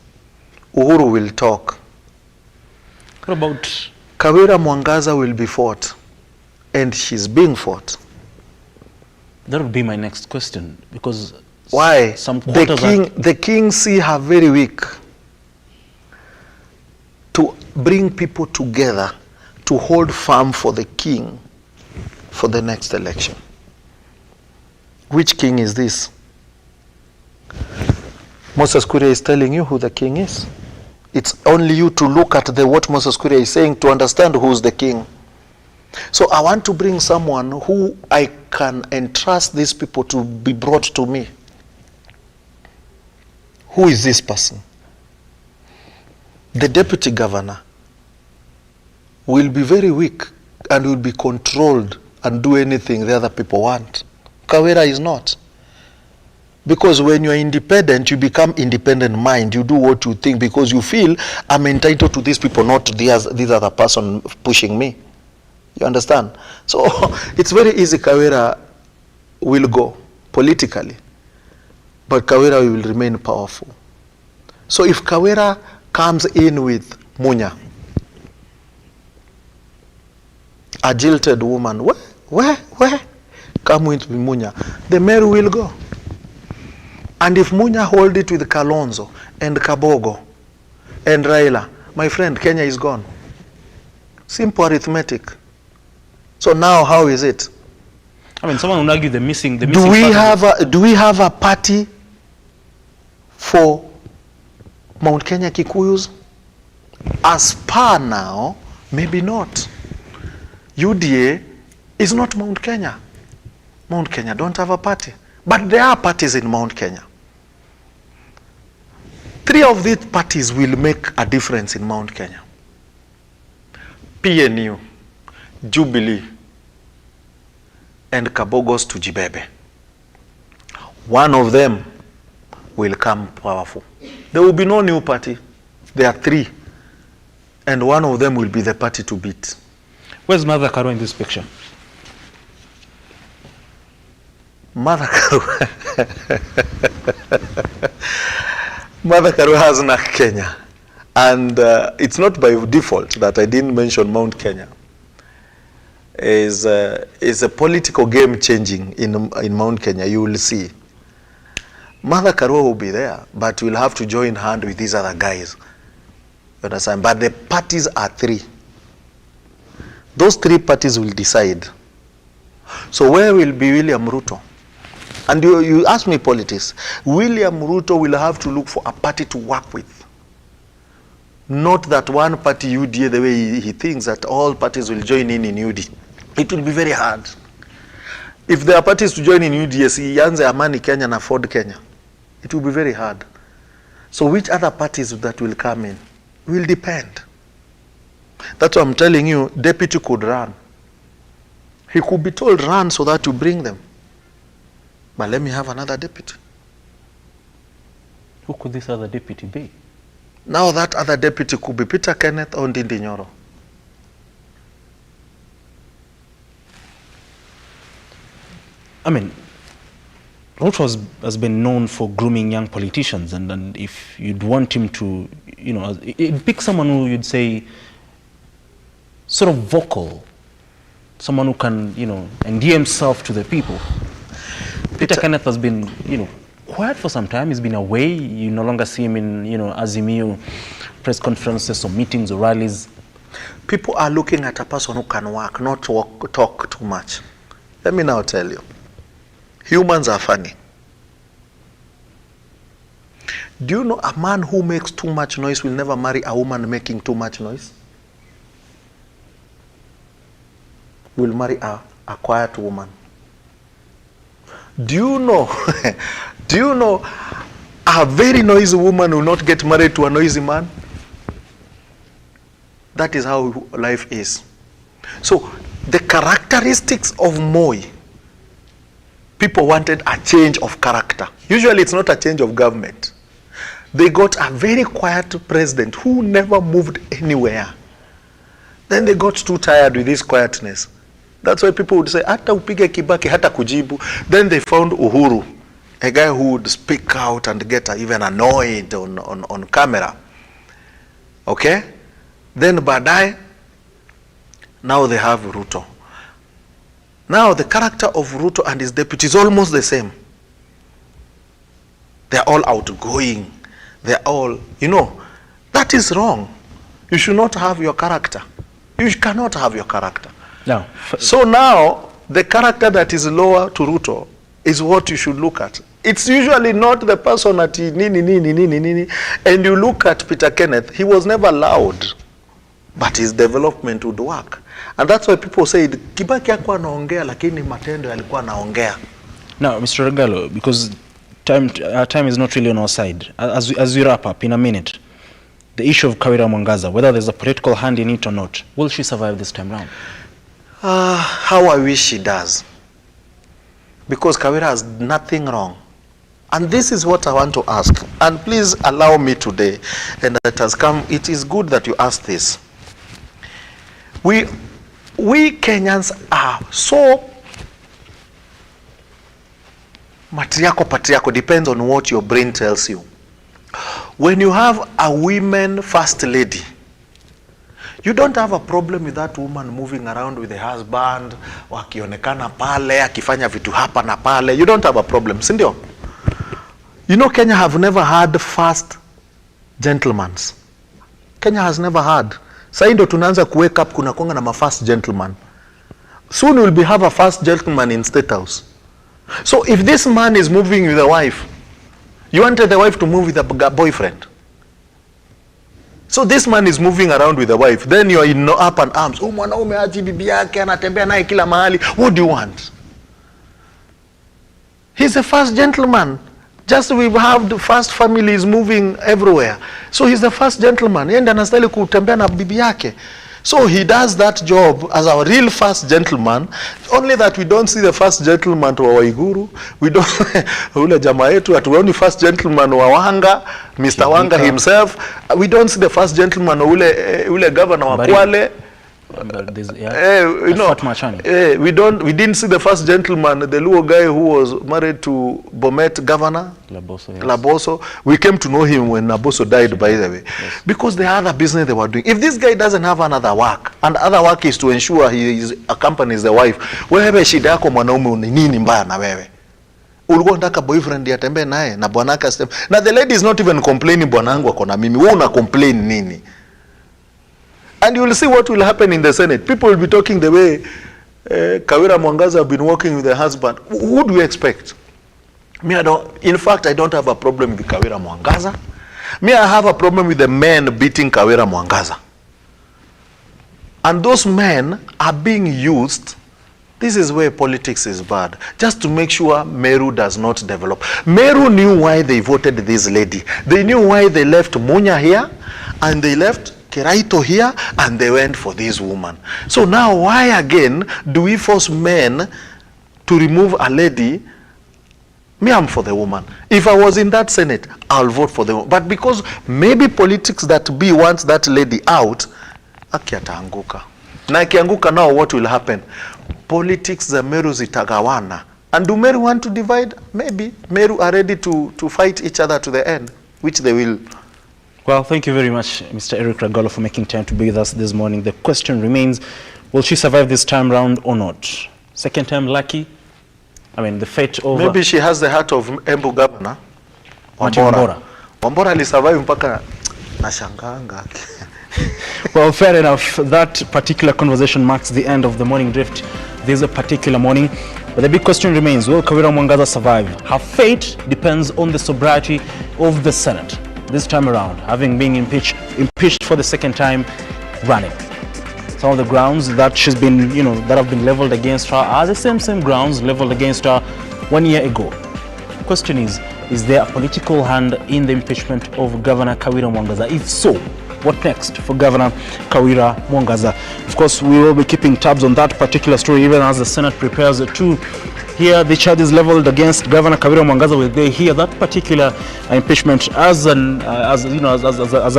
Uhuru will talk. What about Kawira Mwangaza will be fought, and she's being fought. That would be my next question, because why? The king see her very weak to bring people together to hold firm for the king for the next election. Which king is this? Moses Kuria is telling you who the king is. It's only you to look at what Moses Kuria is saying to understand who's the king. So I want to bring someone who I can entrust these people to be brought to me. Who is this person? The deputy governor will be very weak and will be controlled and do anything the other people want. Kawera is not. Because when you are independent, you become independent mind. You do what you think because you feel I'm entitled to these people, not to this other person pushing me. You understand? So it's very easy. Kawera will go politically, but Kawera will remain powerful. So if Kawera comes in with Munya, a jilted woman, where? Come with Munya, the mayor will go. And if Munya hold it with Kalonzo and Kabogo and Raila, my friend, Kenya is gone. Simple arithmetic. So now how is it? I mean, someone would argue the missing do we have a party for Mount Kenya Kikuyus? As per now, maybe not. UDA is not Mount Kenya. Mount Kenya don't have a party. But there are parties in Mount Kenya. 3 of these parties will make a difference in Mount Kenya. PNU, Jubilee, and Kabogos to Jibebe. One of them will come powerful. There will be no new party. There are 3. And one of them will be the party to beat. Where's Mother Karua in this picture? Mother Karua. Mother Karua has NAK Kenya. And it's not by default that I didn't mention Mount Kenya. Is a political game changing in Mount Kenya. You will see. Mother Karua will be there, but we'll have to join hand with these other guys. You understand? But the parties are 3. Those 3 parties will decide. So where will be William Ruto? And you ask me politics. William Ruto will have to look for a party to work with. Not that one party UDA, the way he thinks that all parties will join in UD. It will be very hard. If there are parties to join in UDA, Yanze Amani Kenya and Ford Kenya, it will be very hard. So which other parties that will come in will depend. That's why I'm telling you, deputy could run. He could be told run so that you bring them. But let me have another deputy. Who could this other deputy be? Now that other deputy could be Peter Kenneth or Ndindi Nyoro. I mean, Ruto has been known for grooming young politicians, and if you'd want him to, pick someone who you'd say sort of vocal, someone who can, endear himself to the people. Peter Kenneth has been, quiet for some time. He's been away. You no longer see him in, azimio press conferences or meetings or rallies. People are looking at a person who can work, not talk too much. Let me now tell you. Humans are funny. Do you know a man who makes too much noise will never marry a woman making too much noise? Will marry a quiet woman. Do you know a very noisy woman will not get married to a noisy man? That is how life is. So the characteristics of Moi, people wanted a change of character. Usually it's not a change of government. They got a very quiet president who never moved anywhere. Then they got too tired with this quietness. That's why people would say, hata upige Kibaki, hata kujibu. Then they found Uhuru, a guy who would speak out and get even annoyed on camera. Okay? Then baadaye, now they have Ruto. Now the character of Ruto and his deputy is almost the same. They're all outgoing. They're all, that is wrong. You should not have your character. You cannot have your character. No. So now, the character that is lower to Ruto is what you should look at. It's usually not the person at nini. And you look at Peter Kenneth, he was never loud, but his development would work. And that's why people say Kibaki hakuwa anaongea lakini matendo yalikuwa anaongea. Now, Mr. Regalo, because time is not really on our side. As we wrap up in a minute, the issue of Kawira Mwangaza, whether there's a political hand in it or not, will she survive this time round? How I wish she does. Because Kawira has nothing wrong. And this is what I want to ask. And please allow me today, and it has come, it is good that you ask this. We Kenyans are so patriarchal, depends on what your brain tells you. When you have a women first lady, you don't have a problem with that woman moving around with the husband, wakionekana pale, akifanya vitu hapa na pale. You don't have a problem, sindio? You know, Kenya have never had first gentlemen. Kenya has never had. Sasa ndo tunaanza kuwake up kuna konga na ma first gentleman. Soon we'll have a first gentleman in State House. So if this man is moving with a wife, you wanted the wife to move with a boyfriend. So this man is moving around with a wife, then you are in up and arms. Oh, mwanaume aji bibi yake anatembea naye kila mahali. What do you want? He's a first gentleman. Just we have the first families moving everywhere. So he's the first gentleman. Yeye ndiye anastahili kutembea na bibi yake. So he does that job as a real first gentleman, only that we don't see the first gentleman to Waiguru. We don't ule jamaa yetu hatuoni first gentleman wa Wanga, Mr. Wanga himself. We don't see the first gentleman ule governor wa Kwale. We didn't see the first gentleman, the Luo guy who was married to Bomet governor Laboso. We came to know him when Laboso died, by the way, because the other business they were doing. If this guy doesn't have another work, and other work is to ensure he accompanies the wife, wewe shida yako mwanaume ni nini mbaya na wewe? Ulikuwa unataka boyfriend atembee naye na bwanaka step. Na the lady is not even complaining bwanangu ako na mimi. Wewe una complain nini? And you will see what will happen in the Senate. People will be talking the way Kawira Mwangaza have been working with the husband. Who do you expect? Me, in fact, I don't have a problem with Kawira Mwangaza. Me, I have a problem with the men beating Kawira Mwangaza. And those men are being used. This is where politics is bad. Just to make sure Meru does not develop. Meru knew why they voted this lady. They knew why they left Munya here and they left Kiraito here, and they went for this woman. So now why again do we force men to remove a lady? Me, I'm for the woman. If I was in that Senate, I'll vote for the woman. But because maybe politics that B wants that lady out, akiataanguka. Na akianguka now what will happen? Politics za Meru zitagawana. And do Meru want to divide? Maybe. Meru are ready to fight each other to the end, which they will. Well, thank you very much, Mr. Eric Ragolo, for making time to be with us this morning. The question remains, will she survive this time round or not? Second time lucky? I mean, the fate over. Maybe she has the heart of Embu governor. Wambora. Wambora ali survive mpaka nashanganga. Well, fair enough. That particular conversation marks the end of the morning drift this particular morning. But the big question remains, will Kawira Mwangaza survive? Her fate depends on the sobriety of the Senate this time around, having been impeached for the second time running. Some of the grounds that she's been, that have been leveled against her are the same grounds leveled against her 1 year ago. The question is there a political hand in the impeachment of Governor Kawira Mwangaza? If so, what next for Governor Kawira Mwangaza? Of course, we will be keeping tabs on that particular story, even as the Senate prepares to hear the charges leveled against Governor Kawira Mwangaza. Will they hear that particular impeachment as an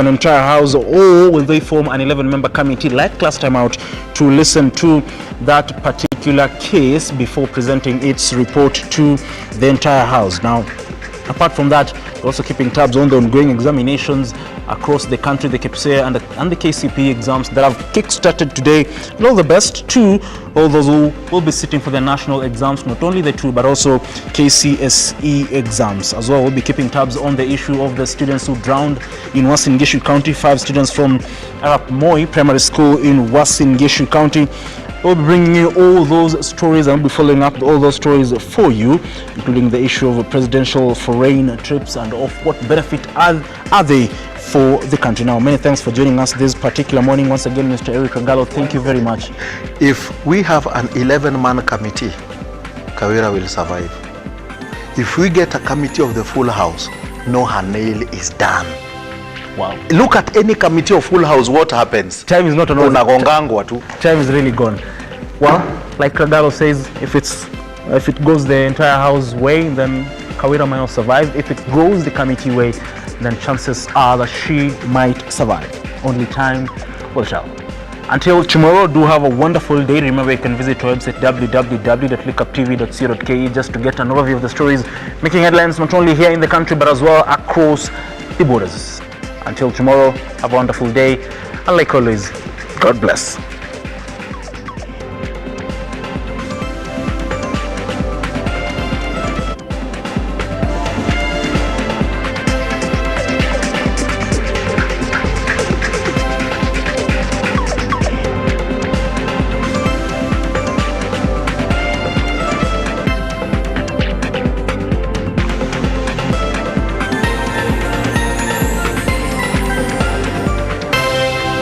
entire house, or will they form an 11-member committee like last time out to listen to that particular case before presenting its report to the entire house? Now, apart from that, we're also keeping tabs on the ongoing examinations across the country, the KPSEA and the KCPE exams that have kick-started today. And all the best to all those who will be sitting for the national exams, not only the two, but also KCSE exams as well. We'll be keeping tabs on the issue of the students who drowned in Uasin Gishu County. 5 students from Arap Moi Primary School in Uasin Gishu County We'll be bringing you all those stories and we'll be following up all those stories for you, including the issue of presidential foreign trips and of what benefit are they for the country. Now, many thanks for joining us this particular morning. Once again, Mr. Eric Kagalo, thank you very much. If we have an 11-man committee, Kawira will survive. If we get a committee of the full house, no Hanel is done. Wow. Look at any committee of full house, what happens? Time is not on. Time is really gone. Well, like Kagalo says, if it goes the entire house way, then Kawira might not survive. If it goes the committee way, then chances are that she might survive. Only time will tell. Until tomorrow, do have a wonderful day. Remember, you can visit our website www.lookuptv.co.ke just to get an overview of the stories making headlines not only here in the country but as well across the borders. Until tomorrow, have a wonderful day, and like always, God bless.